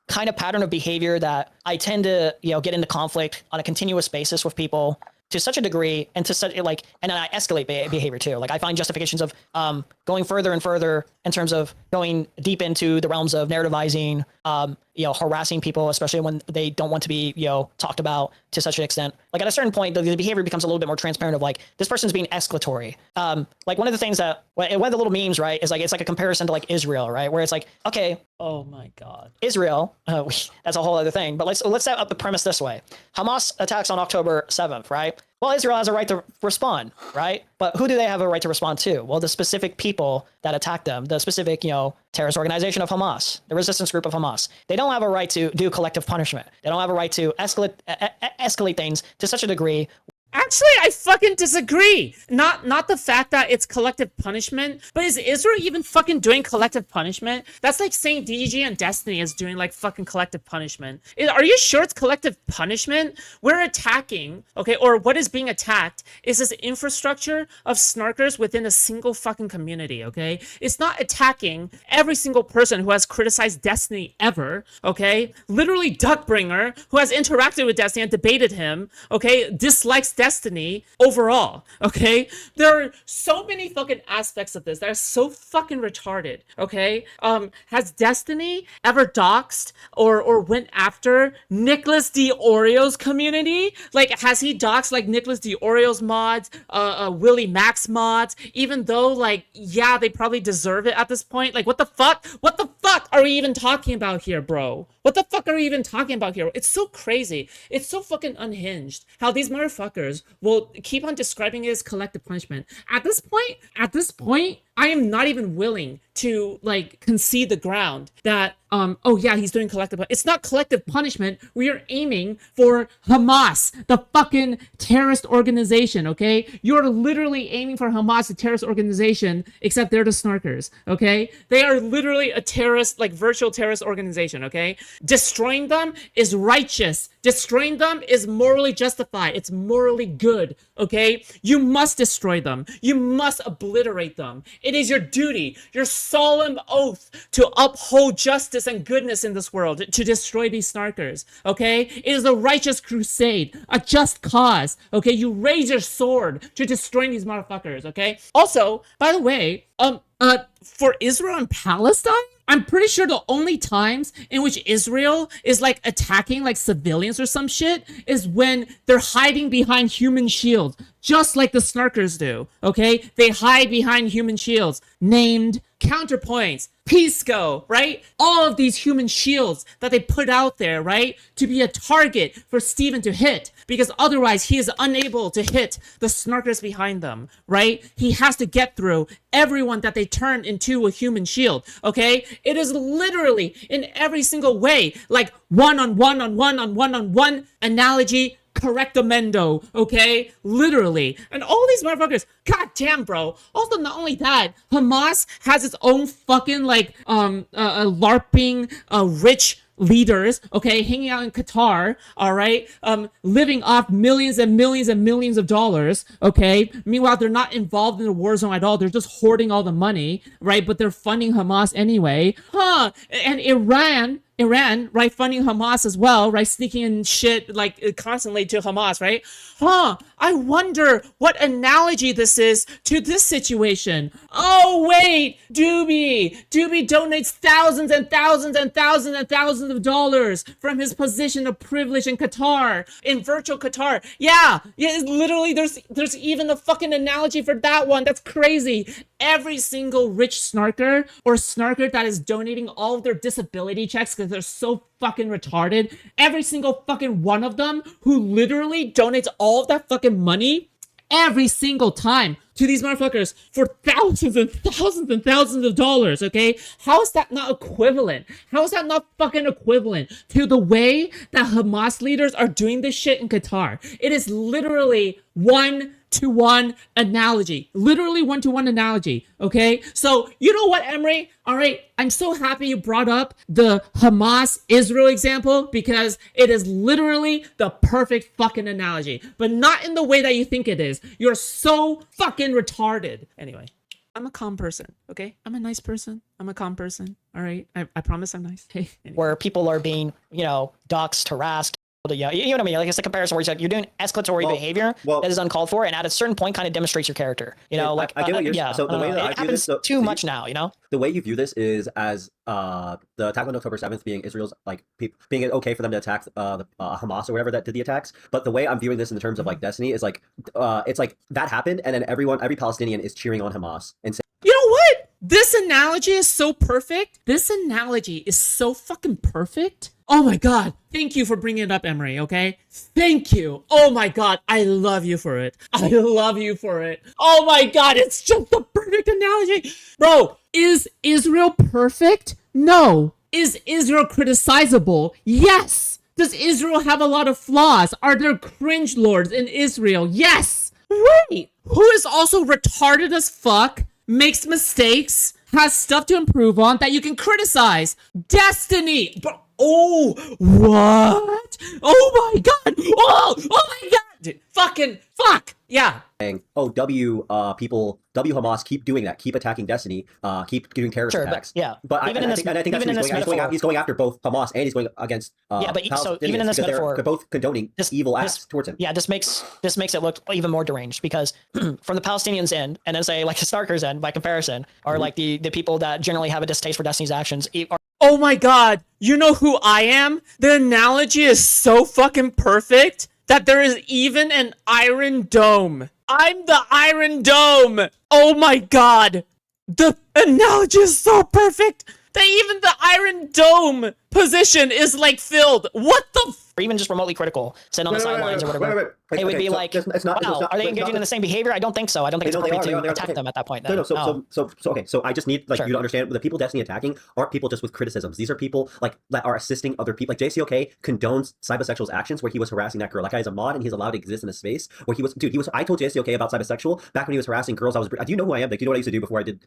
kind of pattern of behavior that I tend to, you know, get into conflict on a continuous basis with people to such a degree and to such like, and then I escalate behavior too. Like I find justifications of going further and further in terms of going deep into the realms of narrativizing, you know, harassing people, especially when they don't want to be, you know, talked about to such an extent. Like at a certain point, the behavior becomes a little bit more transparent of like, this person's being escalatory. Like one of the things that, one of the little memes, right, is like, it's like a comparison to like Israel, right? Where it's like, okay. Oh my God. Israel, that's a whole other thing. But let's set up the premise this way. Hamas attacks on October 7th, right? Well, Israel has a right to respond, right? But who do they have a right to respond to? Well, the specific people that attacked them, the specific, you know, terrorist organization of Hamas, the resistance group of Hamas. They don't have a right to do collective punishment. They don't have a right to escalate things to such a degree. Actually, I fucking disagree. Not the fact that it's collective punishment, but is Israel even fucking doing collective punishment? That's like saying DG and Destiny is doing like fucking collective punishment. Are you sure it's collective punishment? We're attacking, okay, or what is being attacked is this infrastructure of snarkers within a single fucking community, okay? It's not attacking every single person who has criticized Destiny ever, okay? Literally Duckbringer, who has interacted with Destiny and debated him, okay, dislikes Destiny overall, okay? There are so many fucking aspects of this that are so fucking retarded, okay? Has Destiny ever doxed or went after Nicholas D. Oreo's community? Like, has he doxed like Nicholas D. Oreo's mods, Willie Max mods, even though like, yeah, they probably deserve it at this point? Like, what the fuck? What the fuck are we even talking about here, bro? What the fuck are we even talking about here? It's so crazy. It's so fucking unhinged how these motherfuckers will keep on describing it as collective punishment. At this point, I am not even willing to like concede the ground that oh yeah, he's doing collective. It's not collective punishment. We are aiming for Hamas, the fucking terrorist organization, okay? You're literally aiming for Hamas, the terrorist organization, except they're the snarkers, okay? They are literally a terrorist, like virtual terrorist organization, okay? Destroying them is righteous. Destroying them is morally justified. It's morally good, okay? You must destroy them. You must obliterate them. It is your duty, your solemn oath to uphold justice and goodness in this world, to destroy these snarkers, okay? It is a righteous crusade, a just cause, okay? You raise your sword to destroying these motherfuckers, okay? Also, by the way, for Israel and Palestine, I'm pretty sure the only times in which Israel is like attacking like civilians or some shit is when they're hiding behind human shields, just like the snarkers do, okay? They hide behind human shields, named counterpoints, Pisco, right? All of these human shields that they put out there, right? To be a target for Steven to hit, because otherwise he is unable to hit the snarkers behind them, right? He has to get through everyone that they turn into a human shield, okay? It is literally in every single way, like one-on-one analogy, correctamento, okay? Literally. And all these motherfuckers, goddamn, bro. Also, not only that, Hamas has its own fucking, like, LARPing, rich leaders, okay, hanging out in Qatar, all right, living off millions and millions and millions of dollars, okay? Meanwhile, they're not involved in the war zone at all. They're just hoarding all the money, right? But they're funding Hamas anyway. And Iran, Iran, right, funding Hamas as well, right, sneaking in shit like constantly to Hamas, right? I wonder what analogy this is to this situation. Oh wait, Doobie donates thousands and thousands and thousands and thousands of dollars from his position of privilege in Qatar, in virtual Qatar. Yeah, it's literally there's even a fucking analogy for that one. That's crazy. Every single rich snarker or snarker that is donating all of their disability checks because they're so fucking retarded, every single fucking one of them who literally donates all of that fucking money every single time to these motherfuckers for thousands and thousands and thousands of dollars, okay? How is that not equivalent? How is that not fucking equivalent to the way that Hamas leaders are doing this shit in Qatar? It is literally one-to-one analogy. Literally one-to-one analogy, okay? So, you know what, Emery? All right, I'm so happy you brought up the Hamas-Israel example because it is literally the perfect fucking analogy, but not in the way that you think it is. You're so fucking retarded. Anyway, I'm a calm person, okay? I'm a nice person. I'm a calm person, all right? I promise I'm nice. Hey, anyway. Where people are being, doxxed, harassed. You know what I mean? Like it's a comparison where you're doing escalatory behavior that is uncalled for, and at a certain point, kind of demonstrates your character. You know, I get what you're saying. So the way that I view this, too much now. You know, the way you view this is as the attack on October 7th being Israel's being okay for them to attack the Hamas or whatever that did the attacks. But the way I'm viewing this in terms of like Destiny is like it's like that happened, and then every Palestinian is cheering on Hamas and saying, you know what? This analogy is so perfect. This analogy is so fucking perfect. Oh my God. Thank you for bringing it up, Emery, okay? Thank you. Oh my God. I love you for it. I love you for it. Oh my God. It's just the perfect analogy. Bro, is Israel perfect? No. Is Israel criticizable? Yes. Does Israel have a lot of flaws? Are there cringe lords in Israel? Yes. Wait. Who is also retarded as fuck, makes mistakes, has stuff to improve on that you can criticize? Destiny. Bro. Oh, what? Oh my God. Oh my God. Dude, fucking fuck. Yeah. Oh, W Hamas, keep doing that. Keep attacking Destiny. Keep doing terrorist attacks. But, yeah. But I think that's he's going after both Hamas and he's going against so even in this metaphor, they're both condoning evil acts towards him. Yeah, this makes it look even more deranged because from the Palestinians' end, and then say like the Starkers' end by comparison, are like the people that generally have a distaste for Destiny's actions. Oh my God. You know who I am? The analogy is so fucking perfect that there is even an Iron Dome. I'm the Iron Dome. Oh my God. The analogy is so perfect that even the Iron Dome position is like filled. What the or even just remotely critical, sitting on the sidelines or whatever. It would be like, are they engaging in the same behavior? I don't think so. I don't think it's appropriate to attack them at that point. No. So I just need you to understand the people Destiny attacking aren't people just with criticisms. These are people like that are assisting other people. Like JCOK condones cybersexual's actions where he was harassing that girl. That guy is a mod and he's allowed to exist in a space where he was. I told JCOK about cybersexual back when he was harassing girls. Do you know who I am? Like, do you know what I used to do before I did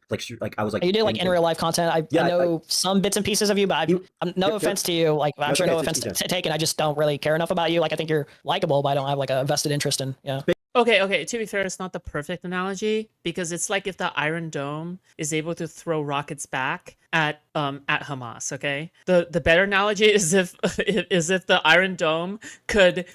I was like. You did like in real life content. I know some bits and pieces of you, but no offense to you. Like I'm sure no offense taken. I just don't really care enough about you. Like I think you're likable, but I don't have like a vested interest in. Yeah. Okay. To be fair, it's not the perfect analogy because it's like if the Iron Dome is able to throw rockets back at Hamas. Okay. The better analogy is if the Iron Dome could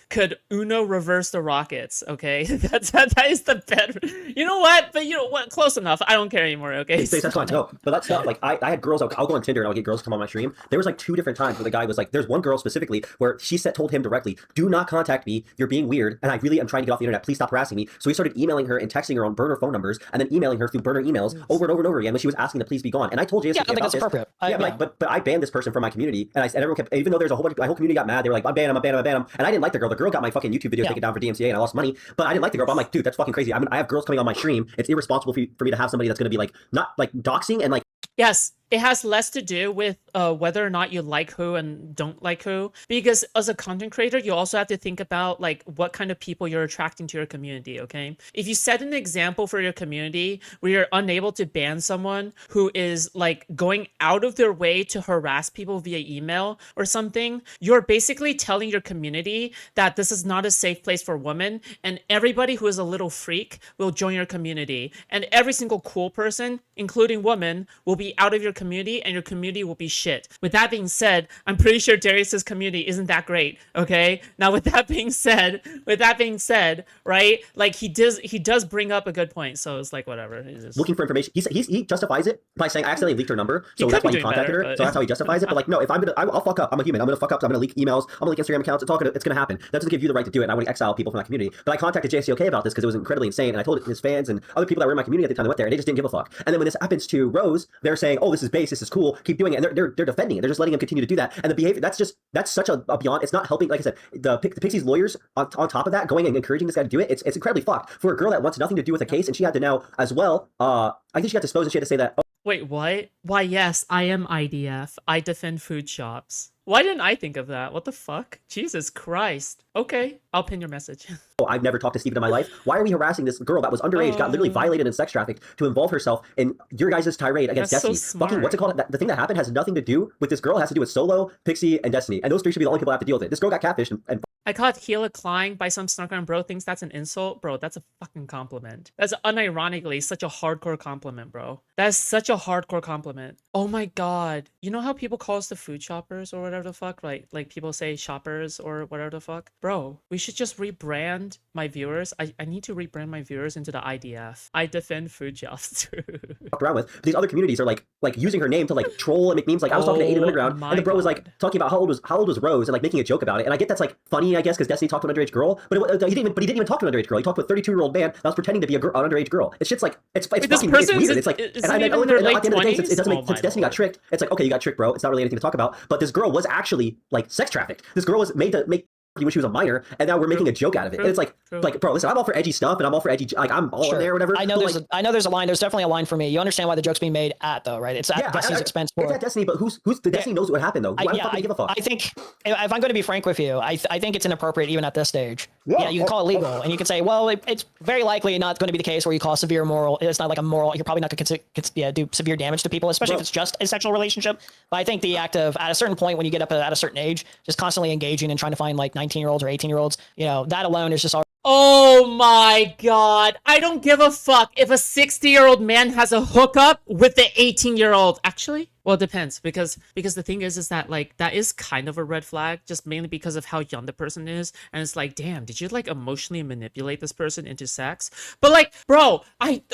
Uno reverse the rockets. Okay. That is the better. You know what? But you know what? Close enough. I don't care anymore. Okay. That's fine. No, but that's not like I had girls. I'll go on Tinder and I'll get girls to come on my stream. There was like 2 different times where the guy was like, there's one girl specifically where she told him directly, do not contact me. You're being weird. And I really am trying to get off the internet. Please stop harassing me. So he started emailing her and texting her on burner phone numbers and then emailing her through burner emails over and over and over again when she was asking to please be gone. And I told JSK about this. Appropriate. But I banned this person from my community, and everyone kept, even though there's a whole bunch, my whole community got mad. They were like, I ban him, and I didn't like the girl. The girl got my fucking YouTube video taken down for DMCA, and I lost money. But I didn't like the girl. But I'm like, dude, that's fucking crazy. I mean, I have girls coming on my stream. It's irresponsible for me to have somebody that's going to be like not like doxing and like. Yes, it has less to do with whether or not you like who and don't like who, because as a content creator, you also have to think about like what kind of people you're attracting to your community, okay? If you set an example for your community where you're unable to ban someone who is like going out of their way to harass people via email or something, you're basically telling your community that this is not a safe place for women, and everybody who is a little freak will join your community, and every single cool person, including women, will be out of your community community and your community will be shit. With that being said, I'm pretty sure Darius's community isn't that great. Okay. Now, with that being said, right? Like he does bring up a good point. So it's like whatever. Looking for information. He justifies it by saying I accidentally leaked her number, so He that's could why be he doing contacted better, her. but- So that's how he justifies it. But like, no, if I'll fuck up. I'm a human. I'm gonna fuck up. I'm gonna leak emails. I'm gonna leak Instagram accounts. It's gonna happen. That doesn't give you the right to do it. And I want to exile people from my community. But I contacted JCOK about this because it was incredibly insane, and I told his fans and other people that were in my community at the time that went there, and they just didn't give a fuck. And then when this happens to Rose, they're saying, "Oh, this is base. This is cool. Keep doing it." And they're defending it. They're just letting him continue to do that. And the behavior that's such a beyond. It's not helping. Like I said, the Pixie's lawyers on top of that going and encouraging this guy to do it. It's incredibly fucked for a girl that wants nothing to do with the case, and she had to now as well. I think she got disposed, and she had to say that. Wait, what? Why, yes, I am IDF. I defend food shops. Why didn't I think of that? What the fuck? Jesus Christ. Okay, I'll pin your message. Oh, I've never talked to Steven in my life. Why are we harassing this girl that was underage, got literally violated and sex trafficked to involve herself in your guys' tirade against That's so Destiny? Fucking, smart. what's it called? The thing that happened has nothing to do with this girl. It has to do with Solo, Pixie, and Destiny. And those three should be the only people that have to deal with it. This girl got catfished and I caught Hila Klein by some snark on bro thinks that's an insult. Bro, that's a fucking compliment. That's unironically such a hardcore compliment, bro. That's such a hardcore compliment. Oh my god. You know how people call us the food shoppers or whatever the fuck? Like people say shoppers or whatever the fuck? Bro, we should just rebrand my viewers. I need to rebrand my viewers into the IDF. I defend food shops too. fucked around with. But these other communities are like using her name to like troll and make memes. Like I was talking to Aiden Underground, and the bro was like talking about how old was Rose and like making a joke about it. And I get that's like funny, I guess, because Destiny talked to an underage girl, but he didn't even talk to an underage girl. He talked to a 32-year-old man that was pretending to be an underage girl. It's just like it's Wait, fucking this it's weird. is- It's like is and I it mean, even in their at the late end of the day, 20s? it doesn't Oh make my since Destiny got lord. tricked. It's like okay, you got tricked, bro. It's not really anything to talk about. But this girl was actually like sex trafficked. This girl was made to make when she was a minor, and now we're making a joke out of it. And it's like, bro, listen, I'm all for edgy stuff, and I'm all for edgy, like I'm all in there, or whatever. I know but, I know there's a line. There's definitely a line for me. You understand why the joke's being made at though, right? It's at Destiny's expense. It's at Destiny, but who's the Destiny knows what happened though? Why the fuck do they give a fuck? I think if I'm going to be frank with you, I think it's inappropriate even at this stage. Yeah, you can call it legal, and you can say, well, it's very likely not going to be the case where you call severe moral. It's not like a moral. You're probably not going to do severe damage to people, especially if it's just a sexual relationship. But I think the act of at a certain point when you get up at a certain age, just constantly engaging and trying to find like 19-year-olds or 18-year-olds, you know, that alone is just. Oh my god. I don't give a fuck if a 60-year-old man has a hookup with the 18-year-old. Actually, well, it depends because the thing is that like that is kind of a red flag just mainly because of how young the person is, and it's like, damn, did you like emotionally manipulate this person into sex? But like, bro,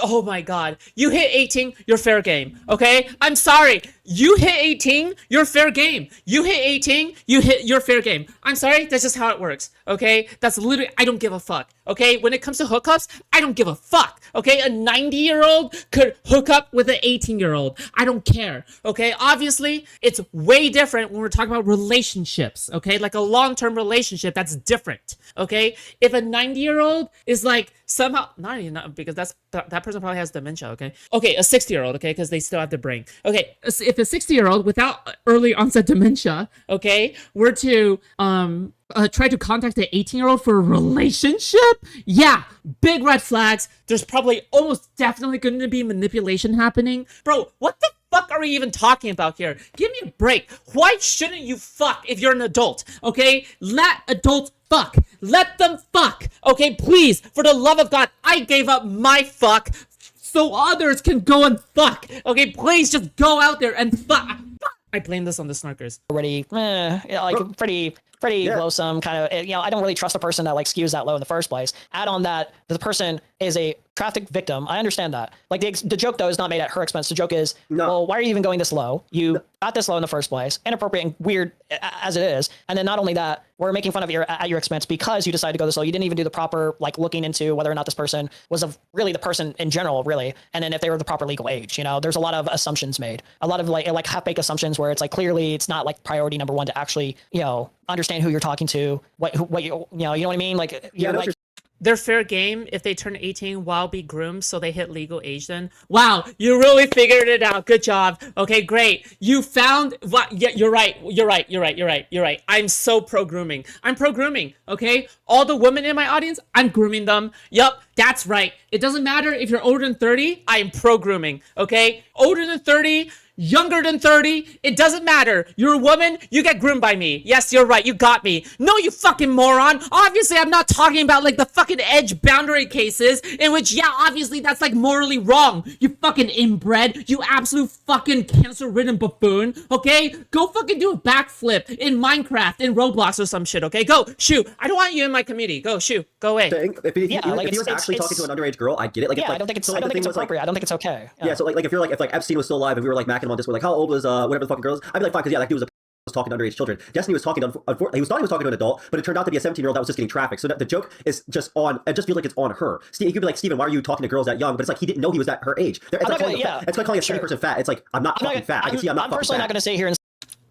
oh my god, you hit 18, you're fair game. Okay, I'm sorry, you hit 18, you're fair game. You hit 18, you're fair game. I'm sorry, that's just how it works. Okay, that's literally, I don't give a fuck. Okay, when it comes to hookups, I don't give a fuck. Okay, a 90-year-old could hook up with an 18-year-old. I don't care. Okay, obviously, it's way different when we're talking about relationships. Okay, like a long-term relationship, that's different. Okay, if a 90-year-old is like somehow not because that person probably has dementia. Okay, a 60-year-old. Okay, because they still have the brain. Okay, if a 60-year-old without early onset dementia, okay, were to try to contact an 18-year-old for a relationship, yeah, big red flags. There's probably almost definitely going to be manipulation happening. Bro, what the fuck are we even talking about here? Give me a break. Why shouldn't you fuck if you're an adult? Okay, let adults fuck. Let them fuck. Okay, please, for the love of God, I gave up my fuck so others can go and fuck. Okay, please just go out there and fuck. I blame this on the snarkers. Already, like pretty low-sum kind of, you know, I don't really trust a person that like skews that low in the first place. Add on that the person is a trafficked victim. I understand that. Like the joke though is not made at her expense. The joke is, well, why are you even going this low? You got this low in the first place, inappropriate and weird as it is. And then not only that, we're making fun of you at your expense because you decided to go this low. You didn't even do the proper like looking into whether or not this person was really the person in general, really. And then if they were the proper legal age, you know, there's a lot of assumptions made, a lot of like half-baked assumptions where it's like clearly it's not like priority number one to actually, you know, understand who you're talking to, what you know what I mean? Like, you're like. They're fair game if they turn 18 while be groomed, so they hit legal age then. Wow, you really figured it out. Good job. Okay, great. You found what? Yeah, you're right. I'm so pro grooming. I'm pro grooming. Okay, all the women in my audience, I'm grooming them. Yup, that's right. It doesn't matter if you're older than 30. I am pro grooming, okay? Older than 30, younger than 30, it doesn't matter. You're a woman, you get groomed by me. Yes, you're right, you got me. No, you fucking moron. Obviously, I'm not talking about like the fucking edge boundary cases in which, yeah, obviously that's like morally wrong. You fucking inbred, you absolute fucking cancer-ridden buffoon, okay? Go fucking do a backflip in Minecraft, in Roblox or some shit, okay? Go, shoo. I don't want you in my community. Go, shoo. Go away. If he was actually talking to an underage girl, I get it. Like, I don't think it's appropriate. I don't think it's okay. Yeah, so like if Epstein was still alive and we were like macking him on Discord, like how old was whatever the fucking girl is, I'd be like, fine, because yeah, that dude was talking to underage children. Destiny was talking to, he was thought he was talking to an adult, but it turned out to be a 17-year-old that was just getting trafficked. So that the joke is just on, it just feels like it's on her. You could be like, Steven, why are you talking to girls that young? But it's like, he didn't know he was at her age. It's like calling a skinny person fat. It's like, I'm not fucking fat. I can see I'm not fucking fat. I'm personally not going to sit here and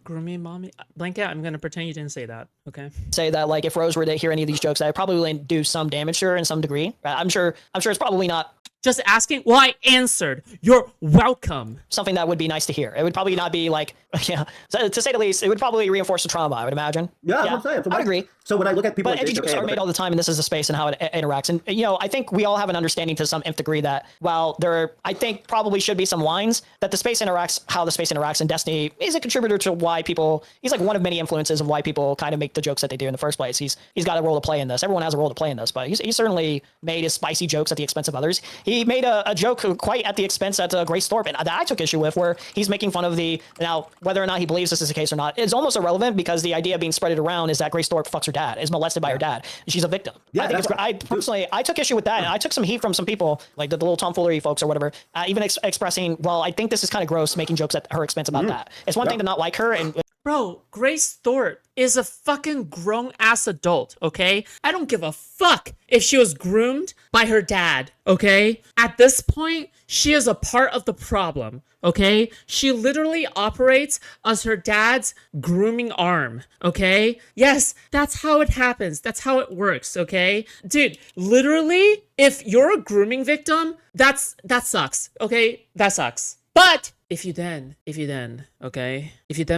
Grooming mommy? Blanket, I'm going to pretend you didn't say that, okay? say that like if Rose were to hear any of these jokes, that would probably do some damage to her in some degree. I'm sure it's probably not just asking? Well, I answered. You're welcome. something that would be nice to hear. It would probably not be like, yeah, to say the least, it would probably reinforce the trauma, I would imagine. Yeah, that's what I'm saying. I agree. So when I look at people, but edgy jokes are made all the time, and this is a space and how it interacts. And you know, I think we all have an understanding to some nth degree that while there, I think probably should be some lines that the space interacts, how the space interacts, and Destiny is a contributor to why people. He's like one of many influences of why people kind of make the jokes that they do in the first place. He's got a role to play in this. Everyone has a role to play in this, but he certainly made his spicy jokes at the expense of others. He made a joke quite at the expense at Grace Thorpe, and that I took issue with, where he's making fun of the now whether or not he believes this is the case or not is almost irrelevant because the idea being spreaded around is that Grace Thorpe fucks her dad, is molested by her dad, and she's a victim. Yeah, I personally took issue with that, and I took some heat from some people like the little tomfoolery folks or whatever, even expressing, well, I think this is kind of gross making jokes at her expense about that. It's one thing to not like her and. Bro, Grace Thorpe is a fucking grown-ass adult, okay? I don't give a fuck if she was groomed by her dad, okay? At this point, she is a part of the problem, okay? She literally operates as her dad's grooming arm, okay? Yes, that's how it happens. That's how it works, okay? Dude, literally, if you're a grooming victim, that sucks, okay? That sucks. But if you then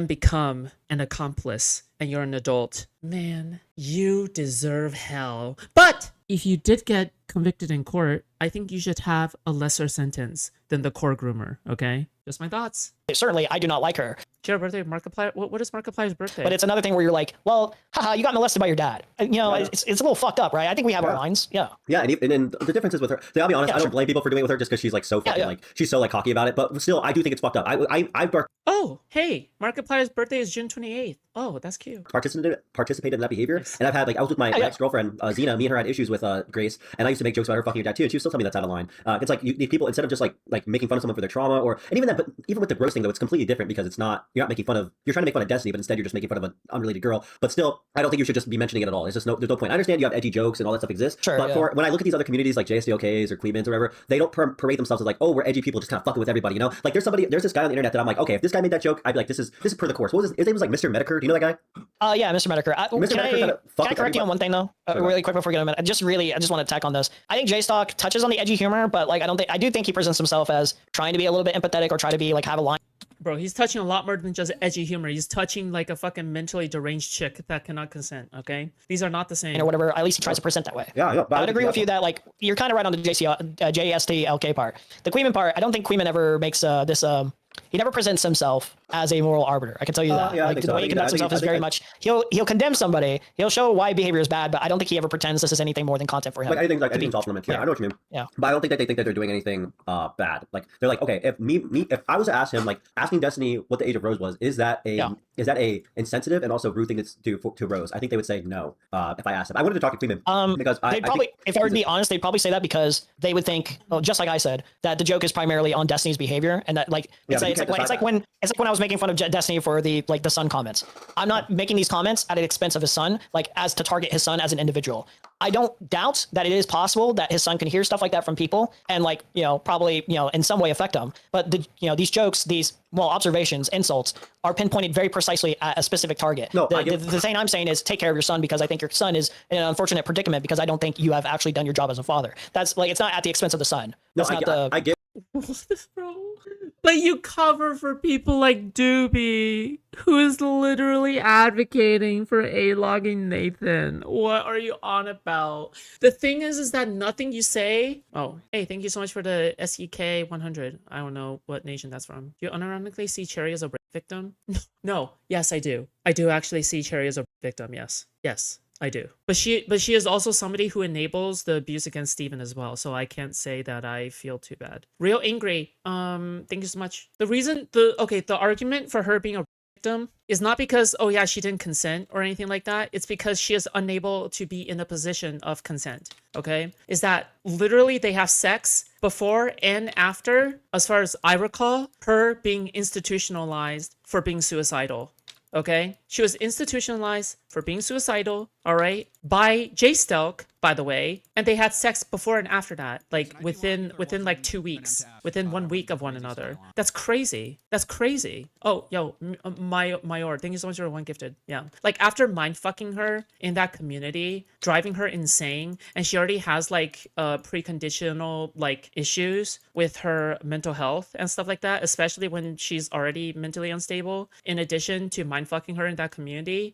become an accomplice and you're an adult, man, you deserve hell. But if you did get convicted in court, I think you should have a lesser sentence than the core groomer, okay? Just my thoughts. Certainly, I do not like her. Your birthday, Markiplier? What is Markiplier's birthday? But it's another thing where you're like, well, haha, you got molested by your dad. And, you know, it's a little fucked up, right? I think we have our lines. Yeah. Yeah, and then the difference is with her. So I'll be honest, I don't blame people for doing it with her just because she's like so fucking like she's so like cocky about it. But still, I do think it's fucked up. I've Oh, hey, Markiplier's birthday is June 28th. Oh, that's cute. participated in that behavior, and I've had like I was with my ex-girlfriend Zena. Me and her had issues with Grace, and I used to make jokes about her fucking your dad too, and she would still tell me that's out of line. It's like these people, instead of just like making fun of someone for their trauma, and even that, but even with the gross thing though, it's completely different because you're not making fun of, you're trying to make fun of Destiny, but instead you're just making fun of an unrelated girl. But still, I don't think you should just be mentioning it at all. It's just there's no point. I understand you have edgy jokes and all that stuff exists, but for when I look at these other communities like JSDOKs or Queemans or whatever, they don't parade themselves as like, oh, we're edgy people just kind of fucking with everybody, you know? Like there's this guy on the internet that I'm like, okay, if this guy made that joke, I'd be like, this is per the course. What was his name? Was like Mr. Medicare. Do you know that guy? Yeah, Mr. Medicare. Can I correct you on one thing though? Really quick before we get a minute. I just want to tack on this. I think J-Stock touches on the edgy humor, but like I do think he presents himself as trying to be a little bit empathetic or try to be like have a line. Bro, he's touching a lot more than just edgy humor. He's touching like a fucking mentally deranged chick that cannot consent, okay? These are not the same. Or whatever, at least he tries to present that way. Yeah. I would agree with you that like you're kind of right on the JSTLK part. The Queeman part, I don't think Queeman ever makes he never presents himself as a moral arbiter. I can tell you that. Yeah, like, the way he conducts himself is very much he'll condemn somebody. He'll show why behavior is bad, but I don't think he ever pretends this is anything more than content for him. Like anything's off limits. Yeah, I know what you mean. Yeah. But I don't think that they think that they're doing anything bad. Like they're like, okay, if I was to ask him, like asking Destiny what the age of Rose was, is that a insensitive and also rude thing to Rose? I think they would say no. If I asked him, I wanted to talk to Queeman because they'd probably, if I were to be honest, they'd probably say that because they would think, well, just like I said, that the joke is primarily on Destiny's behavior, and that like it's like when I was making fun of Destiny for the son comments. I'm not making these comments at the expense of his son, like as to target his son as an individual. I don't doubt that it is possible that his son can hear stuff like that from people and like, probably, in some way affect him. But these jokes, observations, insults are pinpointed very precisely at a specific target. No, the thing I'm saying is take care of your son because I think your son is in an unfortunate predicament because I don't think you have actually done your job as a father. That's like, it's not at the expense of the son. That's I get Bro. But you cover for people like Doobie, who is literally advocating for A-logging Nathan. What are you on about? The thing is that nothing you say... Oh, hey, thank you so much for the SEK 100. I don't know what nation that's from. Do you unironically see Cherry as a rape victim? No. Yes, I do. I do actually see Cherry as a rape victim, yes. Yes. I do. But she is also somebody who enables the abuse against Steven as well. So I can't say that I feel too bad. Real angry. Thank you so much. The argument for her being a victim is not because, oh yeah, she didn't consent or anything like that. It's because she is unable to be in a position of consent. Okay? Is that literally they have sex before and after, as far as I recall, her being institutionalized for being suicidal. Okay? She was institutionalized for being suicidal, all right, by Jay Stelk, by the way, and they had sex before and after that, like within like 2 weeks, within 1 week of one another. That's crazy. That's crazy. Oh, yo, Mayor, thank you so much for one gifted. Yeah. Like after mind fucking her in that community, driving her insane, and she already has like preconditional like issues with her mental health and stuff like that, especially when she's already mentally unstable, in addition to mind fucking her in that community.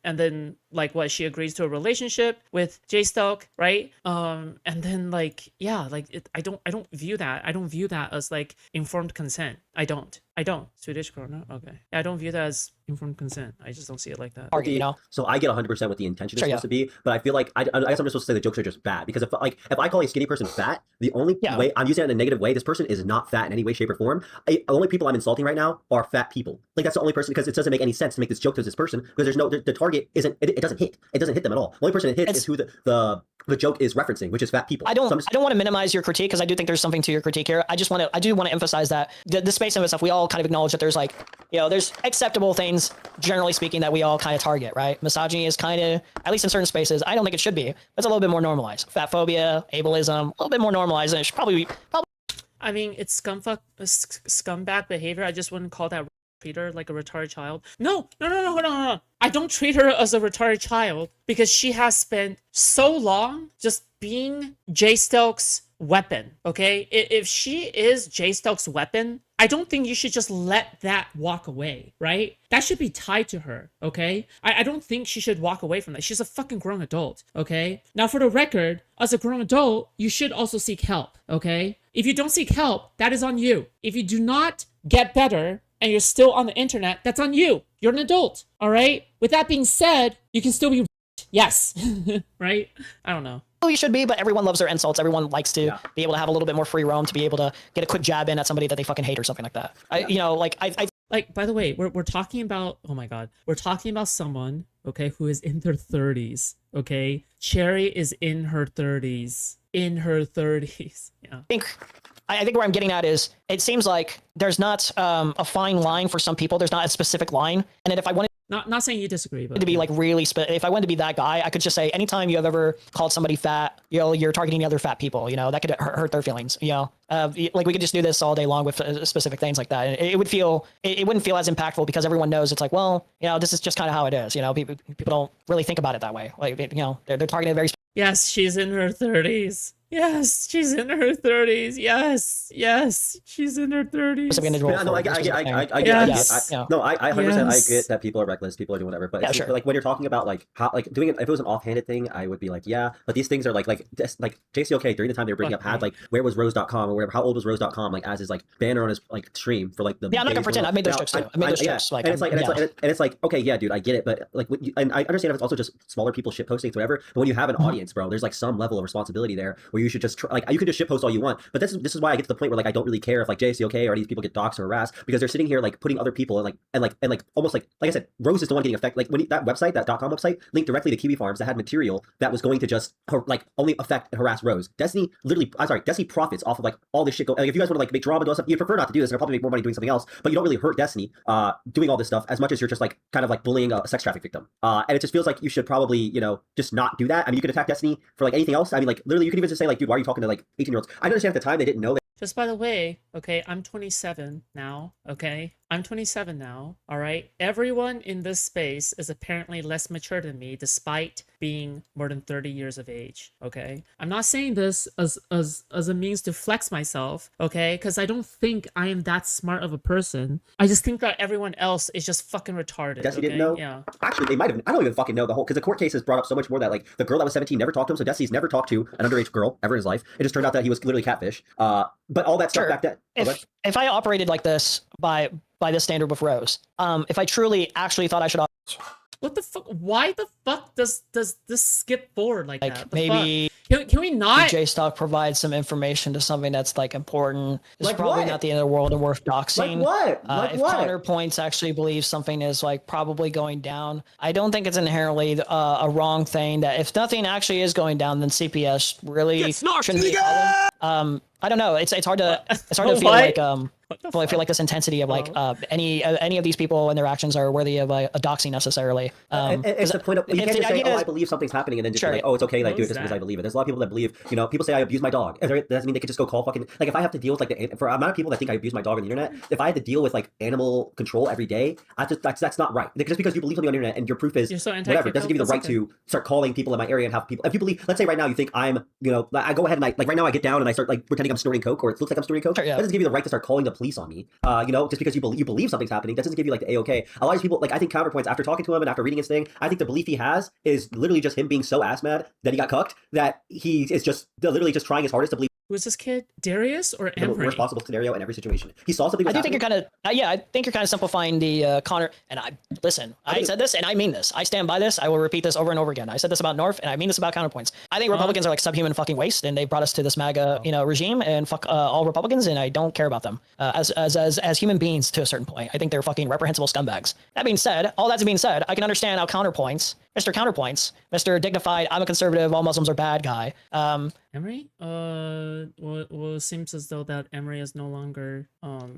And then like what, she agrees to a relationship with Jay Stelk, right? And then like, yeah, like I don't view that as like informed consent. I don't. Swedish krona? Okay. I don't view that as informed consent. I just don't see it like that. Argue, you know? So I get 100% what the intention is Sure, supposed yeah. to be, but I feel like I guess I'm just supposed to say the jokes are just bad, because if I call a skinny person fat, the only way I'm using it in a negative way, this person is not fat in any way, shape, or form. The only people I'm insulting right now are fat people. Like that's the only person, because it doesn't make any sense to make this joke to this person, because there's no the target isn't it doesn't hit. It doesn't hit them at all. The only person it hits is who the joke is referencing, which is fat people. I don't want to minimize your critique, because I do think there's something to your critique here. I do want to emphasize that the space of stuff, we all kind of acknowledge that there's like, you know, there's acceptable things, generally speaking, that we all kind of target, right? Misogyny is kind of, at least in certain spaces, I don't think it should be. It's a little bit more normalized. Fat phobia, ableism, a little bit more normalized, and it should probably. I mean, it's scumbag behavior. I just wouldn't call that, treat her like a retarded child. No. I don't treat her as a retarded child because she has spent so long just being Jay Stelk's weapon, okay? If she is Jay Stelk's weapon, I don't think you should just let that walk away, right? That should be tied to her, okay? I don't think she should walk away from that. She's a fucking grown adult, okay? Now, for the record, as a grown adult, you should also seek help, okay? If you don't seek help, that is on you. If you do not get better and you're still on the internet, that's on you. You're an adult, all right? With that being said, you can still be yes, right? I don't know. You should be, but everyone loves their insults. Everyone likes to be able to have a little bit more free roam, to be able to get a quick jab in at somebody that they fucking hate or something like that. Like, by the way, we're talking about, oh my God, we're talking about someone, okay, who is in their 30s, okay? Cherry is in her 30s. In her 30s, yeah. I think where I'm getting at is, it seems like there's not a fine line for some people. There's not a specific line. And then if I wanted not saying you disagree, but to be like really if I wanted to be that guy, I could just say anytime you have ever called somebody fat, you know, you're targeting other fat people, you know, that could hurt their feelings, you know. Like we could just do this all day long with specific things like that. It wouldn't feel as impactful, because everyone knows it's like, well, you know, this is just kind of how it is, you know. People don't really think about it that way. Like, you know, they're targeting a very yes, she's in her 30s. Yes, she's in her 30s. Yes, she's in her 30s. No, I get no, I 100% I get that people are reckless, people are doing whatever, but it's like when you're talking about like how, like doing it, if it was an offhanded thing, I would be like, yeah, but these things are like JCOK during the time they were bringing up had like where was Rose.com or whatever, how old was Rose.com, like as his like banner on his like stream for like the I'm not gonna pretend. I made those jokes too. I made those jokes. Like, and it's like okay, yeah, dude, I get it, but like and I understand if it's also just smaller people shit posting whatever, but when you have an audience, bro, there's like some level of responsibility there where you should just like you can just shitpost all you want, but this is why I get to the point where like I don't really care if like JCOK or these people get doxxed or harassed, because they're sitting here like putting other people and almost like I said, Rose is the one getting affected. Like when that website, that .com website, linked directly to Kiwi Farms that had material that was going to just like only affect and harass Rose. Destiny profits off of like all this shit. Like if you guys want to like make drama, do stuff, you'd prefer not to do this. You'll probably make more money doing something else, but you don't really hurt Destiny doing all this stuff as much as you're just like kind of like bullying a sex traffic victim. And it just feels like you should probably, you know, just not do that. I mean, you could attack Destiny for like anything else. I mean, like literally, you could even just say like, dude, why are you talking to like 18-year-olds? I understand at the time they didn't know that. Just by the way, okay, I'm 27 now, okay? I'm 27 now, all right? Everyone in this space is apparently less mature than me, despite being more than 30 years of age. Okay, I'm not saying this as a means to flex myself. Okay, because I don't think I am that smart of a person. I just think that everyone else is just fucking retarded. Destiny Okay? didn't know. Yeah. Actually, they might have. I don't even fucking know the whole, because the court case has brought up so much more that like the girl that was 17 never talked to him. So Destiny's never talked to an underage girl ever in his life. It just turned out that he was literally catfish. But all that stuff Sure. back then. If I operated like this by this standard with Rose, if I truly actually thought I should, What the fuck? Why the fuck does this skip forward like that? The maybe can we not? J Stock provides some information to something that's like important. It's Like probably what? not the end of the world and worth doxing. Like what? Like if what? counterpoints actually believe something is like probably going down, I don't think it's inherently a wrong thing. That if nothing actually is going down, then CPS really shouldn't be followed. I don't know. It's hard to feel like I feel like this intensity of like any of these people and their actions are worthy of a doxing necessarily. It's the point of, you can't just say, I believe something's happening, and then just be like, oh, it's okay that I do it just because I believe it. There's a lot of people that believe, people say I abuse my dog. That doesn't mean they could just go call fucking, like, if I have to deal with like for a amount of people that think I abuse my dog on the internet, if I had to deal with like animal control every day, that's not right. Just because you believe something on the internet and your proof is whatever, it doesn't give you the right to start calling people in my area and have people, if you believe, let's say right now you think I'm, I go ahead and like right now I get down and I start like pretending I'm snorting coke, or it looks like I'm snorting coke. That doesn't give you the right to start calling the police on me. Just because you believe something's happening, that doesn't give you like the A-OK. A lot of people, like, I think counterpoints, after talking to him and after reading his thing, I think the belief he has is literally just him being so ass mad that he got cucked, that he is just literally just trying his hardest to believe Who is this kid? Darius or the Emery? worst possible scenario in every situation. He saw something. I do think you're kind of, I think you're kind of simplifying the Connor. And I said this and I mean this. I stand by this. I will repeat this over and over again. I said this about North and I mean this about counterpoints. I think Republicans are like subhuman fucking waste, and they brought us to this MAGA, regime, and fuck all Republicans, and I don't care about them as human beings to a certain point. I think they're fucking reprehensible scumbags. All that being said, I can understand how Mr. Counterpoints, Mr. Dignified, I'm a conservative, all Muslims are bad guy. Emery? Well, it seems as though that Emery is no longer.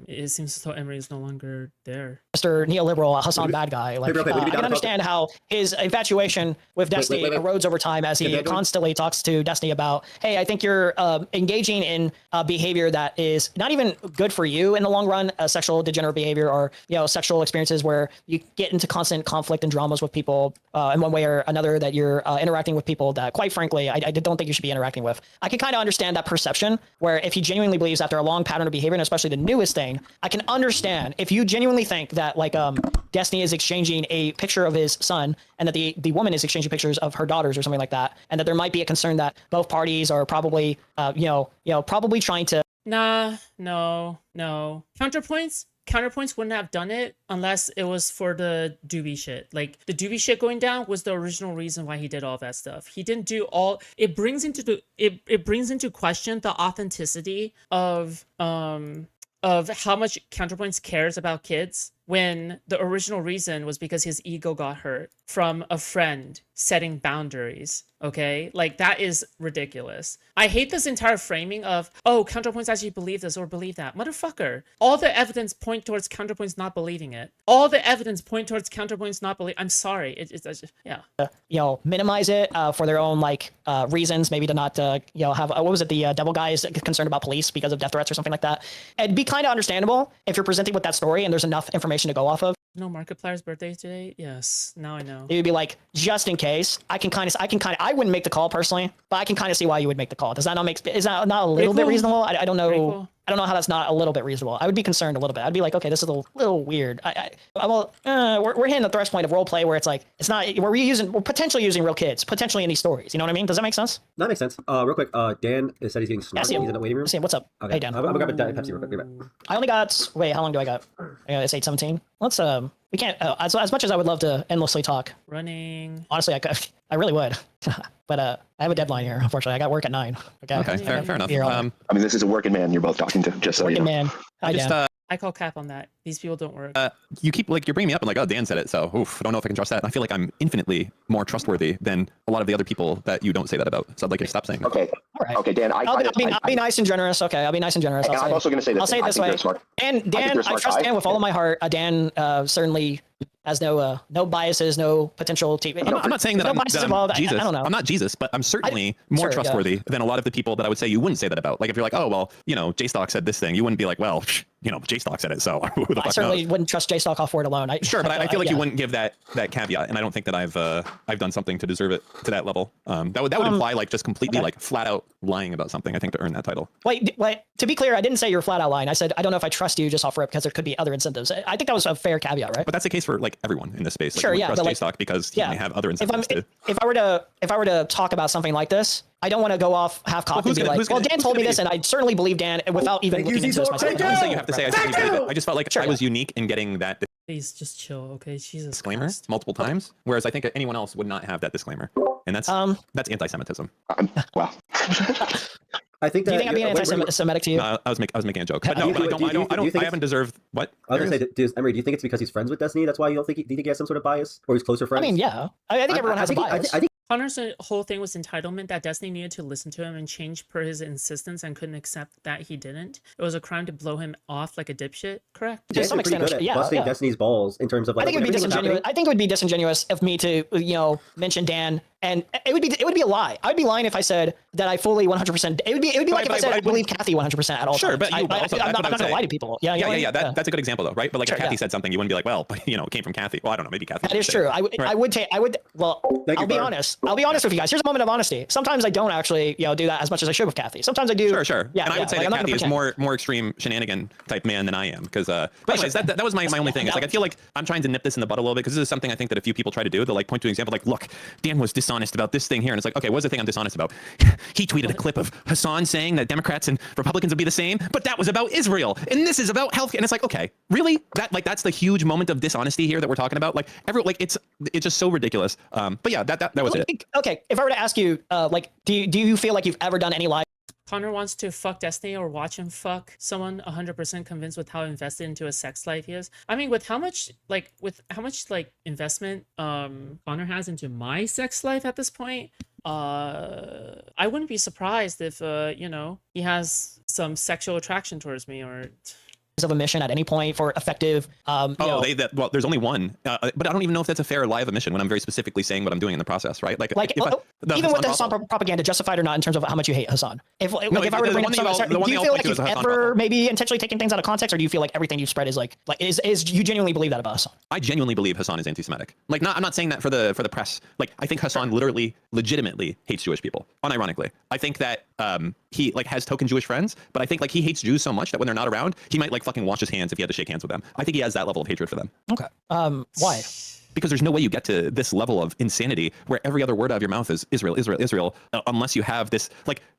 It seems as though Emery is no longer there. Mr. Neoliberal Hassan bad guy. Like, I can understand how his infatuation with Destiny erodes over time as he constantly talks to Destiny about, hey, I think you're engaging in behavior that is not even good for you in the long run, sexual degenerate behavior, or sexual experiences where you get into constant conflict and dramas with people in one way or another, that you're interacting with people that, quite frankly, I don't think you should be interacting with. I can kind of understand that perception, where if he genuinely believes after a long pattern of behavior, and especially the newest thing, I can understand if you genuinely think that like Destiny is exchanging a picture of his son, and that the woman is exchanging pictures of her daughters or something like that, and that there might be a concern that both parties are probably probably trying to. Nah, no. Counterpoints wouldn't have done it unless it was for the Doobie shit. Like, the Doobie shit going down was the original reason why he did all that stuff. He didn't do all. It brings into question the authenticity of how much Counterpoints cares about kids, when the original reason was because his ego got hurt from a friend setting boundaries. Okay, like, that is ridiculous. I hate this entire framing of, oh, Counterpoints actually believe this or believe that. Motherfucker, all the evidence point towards Counterpoints not believing it. All the evidence point towards Counterpoints not believe. I'm sorry, it's just, yeah. Minimize it for their own reasons, maybe to not have what was it, the devil guy is concerned about police because of death threats or something like that. It'd be kind of understandable if you're presenting with that story and there's enough information to go off of. No, Markiplier's birthday today? Yes, now I know. It would be like, just in case. I wouldn't make the call personally, but I can kind of see why you would make the call. Is that not a little bit reasonable? I don't know. Cool. I don't know how that's not a little bit reasonable. I would be concerned a little bit. I'd be like, okay, this is a little weird. We're hitting the thresh point of role play where it's like, it's not, we're potentially using real kids, potentially in these stories. You know what I mean? Does that make sense? That makes sense. Real quick, Dan said he's getting snarky. He's in the waiting room. What's up? Okay. Hey, Dan. I'm gonna grab a Pepsi real quick. Be right back. I only got, wait, how long do I got? It's 8:17. Let's, we can't, as much as I would love to endlessly talk. Running. Honestly, I really would. But I have a deadline here, unfortunately. I got work at 9. Okay, fair enough. I mean, this is a working man you're both talking to, just so you know. Man. I call cap on that. These people don't work. You keep you're bringing me up and oh, Dan said it, so I don't know if I can trust that. I feel like I'm infinitely more trustworthy than a lot of the other people that you don't say that about. So I'd like you to stop saying that. Okay. All right. Okay, Dan. I'll be nice and generous. Okay, I'll be nice and generous. I'm also going to say this. I'll say it this way. And Dan, I trust Dan with all of my heart. Dan certainly has no biases, no potential. I'm not saying that, I'm Jesus. I don't know. I'm not Jesus, but I'm certainly more trustworthy than a lot of the people that I would say you wouldn't say that about. Like if you're like, oh well, JStock said this thing, you wouldn't be like, well, JStock said it, so who the fuck I certainly knows? wouldn't trust JStock off word alone. Sure, but I feel like you wouldn't give that caveat, and I don't think that I've done something to deserve it to that level. That would imply like just completely like flat out lying about something. I think to earn that title. Wait. To be clear, I didn't say you're flat out lying. I said I don't know if I trust you just off rip because there could be other incentives. I think that was a fair caveat, right? But that's the case for like everyone in this space. Like, Sure, you yeah. trust But like, JStock because he may have other incentives. If I were to talk about something like this, I don't want to go off half-cocked and be like, well, Dan told me this, and I certainly believe Dan without even looking into this myself. I'm not saying you have to say I certainly believe it. I just felt like I was unique in getting that Please just chill, okay? Jesus disclaimer Christ. multiple times, whereas I think anyone else would not have that disclaimer, and that's anti-Semitism. Well, I think that. Do you think I'm being anti-Semitic to you? I was making a joke, but no, I haven't deserved what. I was gonna say, Emery, do you think it's because he's friends with Destiny? That's why you don't think do you think he has some sort of bias, or he's closer friends? I mean, yeah. I think everyone has a bias. I think Connor's whole thing was entitlement, that Destiny needed to listen to him and change per his insistence and couldn't accept that he didn't. It was a crime to blow him off like a dipshit, correct? To some extent, good at busting Destiny's balls in terms of like. I think it would be disingenuous. I think it would be disingenuous of me to mention Dan, and it would be a lie. I'd be lying if I said that I fully 100%. It would be like if I said I believe Kathy 100% at all. Sure, times. but I'm not going to lie to people. Yeah. That's a good example though, right? But like if Kathy said something, you wouldn't be like, well, it came from Kathy. Well, I don't know, maybe Kathy. That is true. Well, I'll be honest. I'll be honest with you guys. Here's a moment of honesty. Sometimes I don't actually, do that as much as I should with Kathy. Sometimes I do. Sure. Yeah. And I would say that Kathy is more extreme shenanigan type man than I am. Because, but anyways, that was my only thing. It's like I feel like I'm trying to nip this in the bud a little bit because this is something I think that a few people try to do. They'll like point to an example, like, look, Dan was dishonest about this thing here, and it's like, okay, what's the thing I'm dishonest about? He tweeted a clip of Hassan saying that Democrats and Republicans would be the same, but that was about Israel, and this is about health. And it's like, okay, really? That's the huge moment of dishonesty here that we're talking about. Like it's just so ridiculous. But yeah, that was it. Okay, if I were to ask you, do you feel like you've ever done any live? Connor wants to fuck Destiny or watch him fuck someone 100% convinced with how invested into a sex life he is. I mean, with how much investment Connor has into my sex life at this point, I wouldn't be surprised if he has some sexual attraction towards me or of a mission at any point for effective there's only one, but I don't even know if that's a fair live emission when I'm very specifically saying what I'm doing in the process, right? Even with the Hassan propaganda, justified or not, in terms of how much you hate Hassan. If I were to bring up do you feel like you've ever maybe intentionally taken things out of context, or do you feel like everything you've spread is is you genuinely believe that about Hassan? I genuinely believe Hassan is anti-Semitic. I'm not saying that for the press. Like I think Hassan legitimately hates Jewish people. Unironically, I think that he has token Jewish friends, but I think he hates Jews so much that when they're not around, he might fucking wash his hands if he had to shake hands with them. I think he has that level of hatred for them. Okay. Why? Because there's no way you get to this level of insanity where every other word out of your mouth is Israel, Israel, Israel, unless you have this.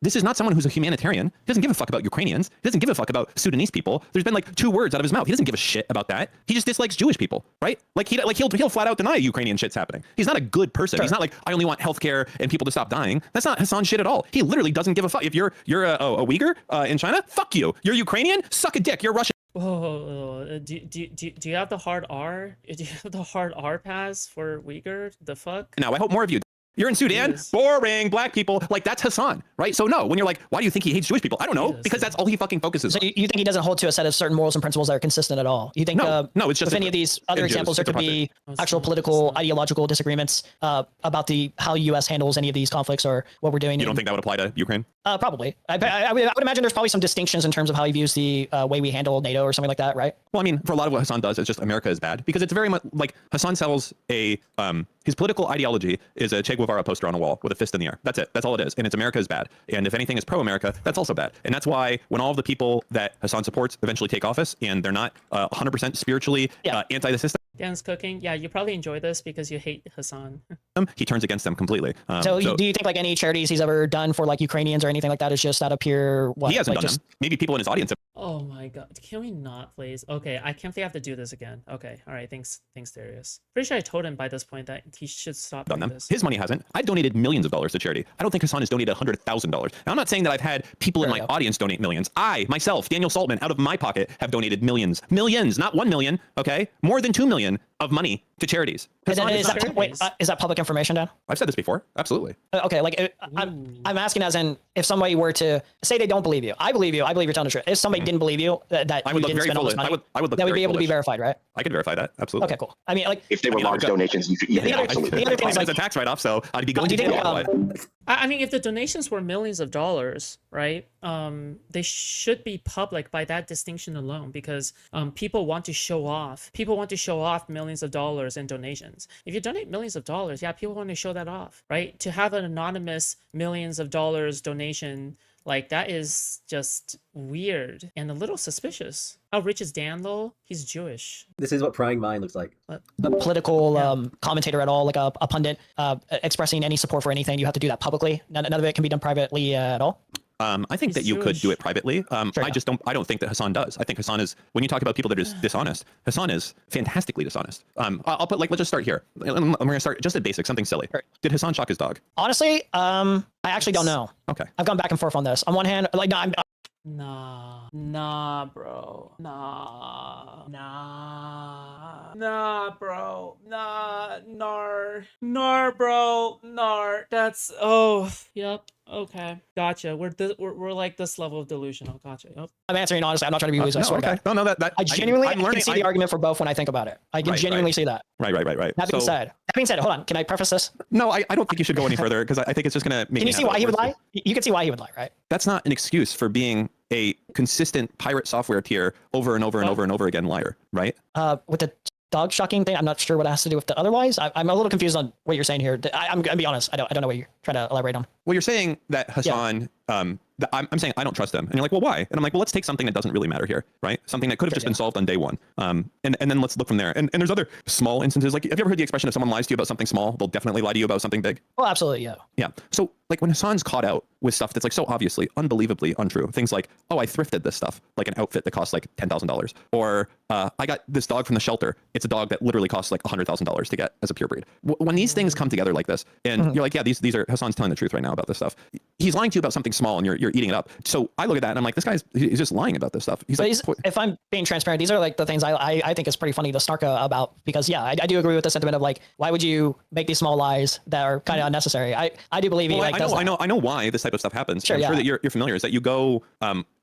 This is not someone who's a humanitarian. He doesn't give a fuck about Ukrainians. He doesn't give a fuck about Sudanese people. There's been 2 words out of his mouth. He doesn't give a shit about that. He just dislikes Jewish people, right? He'll flat out deny Ukrainian shit's happening. He's not a good person. Sure. He's not I only want healthcare and people to stop dying. That's not Hassan shit at all. He literally doesn't give a fuck. If you're a Uyghur in China, fuck you. You're Ukrainian, suck a dick. You're Russian. Whoa, do you have the hard R? Do you have the hard R pass for Uyghur? The fuck? Now, I hope more of you. You're in Sudan, boring, black people. That's Hassan, right? So no, when you're why do you think he hates Jewish people? I don't know, because that's all he fucking focuses on. So you think he doesn't hold to a set of certain morals and principles that are consistent at all? You think no, it's just with any of these other examples, there could be actual political, ideological disagreements about how the U.S. handles any of these conflicts or what we're doing. You don't think that would apply to Ukraine? Probably. I would imagine there's probably some distinctions in terms of how he views the way we handle NATO or something like that, right? Well, I mean, for a lot of what Hassan does, it's just America is bad, because it's very much Hassan sells his political ideology is a Che Guevara poster on a wall with a fist in the air. That's it. That's all it is. And it's America is bad. And if anything is pro-America, that's also bad. And that's why when all of the people that Hassan supports eventually take office and they're not 100% spiritually anti the system. Dan's cooking. Yeah, you probably enjoy this because you hate Hassan. He turns against them completely. So do you think any charities he's ever done for Ukrainians or anything like that is just out of pure what? He hasn't done them. Maybe people in his audience have. Oh my god. Can we not, please? Okay, I can't believe I have to do this again. Okay, all right. Thanks, Darius. Pretty sure I told him by this point that he should stop doing this. His money hasn't. I've donated millions of dollars to charity. I don't think Hassan has donated $100,000. Now, I'm not saying that I've had people in my audience donate millions. I, myself, Daniel Saltman, out of my pocket, have donated millions. Millions, not 1 million, okay? More than 2 million of money to charities. Is Hassan is not- that, is that public information, Dan? I've said this before. Absolutely. Okay, like I'm asking as in if somebody were to say they don't believe you, I believe you're telling the truth. If somebody didn't believe you, that I you would look didn't very spend all this foolish. money, I would look that would very be able to be foolish. verified, right? I could verify that. Absolutely. Okay, cool. I mean, like If they were large donations, you could the other absolutely. thing is It's like, a tax write-off, so I'd be going do you to think, jail. I mean, if the donations were millions of dollars, right? They should be public by that distinction alone, because people want to show off. People want to show off millions of dollars in donations. If you donate millions of dollars, yeah, people want to show that off, right? To have an anonymous millions of dollars donation, like, that is just weird and a little suspicious. How rich is Dan, though? He's Jewish. This is what prying mind looks like. a political commentator at all, like a pundit expressing any support for anything, you have to do that publicly. None of it can be done privately at all. I think He's that you could do Jewish. it privately. I don't think that Hassan does. I think Hassan is, when you talk about people that are dishonest, Hassan is fantastically dishonest. I'll put, like, let's just start here. I'm going to start just at basic, something silly. Right. Did Hassan shock his dog? Honestly, I actually don't know. Okay. I've gone back and forth on this. On one hand, like, no, Nah, bro. Nah, bro. Nar, bro. That's, yep. Okay, gotcha. We're like this level of delusional. Gotcha. Yep. I'm answering honestly. I'm not trying to be loose. I swear to God. No, I genuinely I'm learning. can see the argument for both when I think about it. I can genuinely see that. Right. That being said, hold on. Can I preface this? No, I don't think you should go any further, because I think it's just going to make. Can you see why he would lie? You can see why he would lie, right? That's not an excuse for being a consistent pirate software tier over and over and over and over again liar, right? With the dog shocking thing, I'm not sure what it has to do with the otherwise. I'm a little confused on what you're saying here. I'm gonna be honest. I don't know what you're trying to elaborate on. Well, you're saying that Hassan, I'm saying I don't trust him. And you're like, well, why? And I'm like, well, let's take something that doesn't really matter here, right? Something that could have just been solved on day one. And then let's look from there. And there's other small instances. Like, have you ever heard the expression, if someone lies to you about something small, they'll definitely lie to you about something big? Well, absolutely, yeah. Yeah. So, like, when Hassan's caught out with stuff that's, like, so obviously, unbelievably untrue, things like, oh, I thrifted this stuff, like an outfit that costs like $10,000, or I got this dog from the shelter. It's a dog that literally costs like $100,000 to get as a purebred. When these things come together like this, and you're like, yeah, these are, Hassan's telling the truth right now about this stuff. He's lying to you about something small, and you're eating it up. So I look at that and I'm like, this guy's, he's just lying about this stuff. He's like, if I'm being transparent, these are like the things I think is pretty funny to snark about, because yeah, I do agree with the sentiment of like, why would you make these small lies that are kind of unnecessary? I do believe he like does that. I know why this type of stuff happens. Sure, I'm yeah. sure that you're familiar, is that you go,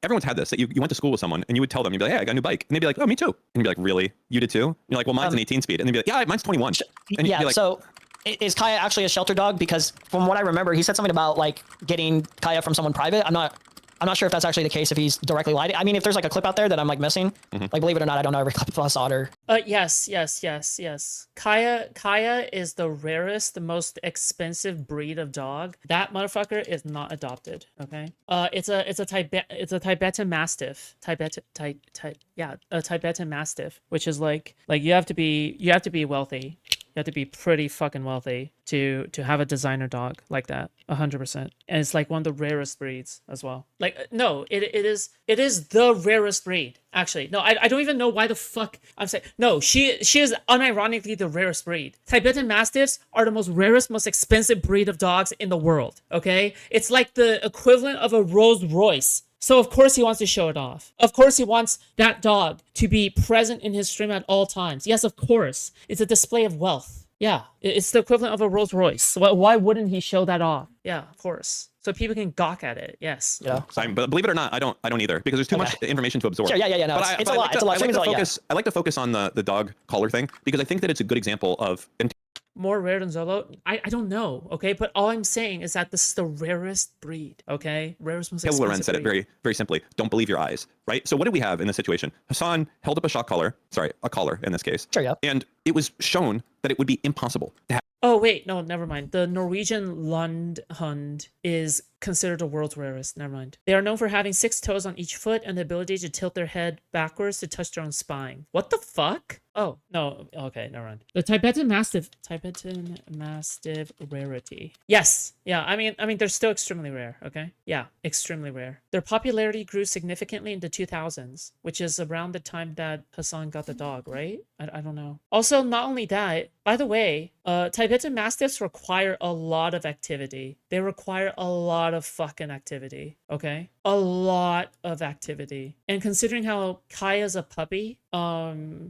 everyone's had this, that you went to school with someone and you would tell them, you'd be like, hey, I got a new bike. And they'd be like, oh, me too. And you'd be like, really? You did too? And you're like, well, mine's an 18 speed. And they'd be like, yeah, mine's 21. And you'd be like, so is Kaya actually a shelter dog? Because from what I remember, he said something about like getting Kaya from someone private. I'm not sure if that's actually the case, if he's directly lied. I mean, if there's like a clip out there that I'm like missing, like, believe it or not, I don't know every clip plus otter. Yes. Kaya is the rarest, the most expensive breed of dog. That motherfucker is not adopted. Okay. It's a Tibetan Mastiff. A Tibetan Mastiff, which is like you have to be wealthy. You have to be pretty fucking wealthy to have a designer dog like that, 100%. And it's like one of the rarest breeds as well. Like, no, it is the rarest breed. Actually, no, I don't even know why the fuck I'm saying. No, she is unironically the rarest breed. Tibetan Mastiffs are the most rarest, most expensive breed of dogs in the world. Okay, it's like the equivalent of a Rolls Royce. So of course he wants to show it off. Of course he wants that dog to be present in his stream at all times. Yes, of course. It's a display of wealth. Yeah, it's the equivalent of a Rolls Royce. So why wouldn't he show that off? Yeah, of course. So people can gawk at it. Yes. Yeah. But believe it or not, I don't either, because there's too much information to absorb. Sure, yeah. No, it's a lot. I like to focus on the dog collar thing, because I think that it's a good example of. More rare than Zolo? I don't know, okay? But all I'm saying is that this is the rarest breed, okay? Rarest, most expensive Loren said it very, very simply. Don't believe your eyes, right? So what did we have in this situation? Hassan held up a collar in this case. Sure, yeah. And it was shown that it would be impossible to have. Oh, wait, no, never mind. The Norwegian Lundhund is considered the world's rarest. Never mind. They are known for having 6 toes on each foot and the ability to tilt their head backwards to touch their own spine. What the fuck? Oh, no. Okay, never mind. The Tibetan Mastiff rarity. Yes. Yeah, I mean, they're still extremely rare, okay? Yeah, extremely rare. Their popularity grew significantly in the 2000s, which is around the time that Hassan got the dog, right? I don't know. Also, not only that, by the way, Tibetan Mastiffs require a lot of activity. They require a lot of fucking activity, okay? A lot of activity. And considering how Kaya's a puppy,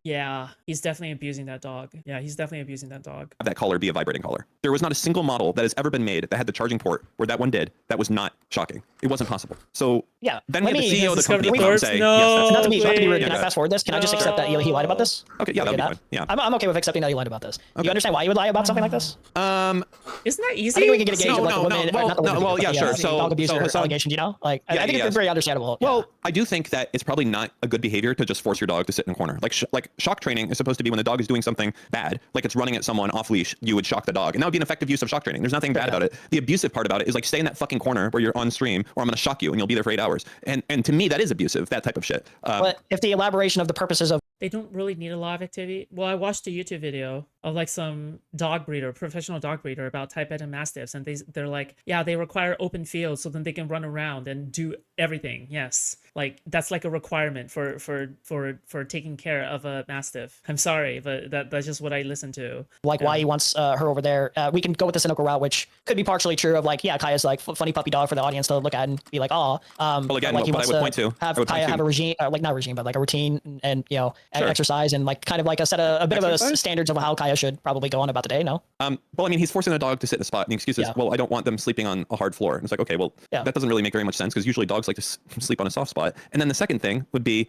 Yeah, he's definitely abusing that dog. Yeah, he's definitely abusing that dog. That collar be a vibrating collar. There was not a single model that has ever been made that had the charging port where that one did. That was not shocking. It wasn't possible. So yeah, then we had the CEO of the company come out and say, no, yes, not to be rude. Yeah, Can I fast forward this? Can I just accept that he lied about this? Okay, yeah, that'd be fine. Yeah, I'm okay with accepting that he lied about this. Do you understand why you would lie about something like this? Isn't that easy? I think we can get a gauge of like No, the women, well, not the women, well, but yeah, the, sure. the So- dog abuse so or Hassan- allegation, you know? Like, Yeah, I think yes. it's very understandable. Yeah. Well, I do think that it's probably not a good behavior to just force your dog to sit in a corner. Like shock training is supposed to be when the dog is doing something bad, like it's running at someone off leash, you would shock the dog. And that would be an effective use of shock training. There's nothing bad about it. The abusive part about it is like stay in that fucking corner where you're on stream or I'm going to shock you and you'll be there for 8 hours. And to me, that is abusive, that type of shit. But if the elaboration of the purposes of They don't really need a lot of activity. Well, I watched a YouTube video of like some dog breeder, professional dog breeder about Tibetan Mastiffs. And they're like, yeah, they require open fields so then they can run around and do everything. Yes. Like that's like a requirement for taking care of a Mastiff. I'm sorry, but that's just what I listen to. like why he wants her over there. We can go with the cynical route, which could be partially true of like, yeah, Kaya's like funny puppy dog for the audience to look at and be like, oh, well, again, like he what I wants would point to, have Kaya have a regime, like not regime, but like a routine and you know, Sure. exercise and like kind of like a bit of a Exercise? standards of how Kaya should probably go on about the day. No. Well, I mean, he's forcing a dog to sit in a spot, and the excuse is, Yeah. well, I don't want them sleeping on a hard floor. And it's like, okay, well, Yeah. that doesn't really make very much sense because usually dogs like to sleep on a soft spot. And then the second thing would be,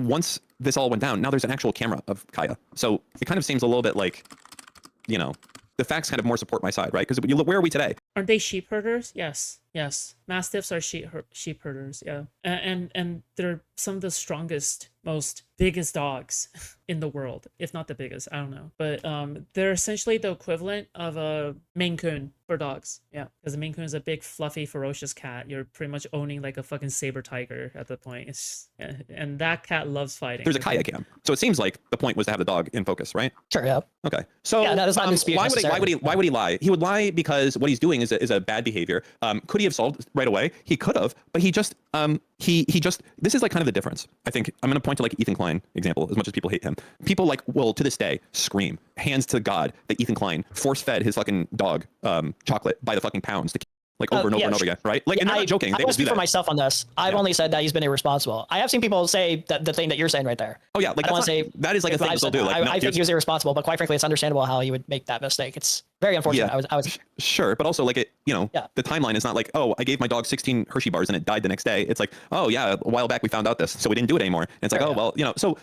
once this all went down, now there's an actual camera of Kaya. So it kind of seems a little bit like, you know, the facts kind of more support my side, right? Because you look, where are we today? Aren't they sheep herders? Yes. Mastiffs are sheep herders. Yeah. And they're some of the strongest, most biggest dogs in the world, if not the biggest. I don't know, but they're essentially the equivalent of a Maine Coon for dogs. Yeah, because a Maine Coon is a big, fluffy, ferocious cat. You're pretty much owning like a fucking saber tiger at the point. And that cat loves fighting. There's a Kaya cam. So it seems like the point was to have the dog in focus, right? Sure. Yeah. Okay. So Yeah, no, that's not dispute why would he lie? He would lie because what he's doing is a bad behavior. Could he have solved right away? He could have, but he just this is like kind of the difference. I think I'm going to point to like Ethan Klein example, as much as people hate him. People like will to this day scream hands to God that Ethan Klein force fed his fucking dog chocolate by the fucking pounds to like over and over and over again, right? Like, and they're not joking. I They will won't do speak for that. myself on this. I've only said that he's been irresponsible. I have seen people say that the thing that you're saying right there. Oh yeah, like I don't want to say that is like a thing that they'll do. Like, no, I think he was irresponsible, but quite frankly, it's understandable how he would make that mistake. It's very unfortunate. Yeah. I was Sure, but also like it, you know, Yeah. the timeline is not like, oh, I gave my dog 16 Hershey bars and it died the next day. It's like, oh yeah, a while back we found out this, so we didn't do it anymore. And it's like, Sure, oh yeah. well, you know. So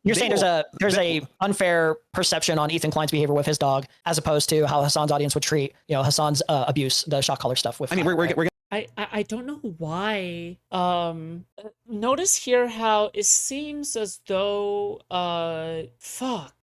You're saying there's a unfair perception on Ethan Klein's behavior with his dog, as opposed to how Hassan's audience would treat, you know, Hassan's abuse, the shock collar stuff with. I mean, we're I don't know why. Notice here how it seems as though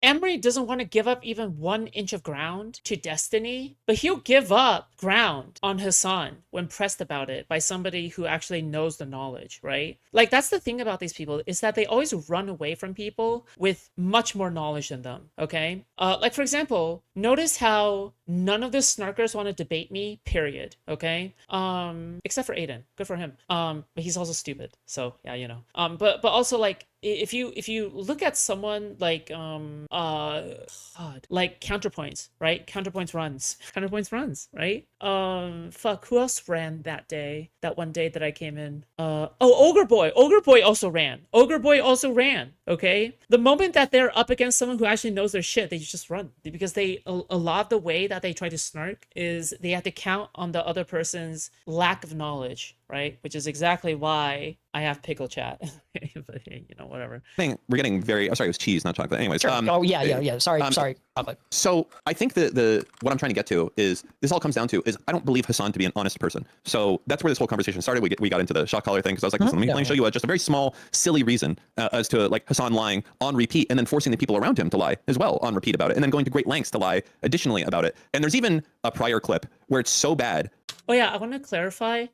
Emery doesn't want to give up even 1 inch of ground to Destiny, but he'll give up ground on Hassan when pressed about it by somebody who actually knows the knowledge, right? Like that's the thing about these people is that they always run away from people with much more knowledge than them. Okay, like for example, notice how none of the snarkers want to debate me. Period. Okay. Except for Aiden, good for him. But he's also stupid. So yeah, you know. But also like if you look at someone like like counterpoints, right? Counterpoints runs, right? Who else ran that day? That one day that I came in. Ogre Boy also ran. Okay, the moment that they're up against someone who actually knows their shit, they just run because a lot of the way that they try to snark is they have to count on the other person's lack of knowledge, right? Which is exactly why I have pickle chat. But hey, you know, whatever. we're getting very. Oh, sorry, it was cheese, not chocolate. Anyways. Sure. Yeah. Sorry, chocolate. So I think the what I'm trying to get to is this all comes down to is I don't believe Hassan to be an honest person. So that's where this whole conversation started. We got into the shock collar thing because I was like, listen, let me show you just a very small, silly reason as to like Hassan lying on repeat and then forcing the people around him to lie as well on repeat about it and then going to great lengths to lie additionally about it. And there's even a prior clip where it's so bad. Oh yeah, I want to clarify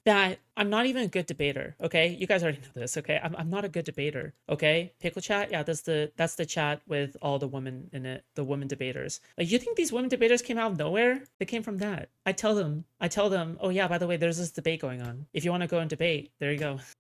that I'm not even a good debater. Okay, you guys already know this. Okay, I'm not a good debater. Okay, pickle chat. Yeah, that's the chat with all the women in it, the women debaters. Like, you think these women debaters came out of nowhere? They came from that. I tell them. Oh yeah, by the way, there's this debate going on. If you want to go and debate, there you go.